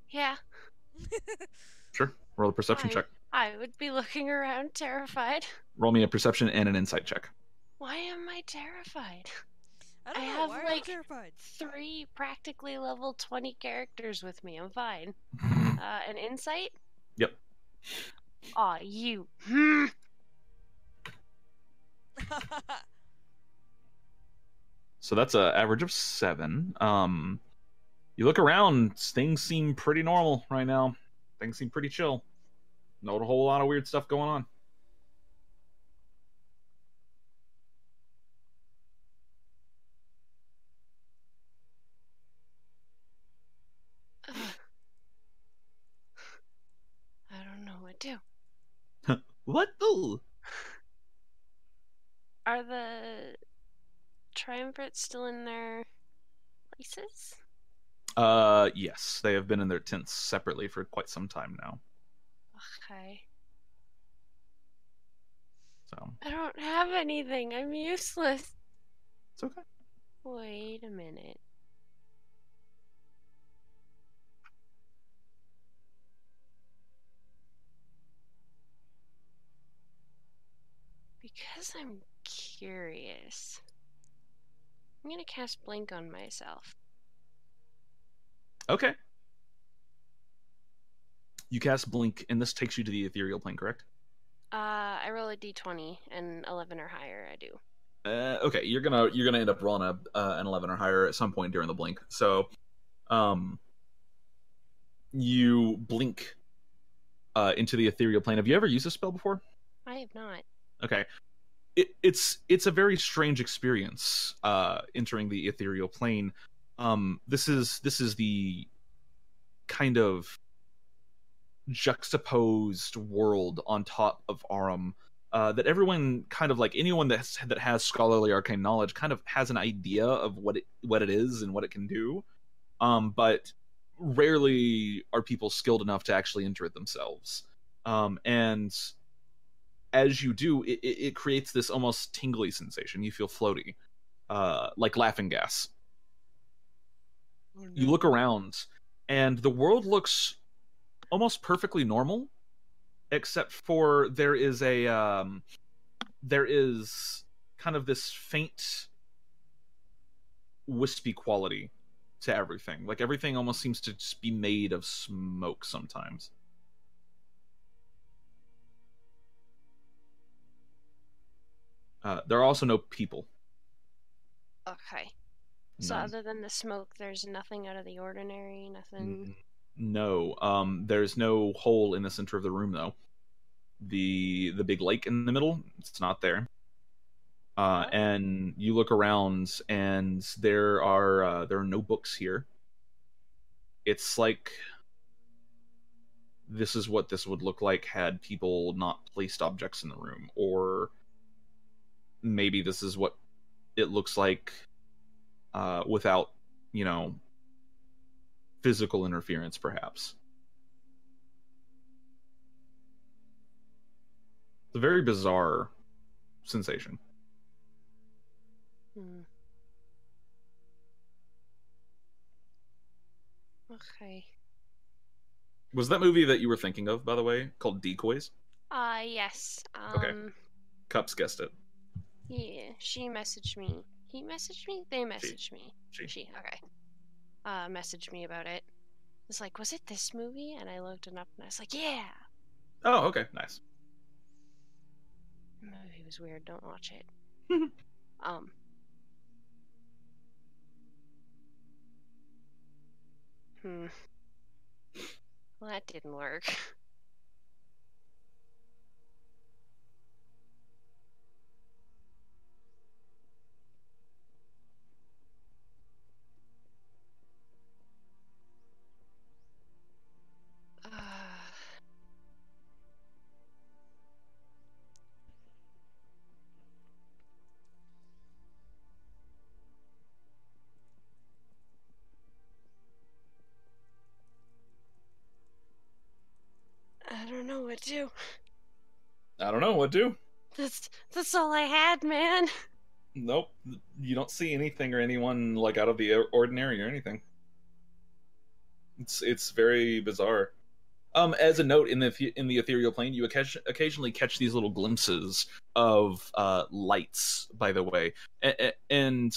Yeah, Sure. Roll a perception Fine. check. I would be looking around terrified. Roll me a perception and an insight check. Why am I terrified? I don't I know. have, Why are you like, terrified? 3 practically level 20 characters with me. I'm fine. An insight? Yep. Aw, you. So that's an average of 7. You look around, things seem pretty normal right now. Things seem pretty chill. Not a whole lot of weird stuff going on. I don't know what to do. What? Ooh. Are the triumvirates still in their places? Yes. They have been in their tents separately for quite some time now. Okay. So I don't have anything. I'm useless. it's okay. Wait a minute. Because I'm curious, I'm gonna cast Blink on myself. Okay. You cast Blink, and this takes you to the ethereal plane, correct? I roll a d20 and 11 or higher. I do. Okay, you're gonna end up rolling an 11 or higher at some point during the blink. So, you blink into the ethereal plane. Have you ever used this spell before? I have not. Okay, it's a very strange experience entering the ethereal plane. This is the kind of juxtaposed world on top of Arum that everyone kind of, like, anyone that has scholarly arcane knowledge kind of has an idea of what it is and what it can do, but rarely are people skilled enough to actually enter it themselves. And as you do, it creates this almost tingly sensation. You feel floaty, like laughing gas. Oh, no. You look around, and the world looks almost perfectly normal, except for there is kind of this faint, wispy quality to everything. Like everything almost seems to just be made of smoke sometimes. There are also no people. Okay. So None. other than the smoke, there's nothing out of the ordinary, nothing. No. There's no hole in the center of the room though. The big lake in the middle, it's not there. And you look around, and there are no books here. It's like this is what this would look like had people not placed objects in the room, or maybe this is what it looks like without, physical interference, perhaps. It's a very bizarre sensation. Okay. Was that movie that you were thinking of, by the way, called Decoys? Yes. Okay. Cups guessed it. Yeah, she messaged me. He messaged me? They messaged me. She. Okay. Messaged me about it. It's like, was it this movie? And I looked it up and I was like, yeah! Oh, okay, nice. The movie was weird, don't watch it. Well, that didn't work. I don't know what to. I don't know what to. That's all I had, man. Nope, you don't see anything or anyone like out of the ordinary or anything. It's very bizarre. As a note, in the ethereal plane, you occasionally catch these little glimpses of lights. By the way, and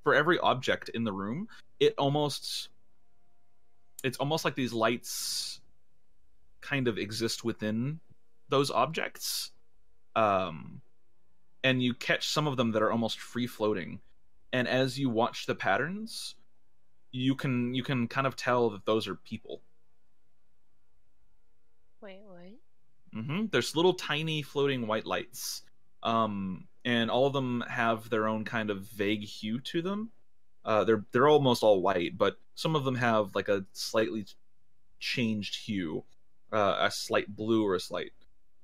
for every object in the room, it's almost like these lights kind of exist within those objects. And you catch some of them that are almost free floating, and as you watch the patterns, you can kind of tell that those are people. Wait, what? There's little tiny floating white lights, and all of them have their own kind of vague hue to them. They're almost all white, but some of them have like a slightly changed hue, a slight blue or a slight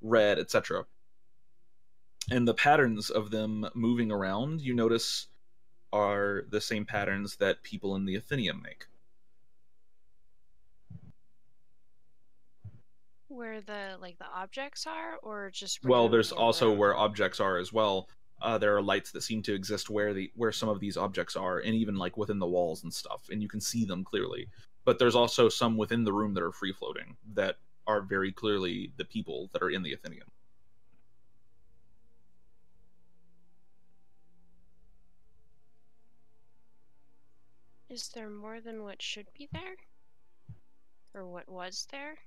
red, etc. And the patterns of them moving around, you notice, are the same patterns that people in the Athenium make. Where the objects are, or just Well, randomly there's in the also room? where objects are as well. There are lights that seem to exist where some of these objects are, and even like within the walls and stuff, and you can see them clearly. But there's also some within the room that are free floating that are very clearly the people that are in the Athenium. Is there more than what should be there? Or what was there?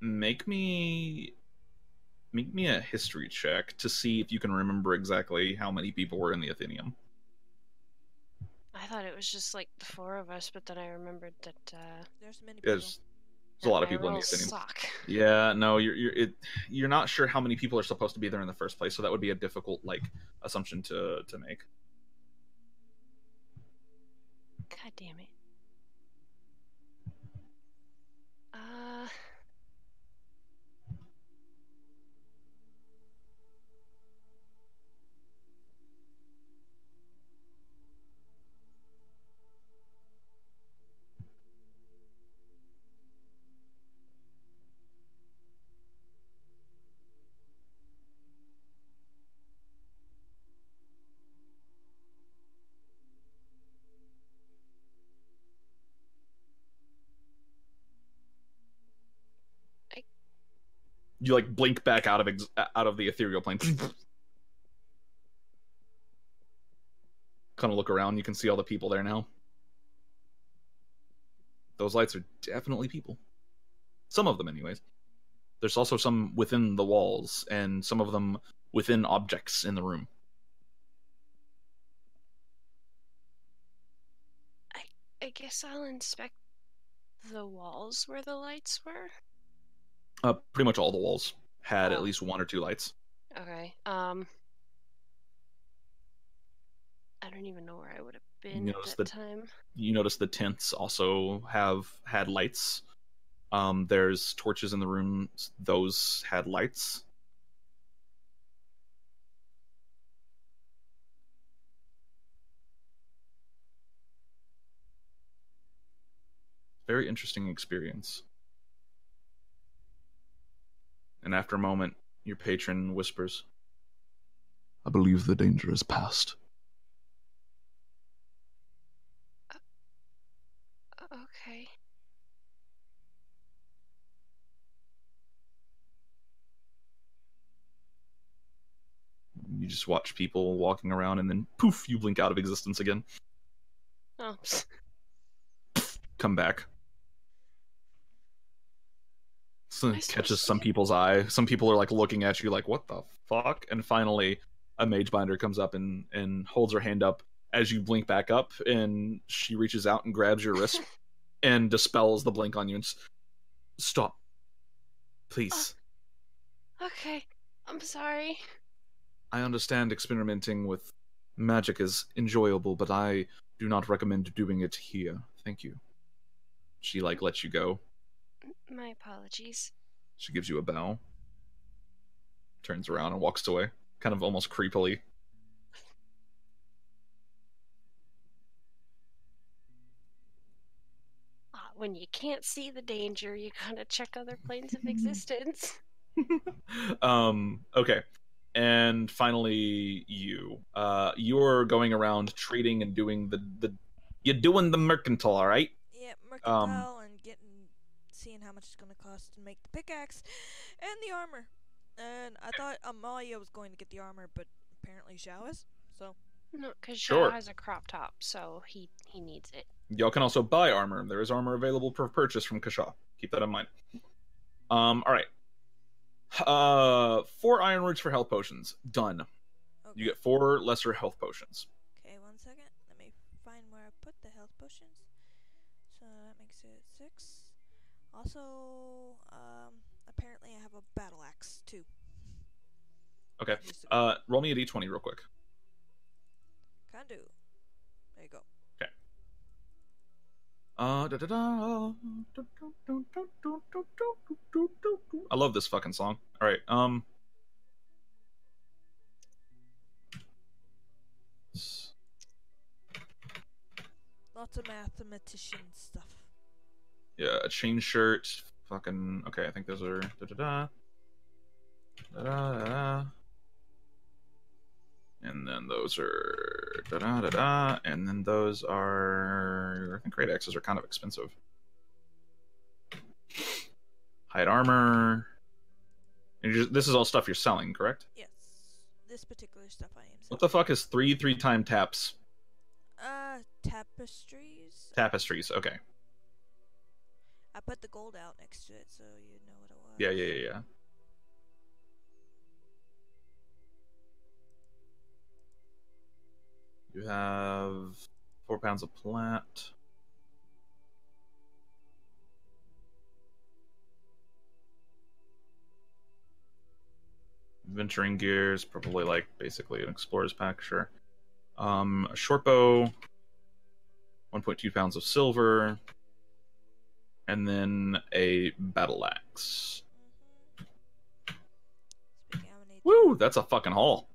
Make me a history check to see if you can remember exactly how many people were in the Athenium. I thought it was just like the four of us, but then I remembered that There's many people. There's a lot of people in the rolls Athenium. suck. Yeah, no, you're not sure how many people are supposed to be there in the first place, so that would be a difficult assumption to make. God damn it. You like blink back out of the ethereal plane. Kind of look around. You can see all the people there now. Those lights are definitely people. Some of them, anyways. There's also some within the walls, and some of them within objects in the room. I guess I'll inspect the walls where the lights were. Pretty much all the walls had at Oh. least 1 or 2 lights. Okay. I don't even know where I would have been You at notice that time. You notice the tents also have had lights. There's torches in the room. Those had lights. Very interesting experience. And after a moment, your patron whispers, "I believe the danger is past." Okay. You just watch people walking around, and then poof, you blink out of existence again. Oh. Come back. So I it catches suppose- some people's eye. Some people are like looking at you like, what the fuck? And finally, a mage binder comes up and holds her hand up as you blink back up, and she reaches out and grabs your wrist and dispels the blink on you and stop. Please. Okay. I'm sorry. I understand experimenting with magic is enjoyable, but I do not recommend doing it here. Thank you. She like lets you go. My apologies. She gives you a bow. Turns around and walks away. Kind of almost creepily. When you can't see the danger, you gotta check other planes of existence. Okay. And finally, you're going around trading and doing you're doing the mercantile, all right? Yeah, mercantile and seeing how much it's gonna cost to make the pickaxe and the armor. And I thought Amalia was going to get the armor, but apparently Xiao is. So No, because Sure. Xiao has a crop top, so he needs it. Y'all can also buy armor. There is armor available for purchase from Kasha. Keep that in mind. All right. 4 iron roots for health potions. Done. okay. You get 4 lesser health potions. Okay, 1 second. Let me find where I put the health potions. So that makes it 6. Also, apparently I have a battle axe too. Okay. Just a- Roll me a d20 real quick. Can do. There you go. I love this fucking song. All right. Lots of mathematician stuff. Yeah, a chain shirt. Fucking. Okay, I think those are. And then those are. And then those are. I think great axes are kind of expensive. Hide armor. And this is all stuff you're selling, correct? Yes. This particular stuff I am What the fuck is 3 taps? Tapestries. Tapestries, okay. I put the gold out next to it so you'd know what it was. Yeah. You have 4 pounds of plant. Venturing gears, probably like basically an explorer's pack, sure. A short bow, 1.2 pounds of silver, and then a battle axe. Speaking, I'm gonna need Woo, that's a fucking haul.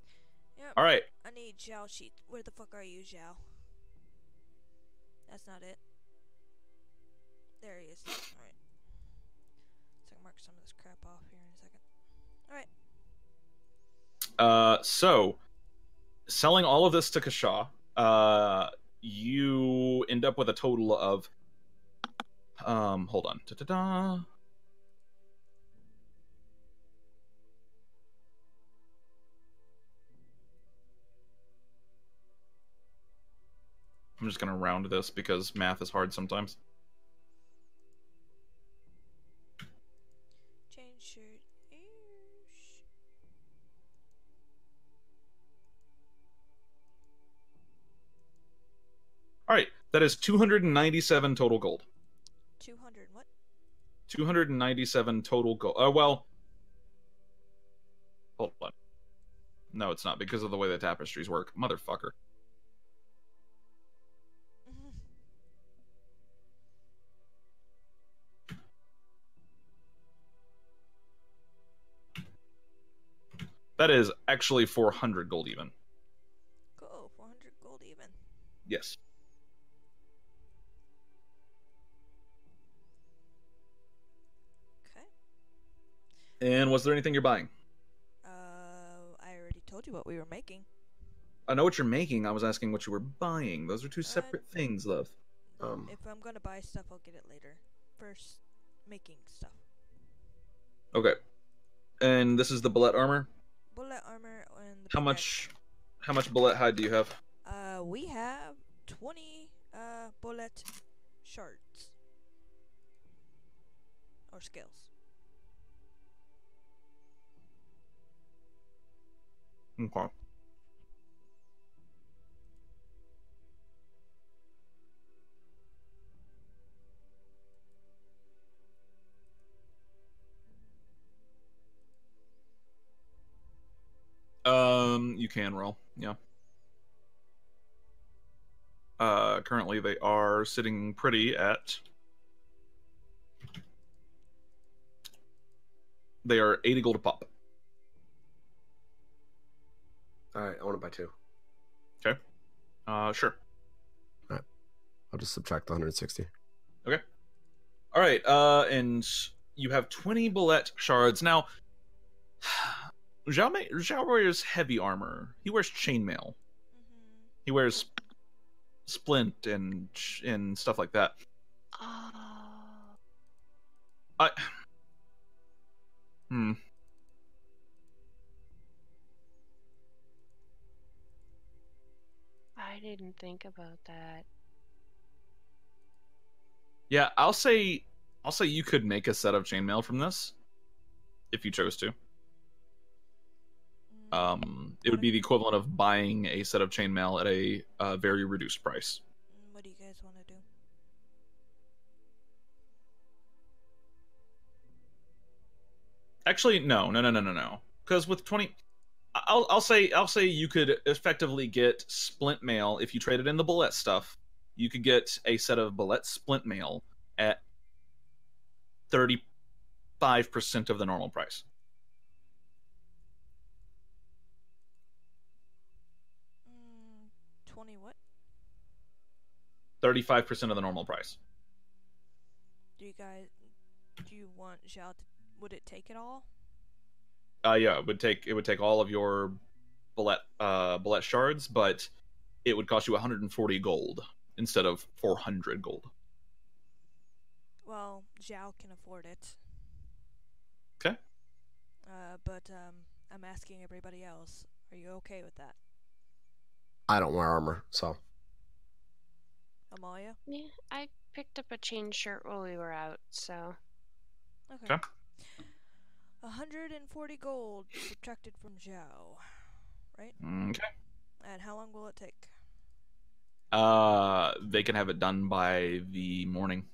Yep. All right. I need Xiao sheet. Where the fuck are you, Xiao? That's not it. There he is. Alright. So I can mark some of this crap off here in a second. Alright. So selling all of this to Kasha, you end up with a total of hold on. I'm just gonna round this because math is hard sometimes. Change shirt. Eesh. All right, that is 297 total gold. 200 what? 297 total gold. Oh, well. Hold on. No, it's not because of the way the tapestries work. Motherfucker. That is actually 400 gold even. Cool, 400 gold even. Yes. Okay. And was there anything you're buying? I already told you what we were making. I know what you're making. I was asking what you were buying. Those are two separate things, love. If I'm gonna buy stuff, I'll get it later. First, making stuff. Okay. And this is the bullet armor? Bullet armor and the How much bullet hide do you have? we have 20 bullet shards or scales. Okay. You can roll, yeah. Currently they are sitting pretty at... They are 80 gold a pop. Alright, I want to buy 2. Okay. Sure. Alright. I'll just subtract the 160. Okay. Alright, and you have 20 bullet shards. Now, Xiao wears heavy armor. He wears chainmail. He wears splint and stuff like that. I didn't think about that. Yeah, I'll say you could make a set of chainmail from this if you chose to. It would be the equivalent of buying a set of chainmail at a very reduced price. What do you guys want to do? Actually, no. Because with 20, I'll say you could effectively get splint mail if you traded in the bullet stuff. You could get a set of bullet splint mail at 35% of the normal price. 20 what? 35% of the normal price. Do you want Xiao to, would it take it all? Yeah, it would take all of your bullet shards, but it would cost you 140 gold instead of 400 gold. Well, Xiao can afford it. Okay. But I'm asking everybody else. Are you okay with that? I don't wear armor, so. Amalia? Yeah, I picked up a chain shirt while we were out, so. Okay. 140 gold subtracted from Xiao, right? Okay. And how long will it take? They can have it done by the morning.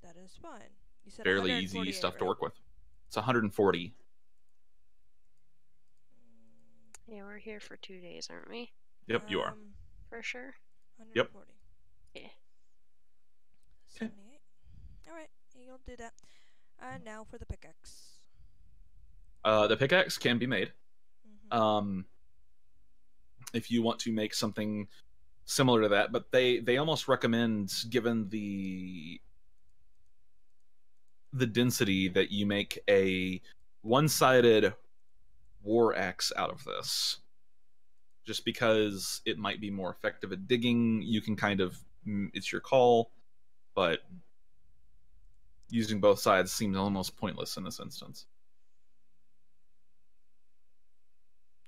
That is fine. You said Fairly easy stuff to work with. It's 140. Yeah, we're here for 2 days, aren't we? Yep, you are. For sure. 140. Yep. Yeah. 78. Alright, you'll do that. And now for the pickaxe. The pickaxe can be made. Mm-hmm. If you want to make something similar to that, but they almost recommend, given the density, that you make a one-sided war axe out of this. Just because it might be more effective at digging, you can kind of, it's your call, but using both sides seems almost pointless in this instance.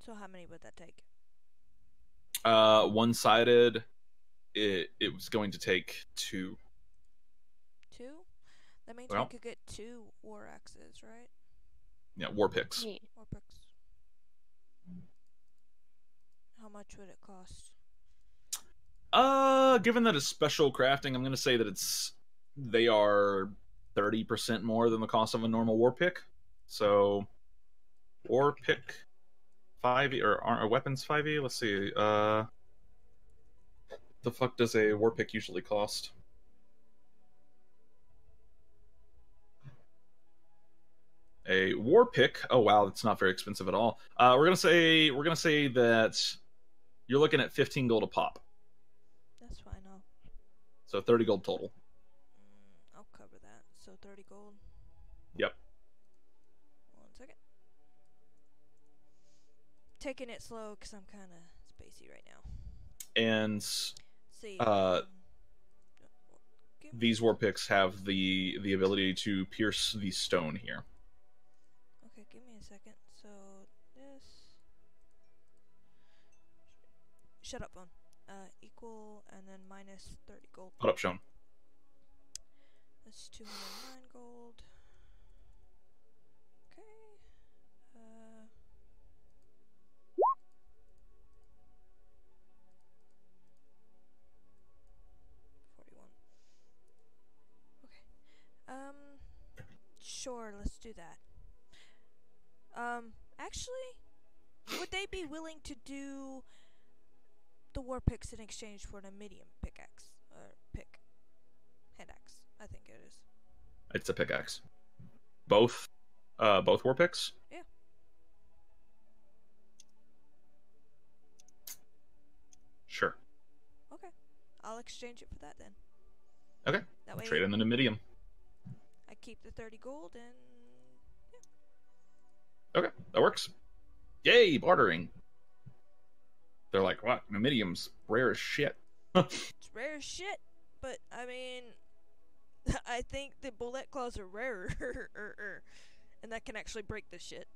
So how many would that take? One-sided, it was going to take 2. 2? That means Well. we could get 2 war axes, right? Yeah, war picks. Yeah. War picks. How much would it cost? Given that it's special crafting, I'm gonna say that they are 30% more than the cost of a normal war pick. So, war pick 5e or are weapons 5e? Let's see. The fuck does a war pick usually cost? A war pick. Oh wow, that's not very expensive at all. We're gonna say that you're looking at 15 gold a pop. That's fine. So 30 gold total. I'll cover that. So 30 gold. Yep. 1 second. Taking it slow because I'm kind of spacey right now. And See. these war picks have the ability to pierce the stone here. Okay, give me a second. So this. Shut up, phone. Equal and then minus 30 gold. Put up shown. That's 209 gold. Okay. 41. Okay. Sure, let's do that. Actually, would they be willing to do the war picks in exchange for an medium pickaxe? Or hand axe, I think it is. It's a pickaxe. Both war picks? Yeah. Sure. Okay. I'll exchange it for that then. Okay. That way Trade in the medium. I keep the 30 gold and Okay, that works. Yay, bartering. They're like, what? Numidium's rare as shit. it's rare as shit, but I mean, I think the bullet claws are rarer, and that can actually break this shit.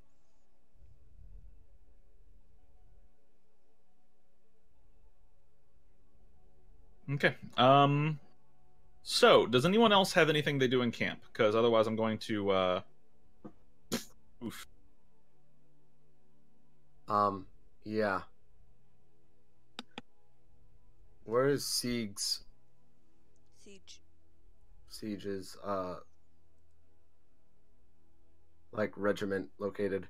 Okay. So, does anyone else have anything they do in camp? Because otherwise I'm going to, oof. Yeah. Where is Siege's Siege's like regiment located?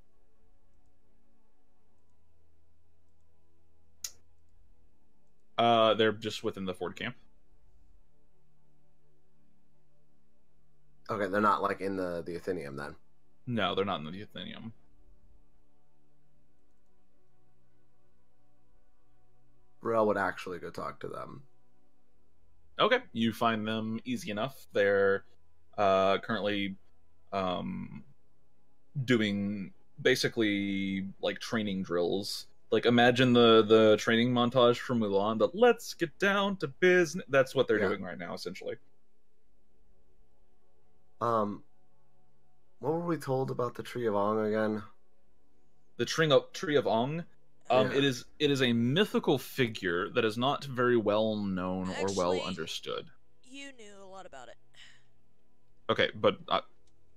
They're just within the Ford camp. Okay, they're not like in the Athenium then. No, they're not in the Athenium. Burrell would actually go talk to them. Okay, you find them easy enough. They're currently doing basically like training drills. Like imagine the training montage from Mulan, the let's get down to business. That's what they're doing right now, essentially. What were we told about the Tree of Ong again? The Tree of Ong. Yeah. It is a mythical figure that is not very well known or well Actually, understood. You knew a lot about it. Okay, but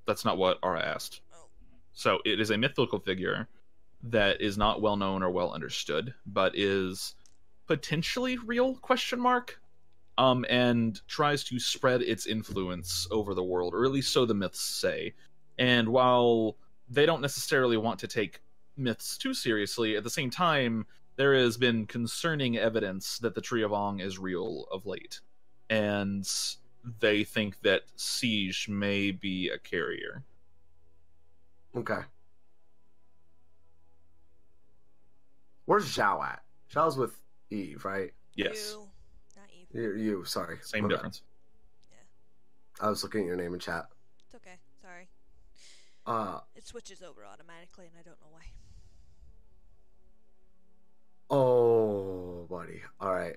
that's not what Ara asked. Oh. So it is a mythical figure that is not well known or well understood, but is potentially real ? And tries to spread its influence over the world, or at least so the myths say. And while they don't necessarily want to take myths too seriously, at the same time, there has been concerning evidence that the Tree of Ong is real of late. And they think that Siege may be a carrier. Okay. Where's Xiao at? Xiao's with Eve, right? Yes. You, not Eve. You, sorry. Same Okay. difference. I was looking at your name in chat. It's okay. Sorry. It switches over automatically, and I don't know why. Oh, buddy. All right.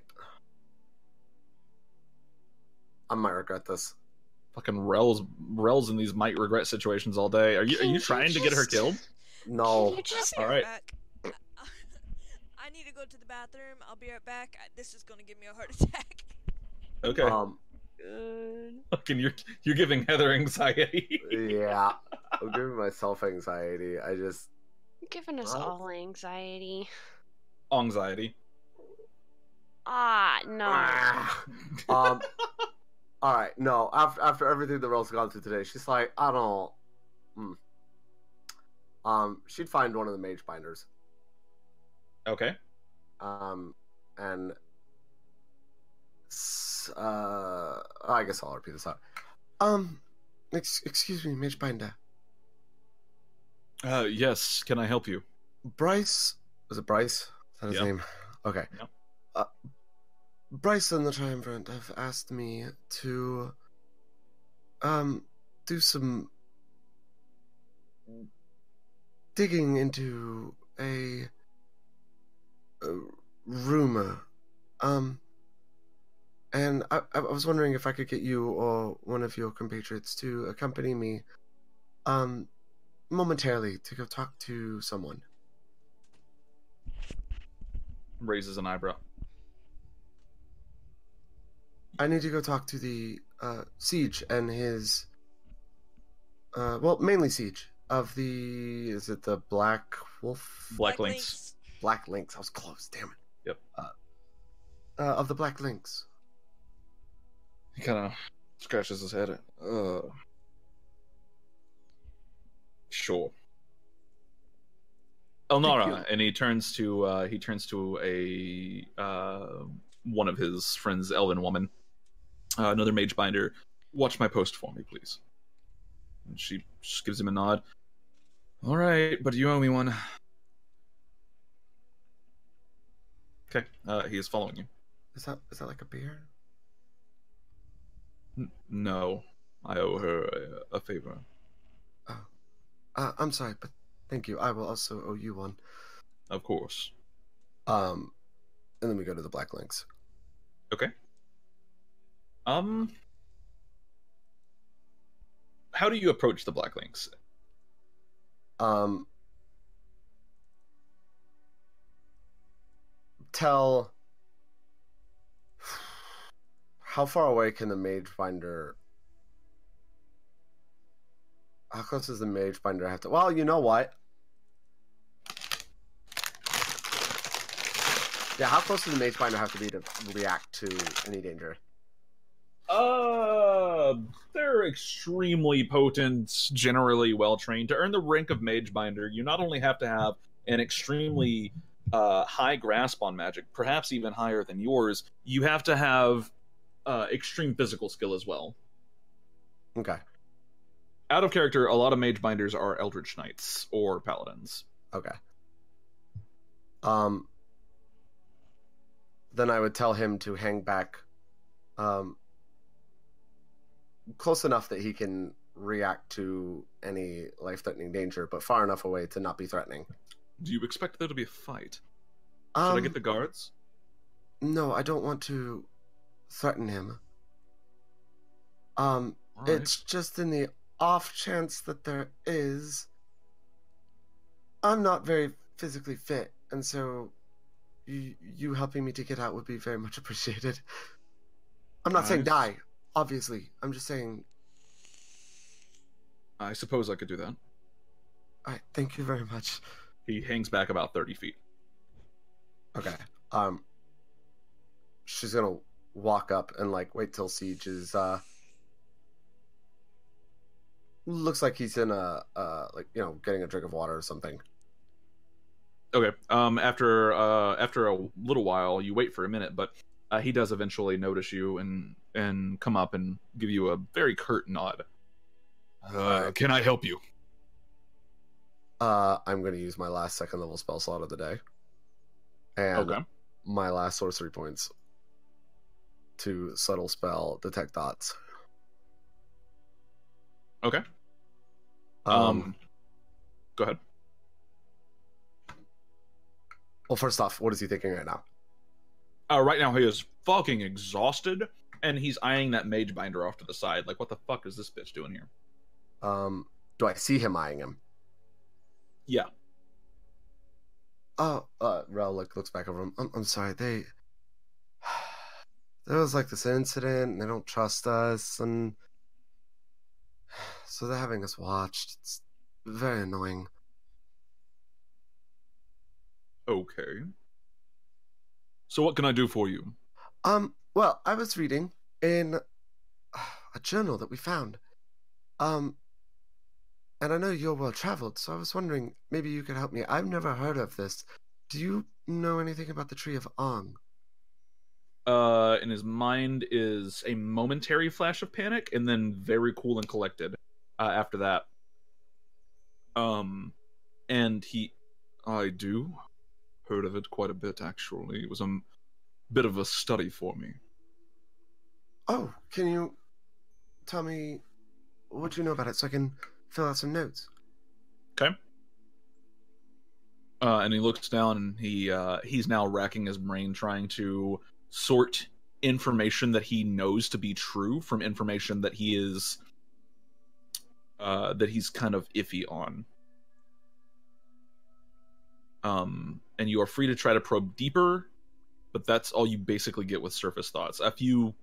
I might regret this. Fucking Rel's in these might regret situations all day. Are you trying to get her killed? No. You just All right. I need to go to the bathroom. I'll be right back. This is gonna give me a heart attack. Okay. Good. Fucking, you're giving Heather anxiety. Yeah, I'm giving myself anxiety. I just Giving us Well. all anxiety. Anxiety. No. all right. No, after everything the girl's gone through today, she's like, I don't. She'd find one of the mage binders. Okay. And I guess I'll repeat this out. Excuse me, Mage Binder. Yes. Can I help you? Bryce, Was it Bryce? Is that his Yeah. name? Okay. Yeah. Bryce and the Triumvirate have asked me to, do some digging into a rumor. And I was wondering if I could get you or one of your compatriots to accompany me, momentarily to go talk to someone. Raises an eyebrow. I need to go talk to the Siege and his, well, mainly Siege of the, is it the Black Wolf? Black Lynx. Black Lynx. I was close. Damn it. Yep. Of the Black Lynx. He kind of scratches his head. Sure. Elnara, and he turns to a one of his friends, Elven woman, another mage binder. Watch my post for me, please. And she just gives him a nod. All right, but you owe me one. Okay, he is following you. Is that like a beer? No, I owe her a favor. I'm sorry, but thank you. I will also owe you one. Of course. And then we go to the Black Lynx. Okay. How do you approach the Black Lynx? Tell how far away can the mage finder? How close does the mage finder have to? Well, you know what? Yeah, how close does the mage finder have to be to react to any danger? They're extremely potent, generally well trained. To earn the rank of Mage Binder, you not only have to have an extremely high grasp on magic, perhaps even higher than yours, you have to have extreme physical skill as well. Okay. Out of character, a lot of Mage Binders are Eldritch Knights or Paladins. Okay. Then I would tell him to hang back close enough that he can react to any life-threatening danger, but far enough away to not be threatening. Do you expect there to be a fight? Should I get the guards? No, I don't want to threaten him. All right. It's just in the off chance that there is. I'm not very physically fit, and so you helping me to get out would be very much appreciated. I'm not saying die, obviously. I'm just saying. I suppose I could do that. All right, thank you very much. He hangs back about 30 feet. Okay. She's gonna walk up and like wait till Siege is looks like he's in a like, you know, getting a drink of water or something. Okay. After a little while, you wait for a minute, but he does eventually notice you and come up and give you a very curt nod. Can I help you? I'm gonna use my last second level spell slot of the day. And Okay. my last sorcery points to subtle spell detect thoughts. Okay. Um Go ahead. well, first off, what is he thinking right now? Right now he is fucking exhausted, and he's eyeing that mage binder off to the side. Like, what the fuck is this bitch doing here? Do I see him eyeing him? Yeah. Rel looks back over him. I'm sorry, there was like this incident, and they don't trust us, and so they're having us watched. It's very annoying. Okay. So what can I do for you? Well, I was reading in a journal that we found. And I know you're well traveled, so I was wondering maybe you could help me. I've never heard of this. Do you know anything about the Tree of Ong? In his mind is a momentary flash of panic, and then very cool and collected after that. And I do heard of it quite a bit, actually. It was a bit of a study for me. Oh, can you tell me what you know about it so I can fill out some notes? Okay. And he looks down, and he's now racking his brain trying to sort information that he knows to be true from information that he's kind of iffy on. And you are free to try to probe deeper, but that's all you basically get with surface thoughts. A few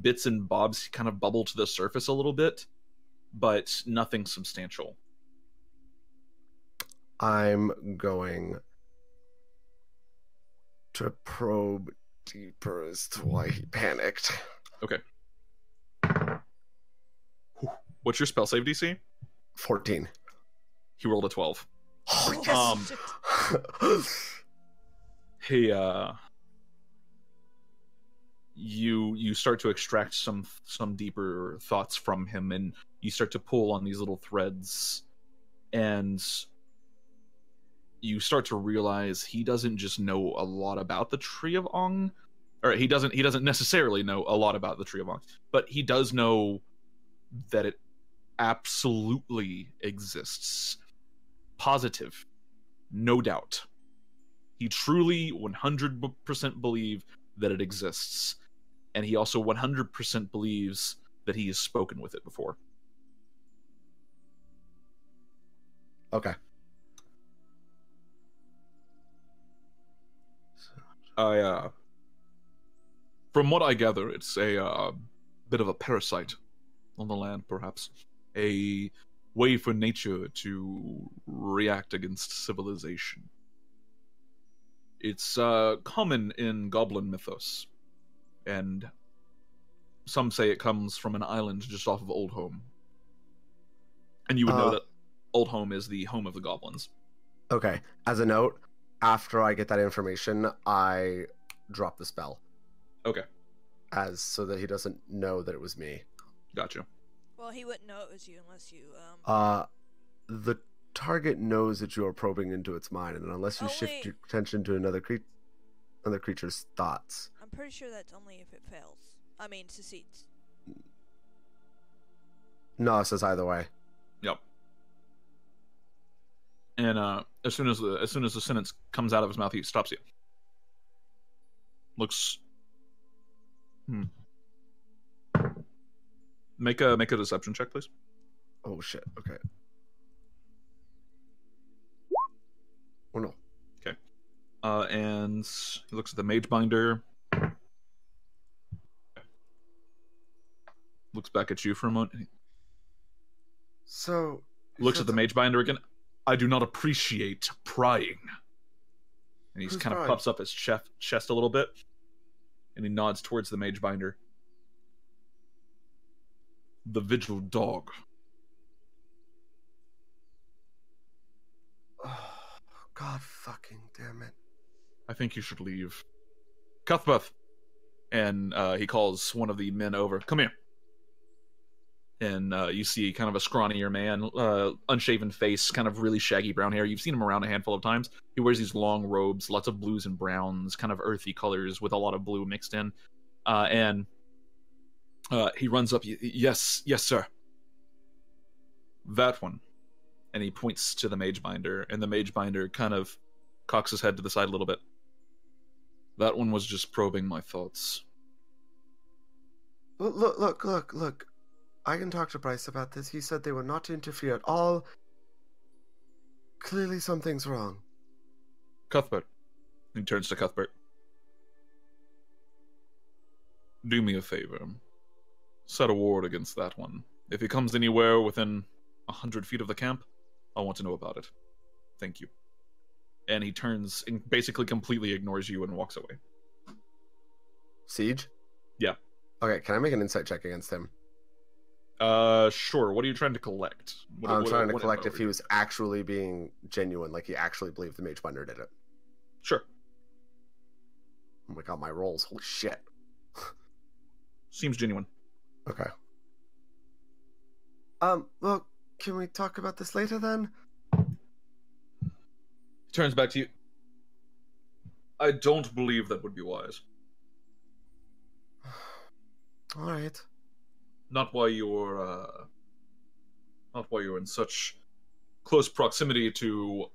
bits and bobs kind of bubble to the surface a little bit, but nothing substantial. I'm going to probe deeper as to why he panicked. Okay. What's your spell save DC? 14. He rolled a 12. Oh, He you start to extract some deeper thoughts from him, and you start to pull on these little threads, and you start to realize he doesn't just know a lot about the Tree of Ong, or he doesn't necessarily know a lot about the Tree of Ong, but he does know that it absolutely exists. Positive. No doubt. He truly 100% believes that it exists. And he also 100% believes that he has spoken with it before. Okay. From what I gather, it's a bit of a parasite on the land, perhaps. A way for nature to react against civilization. It's common in goblin mythos, and some say it comes from an island just off of Oldhome. And you would know that Oldhome is the home of the goblins. Okay. As a note, after I get that information, I drop the spell. Okay. So that he doesn't know that it was me. Gotcha. Well, he wouldn't know it was you unless you, The target knows that you are probing into its mind, and unless you shift your attention to another creature's thoughts. I'm pretty sure that's only if it fails. I mean, succeeds. No, it says either way. Yep. And as soon as the sentence comes out of his mouth, he stops you. Looks. Make a deception check, please. Oh shit. Okay. Oh no. Okay. And he looks at the mage binder. Looks back at you for a moment. So. Looks at the mage binder again. I do not appreciate prying. And he kind of puffs up his chest a little bit. And he nods towards the mage binder. The vigil dog. Oh, God fucking damn it. I think you should leave. Cuthbert. And he calls one of the men over. Come here. And you see kind of a scrawnier man, unshaven face, kind of really shaggy brown hair. You've seen him around a handful of times. He wears these long robes, lots of blues and browns, kind of earthy colors with a lot of blue mixed in. And he runs up. Yes, sir. That one. And he points to the mage binder, and the mage binder kind of cocks his head to the side a little bit. That one was just probing my thoughts. Look. I can talk to Bryce about this. He said they were not to interfere at all. Clearly something's wrong. Cuthbert. He turns to Cuthbert. Do me a favor. Set a ward against that one. If he comes anywhere within 100 feet of the camp, I want to know about it. Thank you. And he turns and basically completely ignores you and walks away. Siege? Yeah. Okay, can I make an insight check against him? Sure. What are you trying to collect? I'm trying to collect info if are he you- was actually being genuine, like he actually believed the Magebinder did it. Sure. Oh my god, my rolls. Holy shit. Seems genuine. Okay. Well, can we talk about this later then? He turns back to you. I don't believe that would be wise. Alright. Not while you're in such close proximity to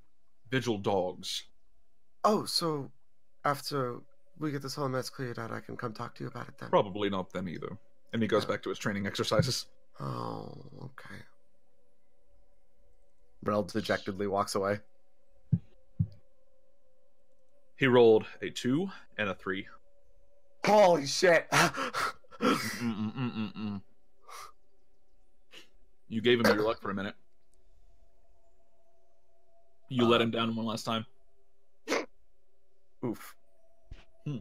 vigil dogs. Oh, so after we get this whole mess cleared out, I can come talk to you about it then? Probably not then either. And he goes back to his training exercises. Oh, okay. Rel dejectedly walks away. He rolled a 2 and a 3. Holy shit! You gave him your luck for a minute. You let him down one last time. Oof. Hmm.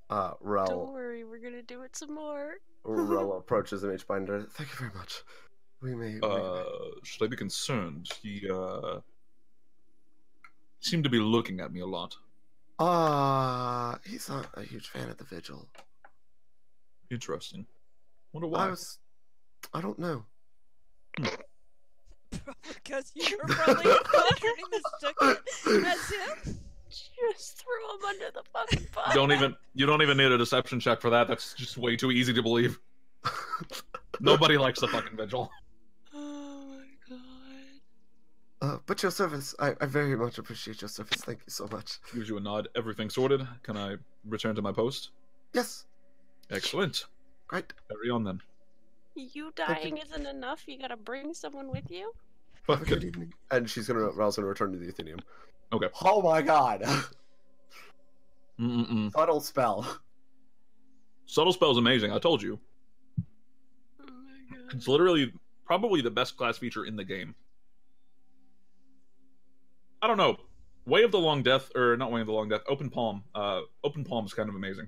Don't Rel worry, we're gonna do it some more. approaches the Magebinder. Thank you very much. We may... Should I be concerned? He seemed to be looking at me a lot. He's not a huge fan of the Vigil. Interesting. Wonder why. I don't know. Because you were probably monitoring this ticket. That's him. Just throw him under the fucking bus. You don't even need a deception check for that. That's just way too easy to believe. Nobody likes the fucking vigil. Oh my god. But your service, I very much appreciate your service. Thank you so much. Gives you a nod. Everything sorted. Can I return to my post? Yes, Excellent. great. Carry on then. You dying isn't enough. You gotta bring someone with you. Have a good evening. And Rel's gonna return to the Athenium. Okay. Oh my god! Subtle Subtle spell. spell's amazing. I told you. Oh my god. It's literally probably the best class feature in the game. I don't know. Way of the Long Death, or not Way of the Long Death, Open Palm. Open Palm is kind of amazing.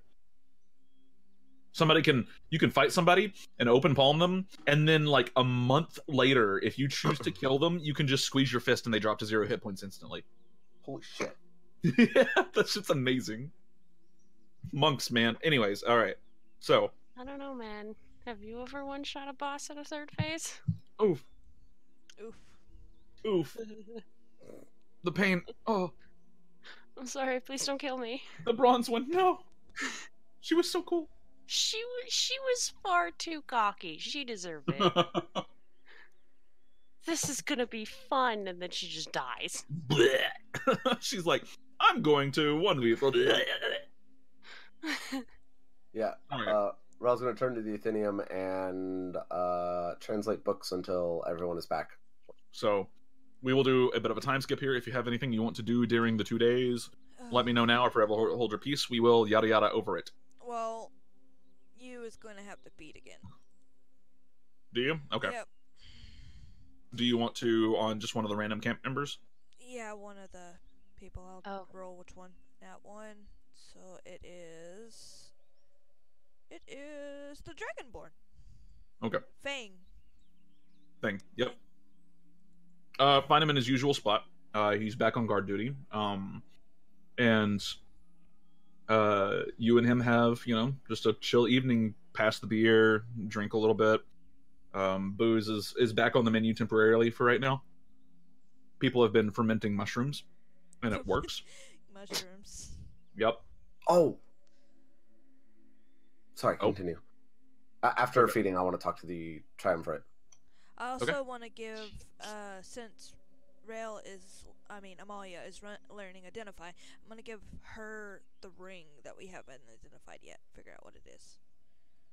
You can fight somebody and open palm them, and then like a month later, if you choose to kill them, you can just squeeze your fist and they drop to 0 hit points instantly. Holy shit. Yeah, that's just amazing. Monks, man. Anyways, alright. So, I don't know, man. Have you ever one-shot a boss at a third phase? oof, Oof. oof. The pain. Oh, I'm sorry, please don't kill me. the bronze one. No. She was so cool. She was far too cocky. She deserved it. This is gonna be fun, and then she just dies. She's like, I'm going to 1v4. Yeah. Alright. Rel's gonna turn to the Athenium and translate books until everyone is back. So, we will do a bit of a time skip here. If you have anything you want to do during the 2 days, let me know now, or forever hold your peace. We will yada yada over it. Well, you is going to have to beat again. Do you? Okay. Yep. Do you want to on just one of the random camp members? Yeah, one of the people. I'll Oh. roll which one. That one. So it is the Dragonborn. Okay. Fang. Thing. Yep. Find him in his usual spot. He's back on guard duty. And you and him have, just a chill evening, pass the beer, drink a little bit. Booze is back on the menu temporarily for right now. People have been fermenting mushrooms, and it works. Mushrooms. Yep. Oh! Sorry, Oh. continue. After Okay. feeding, I want to talk to the Triumvirate. I also Okay. want to give, since Amalia is learning Identify, I'm going to give her the ring that we haven't identified yet. Figure out what it is.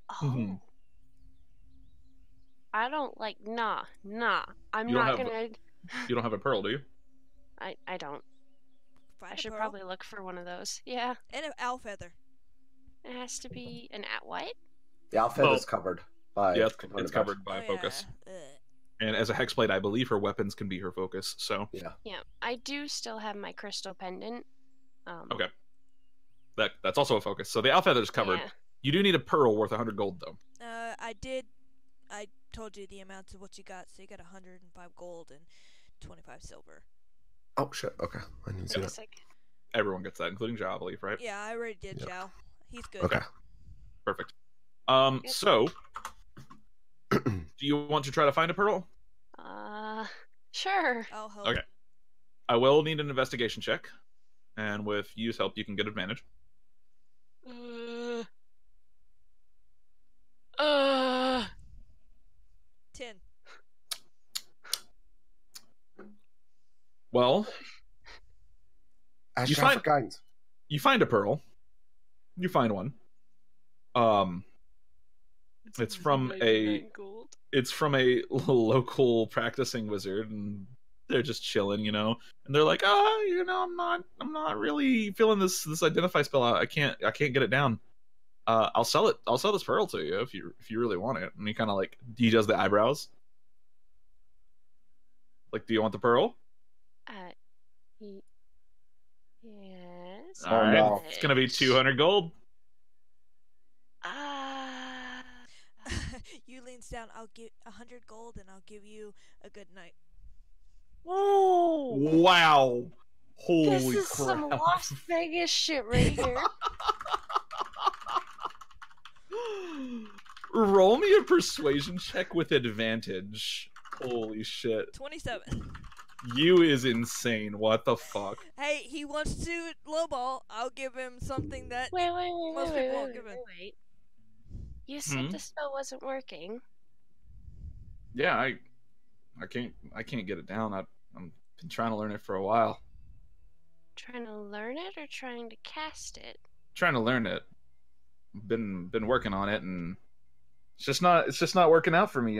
Oh. Mhm. I don't like. Nah. I'm You don't not have- gonna. You don't have a pearl, do you? I don't. Find I a should pearl. probably look for one of those. Yeah. And an owl feather. It has to be an at what? The outfit Well, is covered by Yeah, component it's brush. covered by Oh, focus. yeah. Ugh. And as a hexblade, I believe her weapons can be her focus. So Yeah. Yeah. I do still have my crystal pendant. okay, that's also a focus. So the owl feather's covered. Yeah. You do need a pearl worth 100 gold, though. I told you the amounts of what you got, so you got 105 gold and 25 silver. Oh shit. Okay, I didn't see that. It's like, Everyone gets that, including Xiao, I believe, right? Yeah, I already did, Yep. Xiao. He's good. Okay. Perfect. Yep. So, do you want to try to find a pearl? sure. I'll help. Okay. I will need an investigation check, and with Yu's help, you can get advantage. Uh, uh, 10. Well, Ask You Xiao for find- guidance. you find a pearl. You find one. It's from a 99 gold. it's from a local practicing wizard, and they're just chilling, and they're like, I'm not really feeling this identify spell out. I can't get it down. I'll sell it. I'll sell this pearl to you if you really want it. And he kind of like he does the eyebrows. Like, do you want the pearl? Yes. All right, no. it's gonna be 200 gold. You leans down. I'll give 100 gold, and I'll give you a good night. Whoa! Wow! Holy This is crap! some Las Vegas shit right here. Roll me a persuasion check with advantage. Holy shit! 27. You is insane. What the fuck? Hey, he wants to lowball. I'll give him something that. Wait. Most people won't give it. You said Hmm? the spell wasn't working. Yeah, I can't get it down. I've been trying to learn it for a while. Trying to learn it or trying to cast it? Trying to learn it. Been working on it, and it's just not working out for me.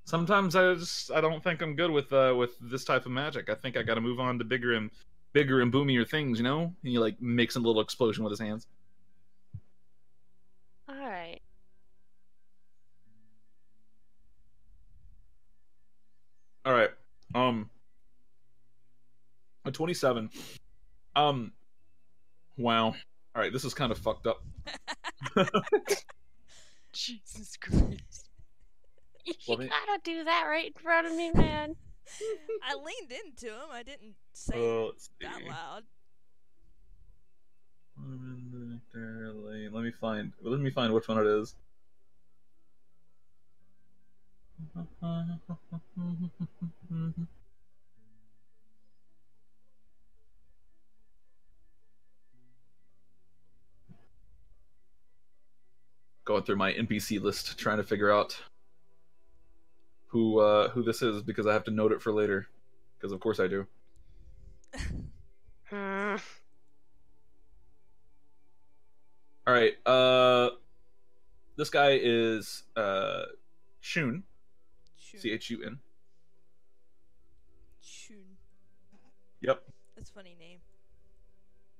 Sometimes I don't think I'm good with this type of magic. I think I got to move on to bigger and boomier things. And he like makes a little explosion with his hands. All right. All right. A 27. Wow. All right, this is kind of fucked up. Jesus Christ. You Let me- gotta do that right in front of me, man. I leaned into him. I didn't say Let's that see. loud. Let me find which one it is. Going through my NPC list, trying to figure out who this is, because I have to note it for later. Because of course I do. Hmm. All right. This guy is Chun. Chun. Chun. Yep. That's a funny name.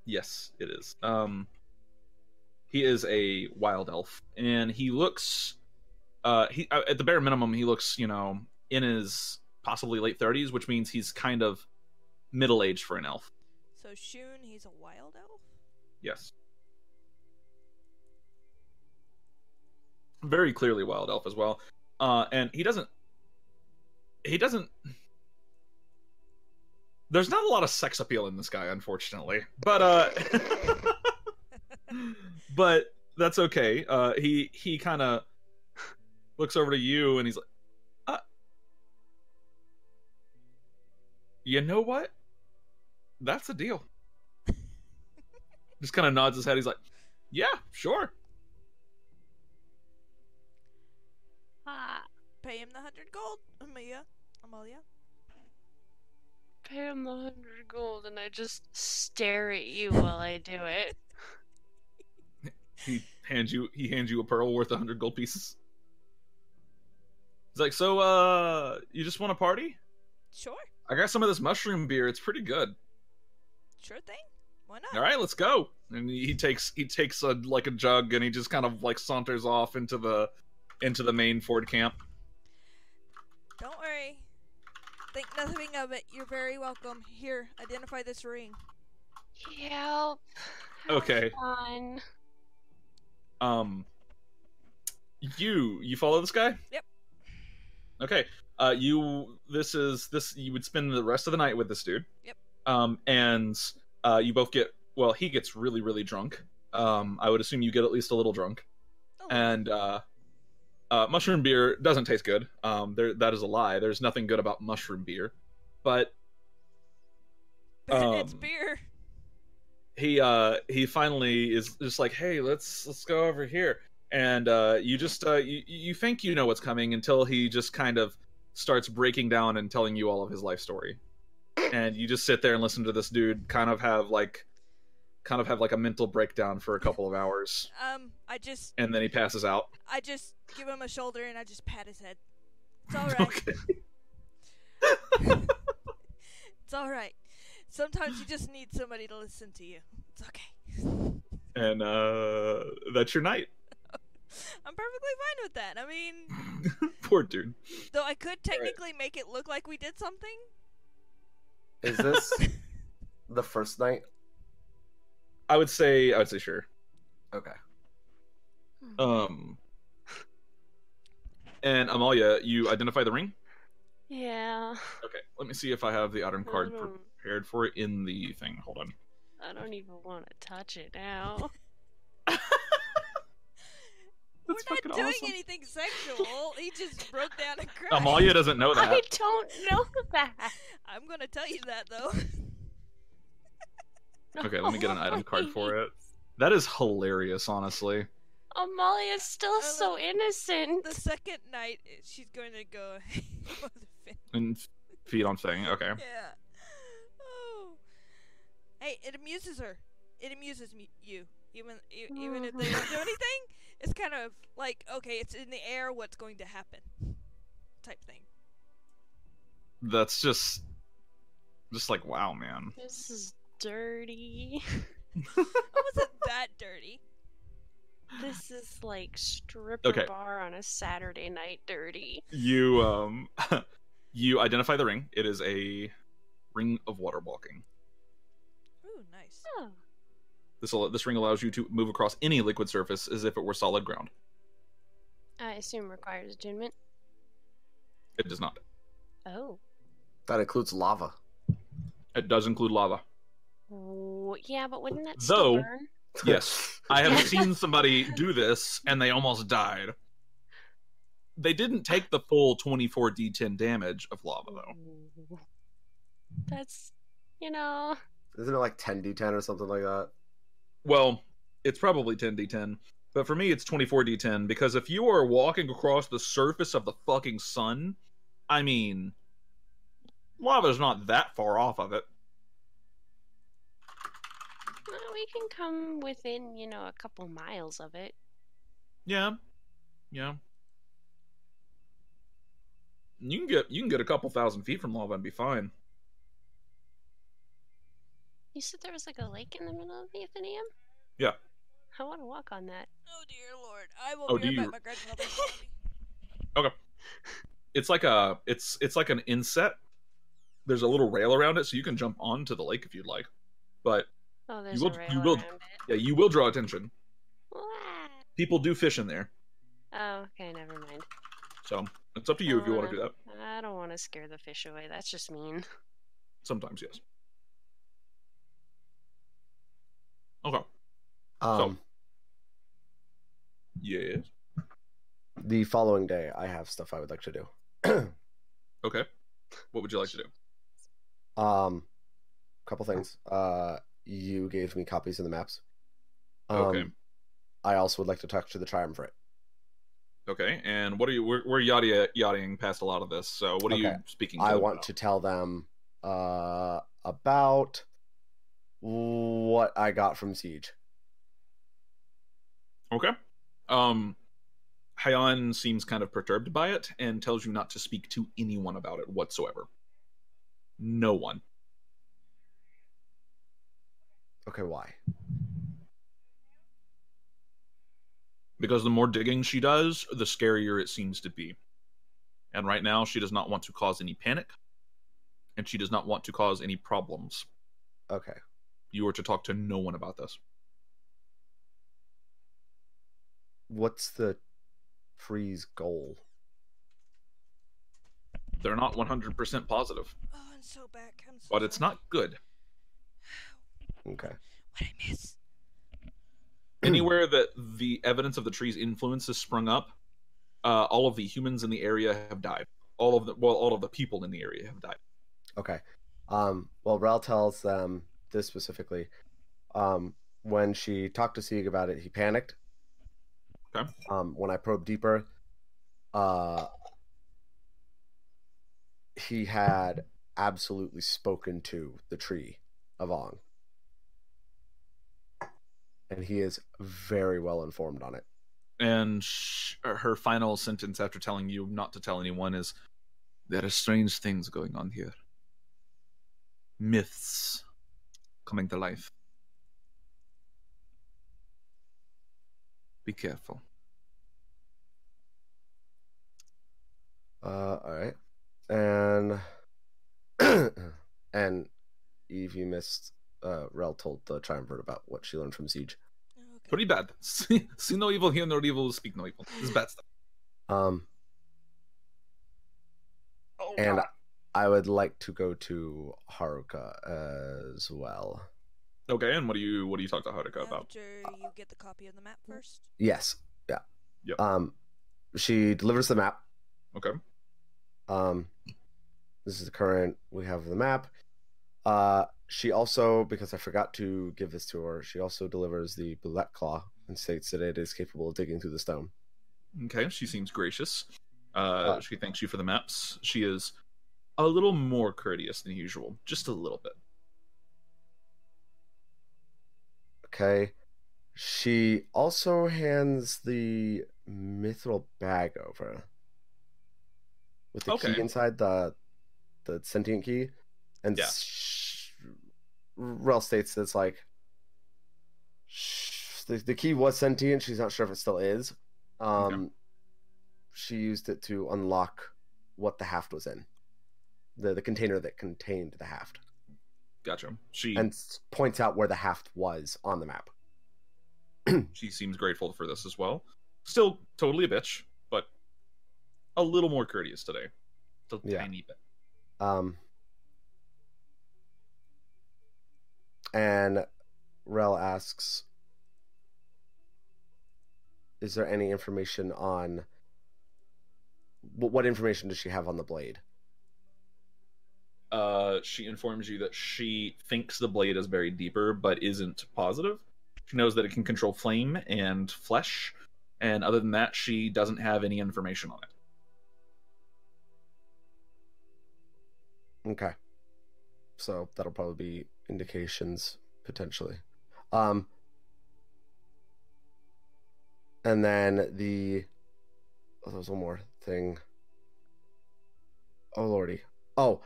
Yes, it is. He is a wild elf, and he looks. He at the bare minimum, he looks, in his possibly late 30s, which means he's kind of middle aged for an elf. So Shun, he's a wild elf? Yes. Very clearly wild elf as well. And he doesn't. There's not a lot of sex appeal in this guy, unfortunately. But but that's okay. He kind of looks over to you and he's like, you know what? That's a deal. Just kind of nods his head. He's like, yeah, sure. Pay him the 100 gold, Amalia. Pay him the 100 gold, and I just stare at you while I do it. He hands you a pearl worth 100 gold pieces. He's like, so, you just want to party? Sure. I got some of this mushroom beer. It's pretty good. Sure thing. Why not? All right, let's go. And he takes a jug and he just kind of like saunters off into the main Ford camp. Don't worry. Think nothing of it. You're very welcome. Here, identify this ring. Help. Okay. Fun. You follow this guy? Yep. Okay. You would spend the rest of the night with this dude. Yep. And you both get, well, he gets really, really drunk. I would assume you get at least a little drunk. Oh. And mushroom beer doesn't taste good. That is a lie. There's nothing good about mushroom beer. But it's beer. He finally is just like, hey, let's go over here. And you just you think you know what's coming until he just kind of starts breaking down and telling you all of his life story. And you just sit there and listen to this dude kind of have like a mental breakdown for a couple of hours. And then he passes out. I just give him a shoulder and I just pat his head. It's all right. Okay. It's all right. Sometimes you just need somebody to listen to you. It's okay. And that's your night. I'm perfectly fine with that. I mean, Poor dude. though I could technically make it look like we did something. Is this the first night? I would say sure. Okay. And Amalia, you identify the ring? Yeah. Okay, let me see if I have the item card Mhm. prepared for it in the thing. Hold on. I don't even want to touch it now. We're That's not fucking doing awesome. anything sexual. He just broke down and cried. Amalia doesn't know that. I don't know that. I'm gonna tell you that though. Okay, let me get an item card for it. That is hilarious, honestly. Amalia's still so innocent. The second night, she's going to go. And feed on thing. Okay. Yeah. Oh. Hey, it amuses her. It amuses me. You. Even if they don't do anything, it's kind of like, okay, it's in the air. What's going to happen? Type thing. That's just like, wow, man. This is dirty. It wasn't that dirty. This is like stripper Okay. bar on a Saturday night dirty. You you identify the ring. It is a ring of water walking. Ooh, nice. Oh. This ring allows you to move across any liquid surface as if it were solid ground. I assume requires attunement. It does not. Oh. That includes lava. It does include lava. Yeah, but wouldn't that Though- still burn? Yes, I have seen somebody do this and they almost died. They didn't take the full 24d10 damage of lava though. Ooh. That's, you know. Isn't it like 10d10 or something like that? Well, it's probably 10d10, but for me it's 24d10 because if you are walking across the surface of the fucking sun, I mean, lava's not that far off of it. Well, we can come within, a couple miles of it. Yeah. Yeah. You can get a couple thousand feet from lava and be fine. You said there was like a lake in the middle of the Athenaeum? Yeah. I want to walk on that. Oh dear lord, I will Oh, be do right you- back. My grandmother's calling me. Okay. It's like an inset. There's a little rail around it, so you can jump onto the lake if you'd like. But Oh, there's will- a rail you will- around it. yeah, you will draw attention. Wah. People do fish in there, Oh, okay, never mind. so it's up to you if you want to do that. I don't want to scare the fish away. That's just mean. Sometimes, yes. Okay. Um, Yes. the following day, I have stuff I would like to do. Okay. What would you like to do? Couple things. You gave me copies of the maps. Okay. I also would like to talk to the triumvirate. Okay. And what are you? We're yachting past a lot of this. So what are you Okay. speaking? To I them want about? to tell them about what I got from Siege. Okay. Hyan seems kind of perturbed by it and tells you not to speak to anyone about it whatsoever. No one. Okay, why? Because the more digging she does, the scarier it seems to be. And right now, she does not want to cause any panic, and she does not want to cause any problems. Okay. You are to talk to no one about this. What's the tree's goal? They're not 100% positive, Oh, I'm so back. I'm so but it's sorry. not good. Okay. What I miss? Anywhere that the evidence of the tree's influence has sprung up, all of the humans in the area have died. All of the people in the area have died. Okay. Well, Rel tells them this specifically. When she talked to Sieg about it, he panicked. Okay. When I probed deeper, he had absolutely spoken to the tree of Ong. And he is very well informed on it. And her final sentence after telling you not to tell anyone is, "There are strange things going on here. Myths coming to life. Be careful." All right. And and Eve, you missed. Rel told the Triumvirate about what she learned from Siege. Okay. Pretty bad. See no evil, hear no evil, speak no evil. This is bad stuff. And I would like to go to Haruka as well. Okay, and what do you talk to Haruka about? After you get the copy of the map first. Yes. Yeah. Yep. She delivers the map. Okay. This is the current. We have the map. She also, because I forgot to give this to her, she also delivers the bullet claw and states that it is capable of digging through the stone. Okay, she seems gracious. She thanks you for the maps. She is a little more courteous than usual, just a little bit. Okay. She also hands the mithril bag over with the Okay. key inside, the sentient key, and Yeah. Rel states that it's like the key was sentient. She's not sure if it still is. Okay. She used it to unlock what the haft was in, the container that contained the haft. Gotcha. And points out where the haft was on the map. She seems grateful for this as well. Still totally a bitch, but a little more courteous today. Just a tiny bit. And Rel asks, is there any information on what information does she have on the blade? She informs you that she thinks the blade is buried deeper, but isn't positive. She knows that it can control flame and flesh, and other than that, she doesn't have any information on it. Okay. So that'll probably be indications, potentially. And then there was one more thing. Oh, lordy. Oh,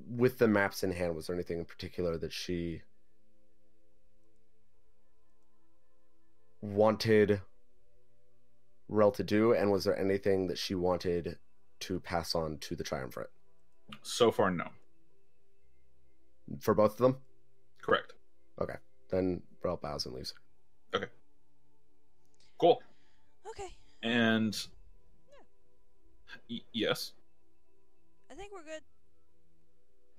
with the maps in hand, was there anything in particular that she wanted Rel to do, and was there anything that she wanted to pass on to the Triumvirate? So far, no. For both of them? Correct. Okay. Then Rel bows and leaves. Okay. Cool. Okay. And yes. I think we're good.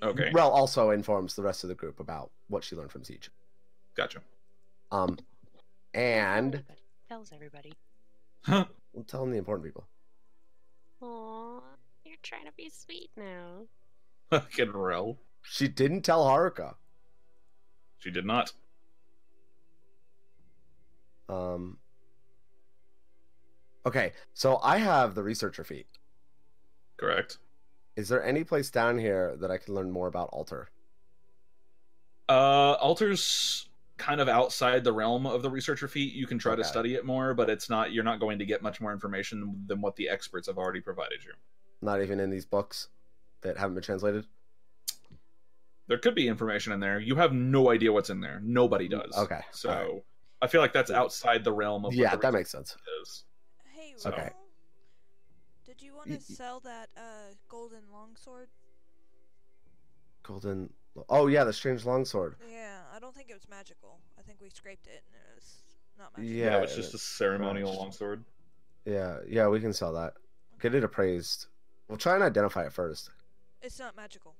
Okay. Rel also informs the rest of the group about what she learned from Siege. Gotcha. And Tells everybody. we'll tell them the important people. Aw, you're trying to be sweet now. Fucking Rel. She didn't tell Haruka. She did not. Okay, so I have the researcher feat. Correct. Is there any place down here that I can learn more about Alter? Altars kind of outside the realm of the researcher feat. You can try to Okay. study it more, but you're not going to get much more information than what the experts have already provided you. Not even in these books that haven't been translated? There could be information in there. You have no idea what's in there. Nobody does. Okay. So All right. I feel like that's outside the realm of Yeah, what the that makes sense. is. Hey, So- Ro, Okay. did you want to sell that golden longsword? Golden. Oh yeah, the strange longsword. Yeah, I don't think it was magical. I think we scraped it and it was not magical. Yeah, it's just a ceremonial crashed. longsword. Yeah, we can sell that. Get it appraised. We'll try and identify it first. It's not magical.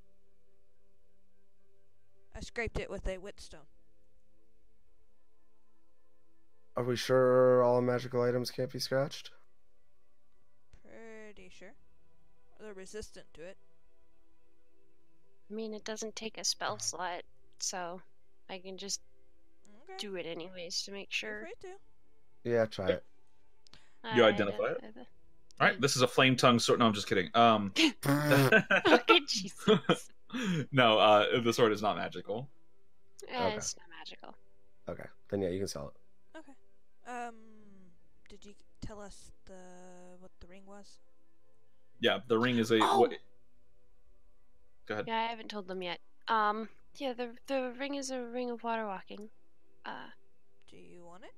I scraped it with a whetstone. Are we sure all magical items can't be scratched? Pretty sure. They're resistant to it. I mean, it doesn't take a spell slot, so I can just Okay. do it anyways to make Feel sure. free to. Yeah, try it. You identify it? All right, this is a flame tongue sword. No, I'm just kidding. Okay, Jesus. No, the sword is not magical. It's not magical. Okay, then yeah, you can sell it. Okay. Did you tell us what the ring was? Yeah, the ring is a. Oh! Go ahead. Yeah, I haven't told them yet. Yeah, the ring is a ring of water walking. Do you want it?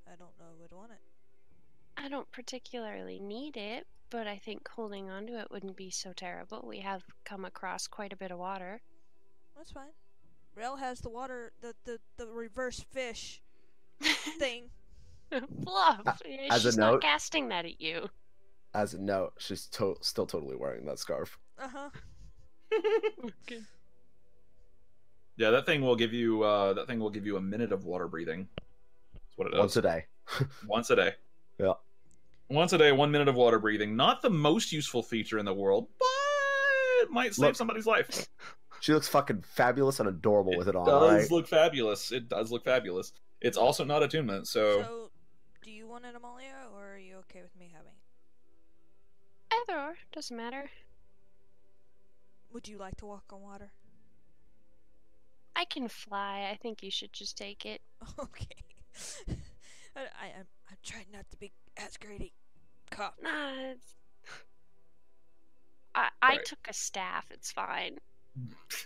I don't know who would want it. I don't particularly need it, but I think holding onto it wouldn't be so terrible. We have come across quite a bit of water. That's fine. Rel has the water, the reverse fish thing. Fluff! as a She's not note- casting that at you. As a note, she's still totally wearing that scarf. Uh-huh. Okay. Yeah, that thing will give you a minute of water breathing. That's what it does. Once a day. Once a day. Yeah. Once a day, 1 minute of water breathing. Not the most useful feature in the world, but might save somebody's life. She looks fucking fabulous and adorable with it on. Does Right? look fabulous. It does look fabulous. It's also not attunement, so So, do you want it, Amalia, or are you okay with me having it? Either or, doesn't matter. Would you like to walk on water? I can fly. I think you should just take it. Okay. I'm trying not to be as greedy. Cough. Nah, I Right. took a staff. It's fine.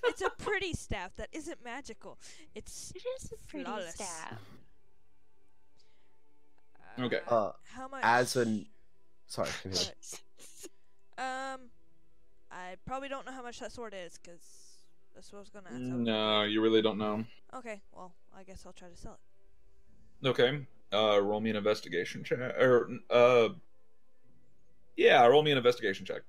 It's a pretty staff that isn't magical. It's It is a pretty flawless. staff. Okay. How much? As an sorry, Go continue. ahead. I probably don't know how much that sword is, because that's what I was gonna ask. no, you really don't know. Okay, well, I guess I'll try to sell it. Okay. Roll me an investigation check. Yeah, roll me an investigation check.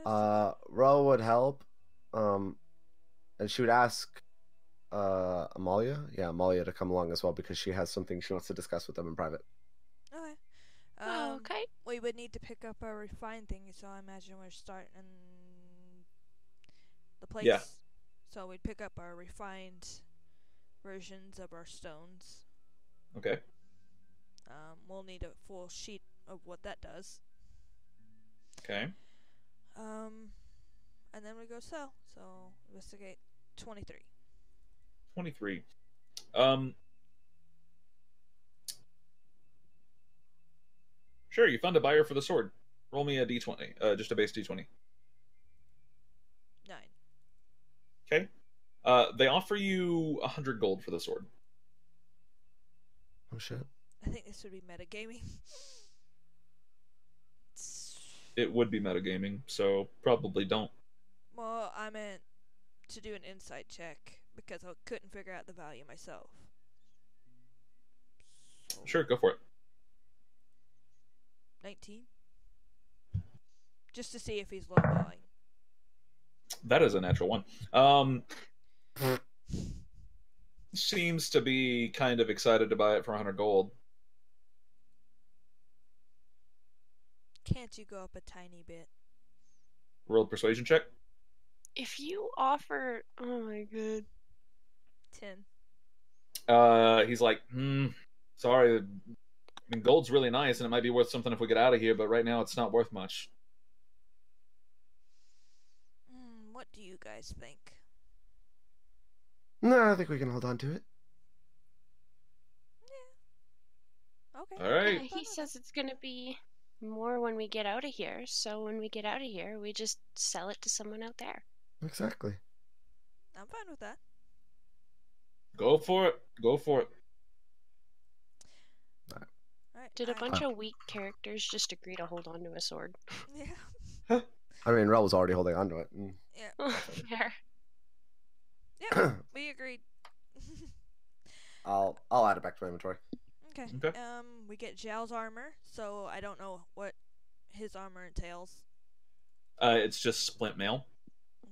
Ro would help. And she would ask Amalia, Amalia to come along as well because she has something she wants to discuss with them in private. Okay. Okay. We would need to pick up our refined thing, so I imagine we're starting the place. Yeah. So we'd pick up our refined versions of our stones. Okay. We'll need a full sheet of what that does. Okay. And then we go sell. So investigate 23. 23. Sure, you found a buyer for the sword. Roll me a d20, just a base d20. 9. Okay. They offer you 100 gold for the sword. Oh shit. I think this would be metagaming. It would be metagaming, so probably don't. Well, I meant to do an insight check because I couldn't figure out the value myself. So, Sure, go for it. 19. Just to see if he's lowballing. That is a natural one. Seems to be kind of excited to buy it for 100 gold. Can't you go up a tiny bit? Roll persuasion check. If you offer, oh my god. 10. He's like, sorry. I mean, gold's really nice, and it might be worth something if we get out of here, but right now it's not worth much. What do you guys think? No, I think we can hold on to it. Okay. All right. Yeah, I'm fine he with says it's gonna be more when we get out of here. So when we get out of here, we just sell it to someone out there. Exactly. that. I'm fine with that. Go for it. Go for it. All right. Did a bunch of weak characters just agree to hold on to a sword? Yeah. I mean, Rel was already holding onto it. Yeah. Fair. Yep. We agreed. I'll add it back to my inventory. Okay. Okay. We get Xiao's armor, so I don't know what his armor entails. It's just splint mail.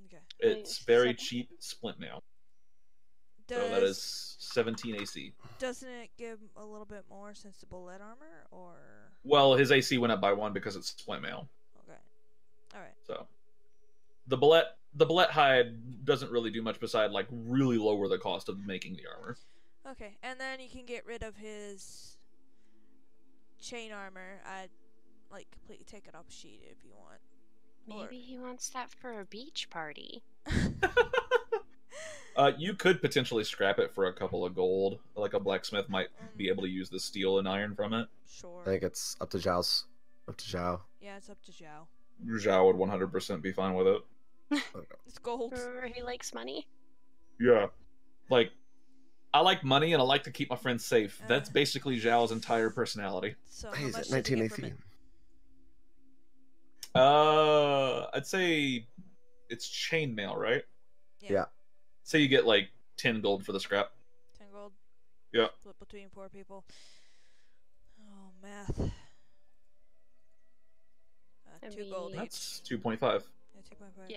Okay. It's Nice. very Seven? cheap splint mail. Does, So that is 17 AC. Doesn't it give a little bit more since the bullet armor, or? Well, his AC went up by 1 because it's splint mail. Okay. All right. So the bullet hide doesn't really do much beside like really lower the cost of making the armor. Okay, and then you can get rid of his chain armor. I'd like completely take it off the sheet if you want. Maybe he wants that for a beach party. You could potentially scrap it for a couple of gold. Like a blacksmith might be able to use the steel and iron from it. Sure. I think it's up to Zhao's. Up to Zhao. Yeah, it's up to Xiao. Xiao would 100% be fine with it. It's gold. Or he likes money. Yeah. Like, I like money and I like to keep my friends safe. That's basically Zhao's entire personality. So Hey, how is much it does he get from 1918? it? I'd say it's chainmail, right? Yeah. Say you get like 10 gold for the scrap. 10 gold. Yeah. Split between 4 people. Oh, math. I 2 gold mean- each. That's 2.5. Yeah, 2.5. Yeah,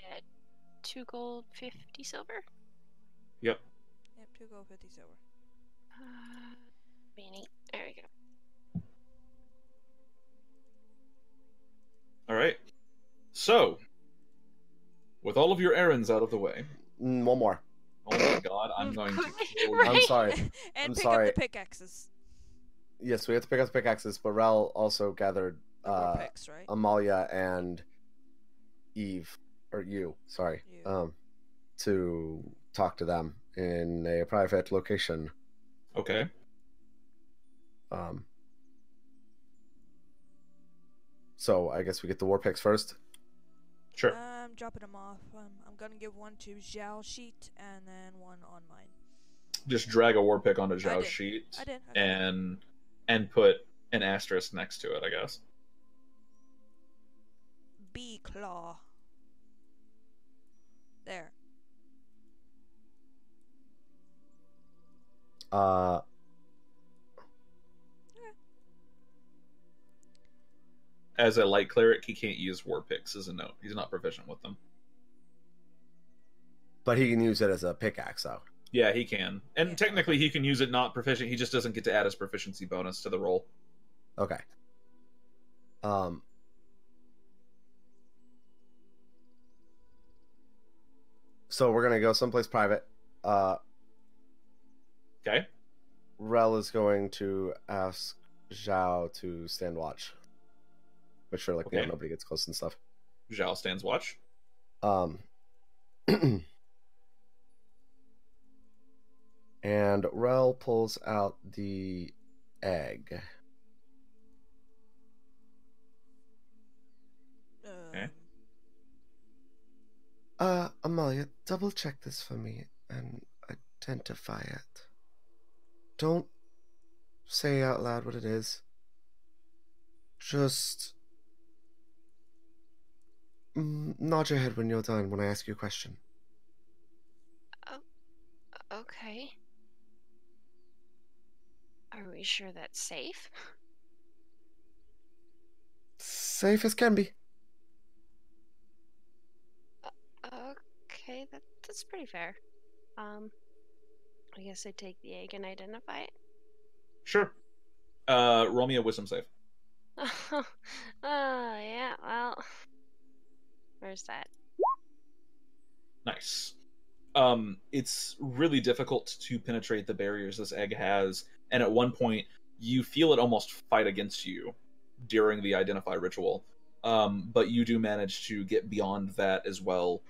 2 gold, 50 silver. Yep. Yep, 2 gold, 50 silver. Beanie. There we go. All right. So, with all of your errands out of the way, One more. oh my god, I'm going to kill you. I'm sorry. and I'm pick sorry. up the pickaxes. Yes, we have to pick up the pickaxes, but Rel also gathered The war picks, right? Amalia and Eve, or you, sorry, You. to talk to them in a private location. Okay. So I guess we get the war picks first. Sure. I'm dropping them off. I'm gonna give one to Xiao's sheet and then one on mine. Just drag a war pick onto Zhao's did. sheet I did. and put an asterisk next to it, I guess. B claw. There. As a light cleric, he can't use war picks as a note. He's not proficient with them. But he can use it as a pickaxe, though. Yeah, he can. And Yeah. technically he can use it not proficient. He just doesn't get to add his proficiency bonus to the roll. Okay. So we're gonna go someplace private. Okay? Rel is going to ask Xiao to stand watch. Make sure, like, Okay. nobody gets close and stuff. Xiao stands watch. And Rel pulls out the egg. Okay. Amalia, double check this for me and identify it. Don't say out loud what it is. Just nod your head when you're done when I ask you a question. Okay. Are we sure that's safe? Safe as can be. Okay, that's pretty fair. I guess I take the egg and identify it. Sure. Roll me a wisdom save. Oh, yeah, well... Where's that? Nice. It's really difficult to penetrate the barriers this egg has, and at one point, you feel it almost fight against you during the identify ritual. But you do manage to get beyond that as well,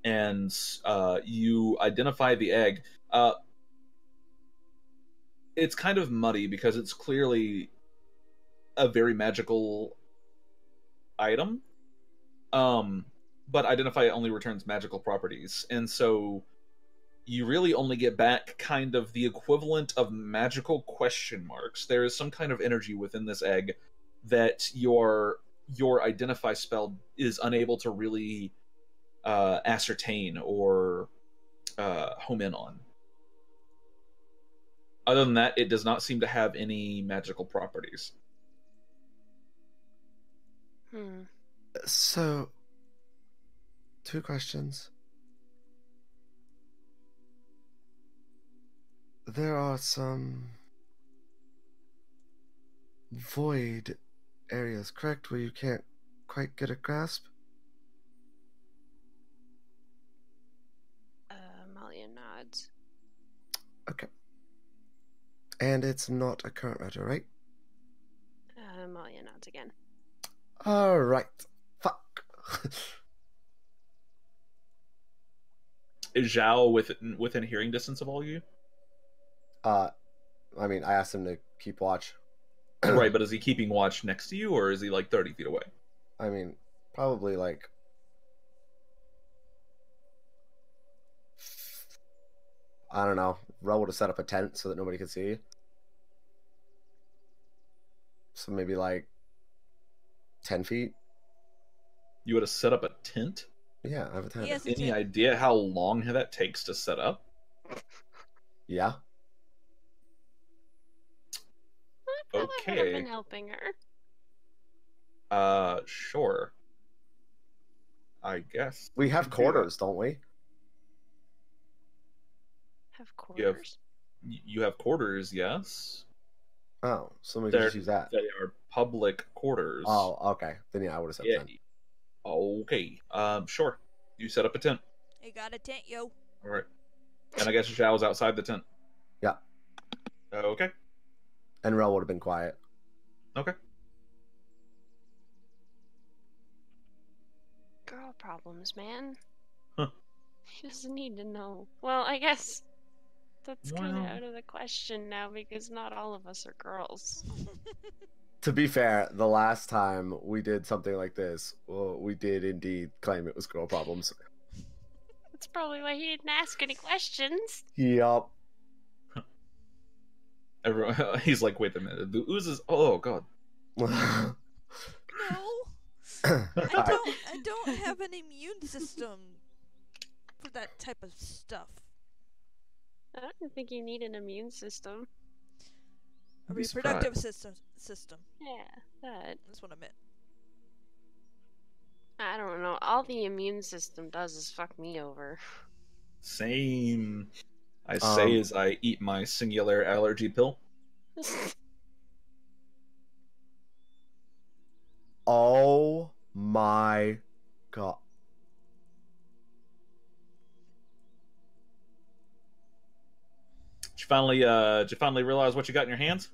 and you identify the egg. It's kind of muddy because it's clearly a very magical item. But identify only returns magical properties, and so you really only get back kind of the equivalent of magical question marks. There is some kind of energy within this egg that your identify spell is unable to really ascertain or home in on. Other than that, it does not seem to have any magical properties. So, 2 questions. There are some void areas, correct, where you can't quite get a grasp? Amalia nods. Okay. And it's not a current matter, right? Amalia nods again. Alright. Fuck. Is Xiao within hearing distance of all of you? I mean, I asked him to keep watch. Right, but is he keeping watch next to you, or is he like 30 feet away? I mean, probably like... I don't know. Rel would have set up a tent so that nobody could see. So maybe like 10 feet. You would have set up a tent? Yeah, I have a tent. He has a Any tent. idea how long that takes to set up? Yeah. I would have Okay. been helping her. Sure. I guess. We have You do quarters, don't we? Have You have- quarters. You have quarters, yes. Oh, so we can They're- just use that. They are public quarters. Oh, okay. Then yeah, I would have said yeah. 10. Okay. Sure. You set up a tent. He got a tent, yo. All right. And I guess Xiao's outside the tent. Yeah. Okay. And Rel would have been quiet. Okay. Girl problems, man. Huh. He doesn't need to know. Well, I guess that's kind of Well. out of the question now because not all of us are girls. To be fair, the last time we did something like this, well, we did indeed claim it was girl problems. That's probably why he didn't ask any questions. Yup. Everyone, he's like, wait a minute. The oozes. Oh god. No, I don't have an immune system for that type of stuff. I don't think you need an immune system. A I'd be reproductive surprised. system. Yeah, that. That's what I meant. I don't know. All the immune system does is fuck me over. Same. I say as I eat my singular allergy pill. Oh my god. Did you finally realize what you got in your hands?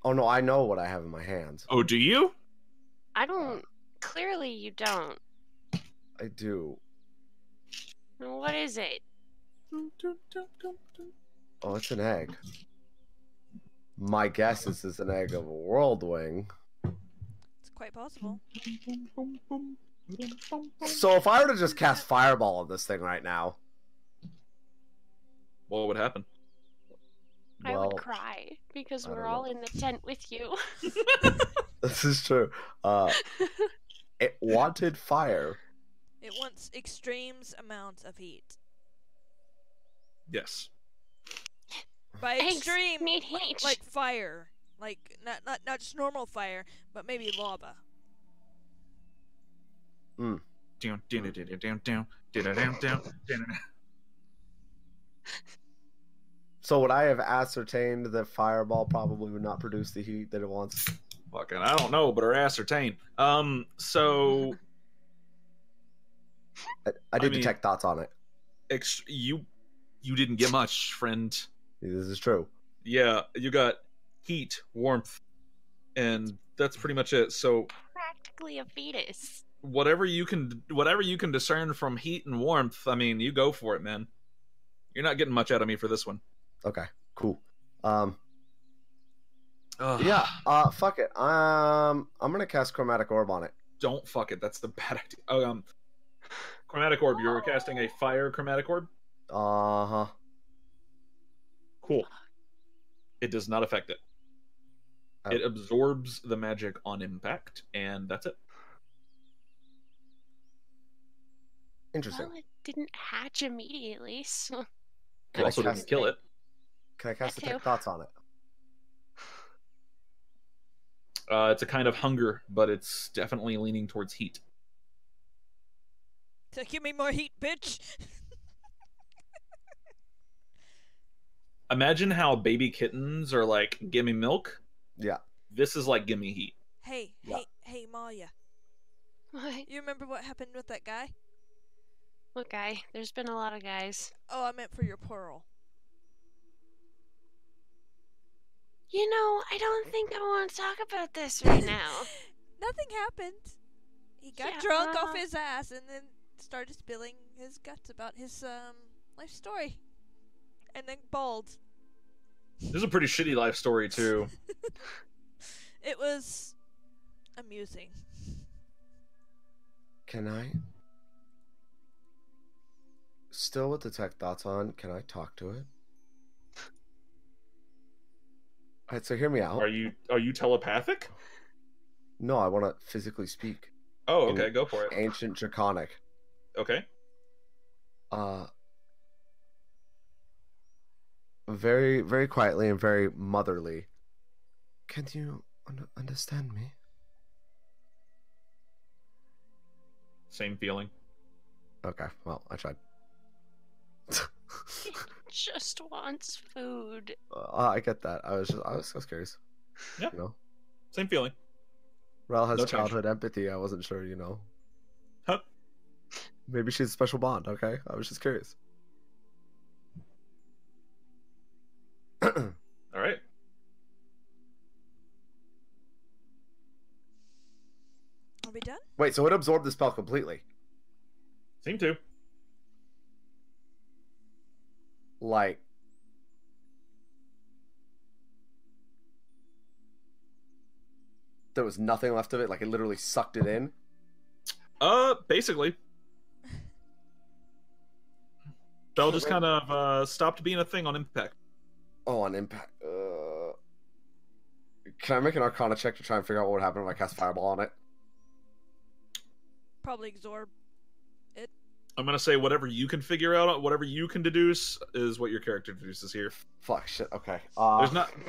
Oh no, I know what I have in my hands. Oh, do you? I don't. Clearly, you don't. I do. What is it? Oh, it's an egg. My guess is it's an egg of a whirlwing. It's quite possible. So if I were to just cast Fireball on this thing right now, What would happen? I well, would cry because I we're don't all know. in the tent with you. this is true. It wanted fire. It wants extreme amounts of heat. Yes. By Eggs extreme, need heat. like fire, like not just normal fire, but maybe lava. Down, down, down, down, down, down, down, down, down. So would I have ascertained that Fireball probably would not produce the heat that it wants? Fucking, I don't know, but are ascertain. So I did mean- detect thoughts on it. You didn't get much, friend. This is true. Yeah, you got heat, warmth, and that's pretty much it. So Practically a fetus. whatever you can discern from heat and warmth. I mean, you go for it, man. You're not getting much out of me for this one. Okay, cool. Ugh. Yeah. Fuck it. I'm gonna cast Chromatic Orb on it. Don't fuck it. That's the bad idea. Chromatic Orb. You're casting a fire chromatic orb. Uh-huh. Cool. It does not affect it. Oh. It absorbs the magic on impact, and that's it. Interesting. Well, it didn't hatch immediately, so It also doesn't kill it. Can I cast That Detect too. Thoughts on it? It's a kind of hunger, but it's definitely leaning towards heat. So give me more heat, bitch. Imagine how baby kittens are like, "Give me milk." Yeah. This is like, "Give me heat." Hey, Yeah. hey, Malia. What? You remember what happened with that guy? What guy? There's been a lot of guys. Oh, I meant for your pearl. You know, I don't think I want to talk about this right now. Nothing happened. He got Yeah, drunk off his ass and then started spilling his guts about his life story. And then bald. This is a pretty shitty life story too. It was amusing. Can I? Still with Detect Thoughts on, can I talk to it? Alright, so hear me out. Are you telepathic? No, I want to physically speak. Oh, okay, go for it. Ancient Draconic. Okay. Very, very quietly and very motherly. Can you understand me? Same feeling. Okay, well, I tried. Just wants food. I get that. I was curious. Yeah. You know, Same feeling. Rel has No change. childhood empathy. I wasn't sure. You know, Huh? maybe she's a special bond. Okay, I was just curious. All right. Are we done? Wait, so it absorbed the spell completely? Seem to. Like, there was nothing left of it. Like, it literally sucked it in. Basically. Spell just kind of stopped being a thing on impact. Oh, on impact. Can I make an Arcana check to try and figure out what would happen if I cast Fireball on it? Probably absorb. I'm gonna say whatever you can figure out, whatever you can deduce, is what your character deduces here. Fuck shit. Okay.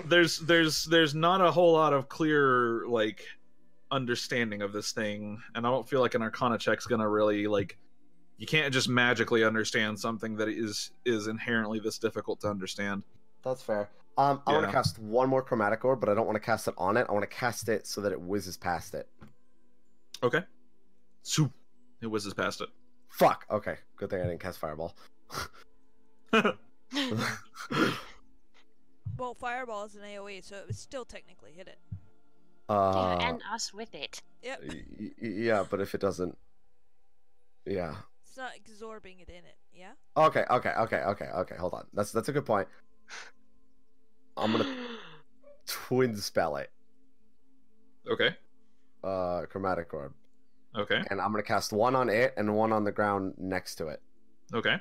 There's not a whole lot of clear like understanding of this thing, and I don't feel like an Arcana check's gonna really like. You can't just magically understand something that is inherently this difficult to understand. That's fair. I want to Yeah. cast one more Chromatic Orb, but I don't want to cast it on it. I want to cast it so that it whizzes past it. Okay. Soup. It whizzes past it. Fuck. Okay. Good thing I didn't cast Fireball. Well, fireball is an AoE, so it would still technically hit it. Yeah, and us with it. Yep. Yeah, but if it doesn't, yeah. It's not absorbing it in it, yeah? Okay. Hold on. That's a good point. I'm gonna twin spell it. Okay. Chromatic Orb, Okay. and I'm gonna cast one on it and one on the ground next to it. Okay.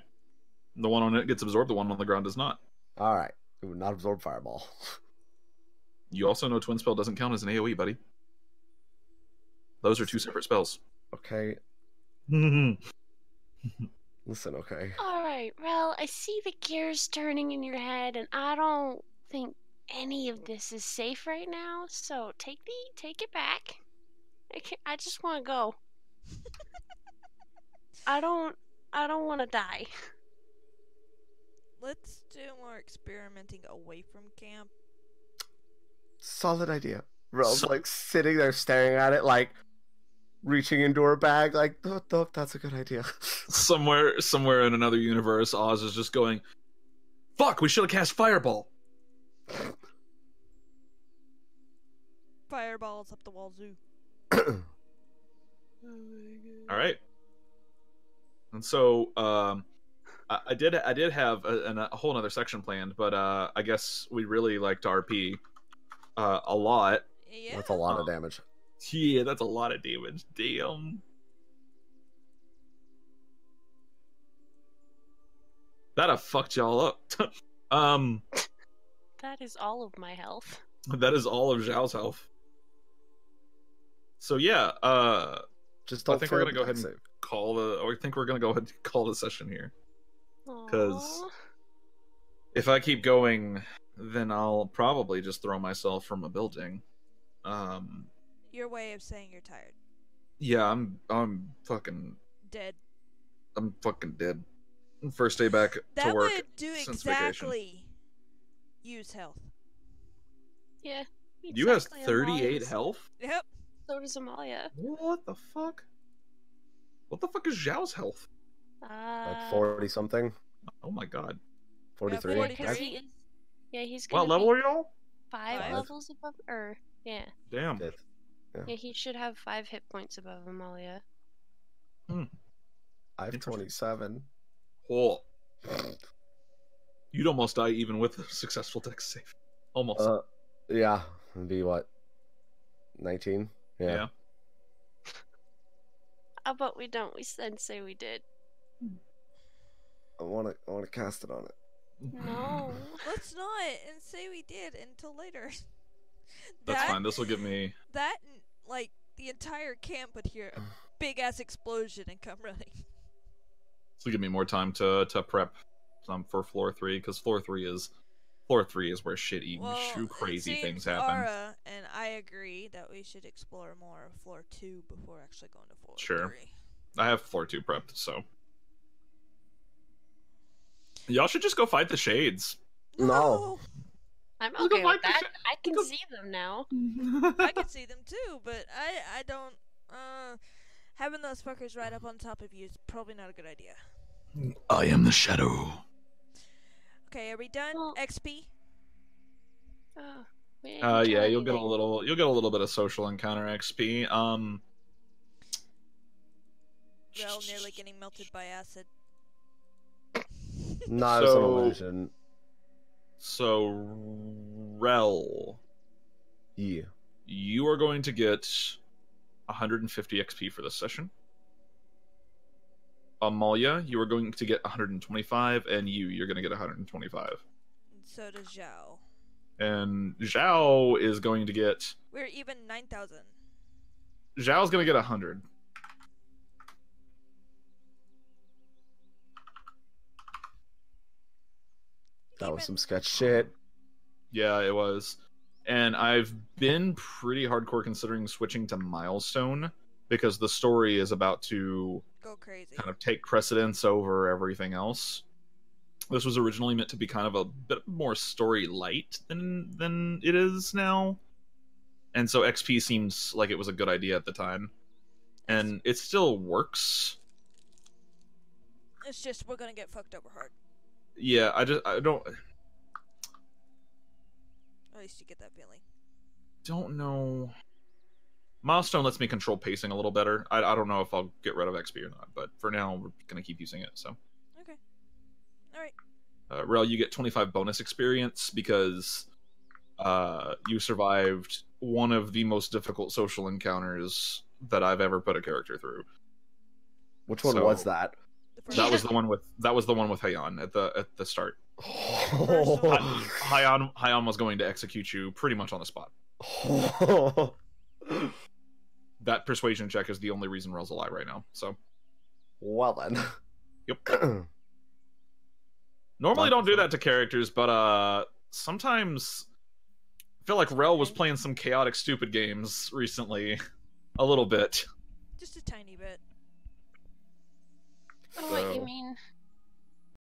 The one on it gets absorbed. The one on the ground does not. All right. It would not absorb Fireball. You also know Twin Spell doesn't count as an AoE, buddy. Those are two separate spells. Okay. Okay. Listen. Okay. Alright, Rel, I see the gears turning in your head, and I don't think any of this is safe right now, so take it back. I just want to go. I don't want to die. Let's do more experimenting away from camp. Solid idea. Rel's like sitting there staring at it, like reaching into her bag, like, oh, that's a good idea. Somewhere in another universe, Oz is just going, "Fuck! We should have cast Fireball." Fireballs up the wazoo. All right. And so, I did have a whole other section planned, but I guess we really like to RP a lot. Yeah. That's a lot of damage. Yeah, that's a lot of damage. Damn. That'd have fucked y'all up. That is all of my health. That is all of Xiao's health. So yeah, Just don't I think we're gonna fail go ahead the and save. call the. Or I think we're gonna go ahead and call the session here. 'Cause- Aw. If I keep going, then I'll probably just throw myself from a building. Your way of saying you're tired. Yeah, I'm fucking Dead. dead. First day back That to work would do since vacation. exactly use health. Yeah. You has exactly, 38 Amalia's- health? Yep. So does Amalia. What the fuck? What the fuck is Xiao's health? Like 40 something, Oh my god. 43. Yeah, Yeah, 'cause 43. he is. Yeah, he's What gonna level be are y'all? five Five. levels above. Or yeah, Damn. Fifth. yeah, he should have 5 hit points above Amalia. I have 27. Oh. You'd almost die even with a successful dex save. Almost. Yeah, it'd be what? 19? yeah. How about we don't? We said say we did. I wanna cast it on it. No. Let's not and say we did until later. That's fine. This will give me. That and, like the entire camp would hear a big ass explosion and come running. This will give me more time to prep for floor 3, because floor 3 is where shitty, true it crazy seems things happen. Ara and I agree that we should explore more of floor 2 before actually going to floor Sure. 3. I have floor 2 prepped, so y'all should just go fight the shades. No. I'm Look at okay my with that. percent- I can look at- see them now. I can see them too, but I don't. Having those fuckers right up on top of you is probably not a good idea. I am the shadow. Okay, are we done? Well- XP. Oh, we didn't kill Yeah, you'll get a anything. little bit of social encounter XP. Rel nearly getting melted by acid. Not as an So- illusion. So, Rel, Yeah. you are going to get 150 XP for this session. Amalia, you are going to get 125, and you're going to get 125. And so does Xiao. And Xiao is going to get. We're even 9,000. Zhao's going to get 100. That was some sketch shit. Yeah, it was. And I've been pretty hardcore considering switching to Milestone, because the story is about to Go crazy. kind of take precedence over everything else. This was originally meant to be kind of a bit more story light than it is now. And so XP seems like it was a good idea at the time. And it still works. It's just we're gonna get fucked over hard. Yeah, I don't At least you get that feeling. know. Milestone lets me control pacing a little better. I don't know if I'll get rid of XP or not, but for now we're gonna keep using it. So, Okay. All right. Rel, you get 25 bonus experience because you survived one of the most difficult social encounters that I've ever put a character through. Which one So- was that? The first That was the one with Hayan at the start. one. Hayan was going to execute you pretty much on the spot. That persuasion check is the only reason Rel's alive right now. So Well then. Yep. normally don't do that to characters, but sometimes I feel like Rel was playing some chaotic, stupid games recently, a little bit. Just a tiny bit. Oh, what you So- mean?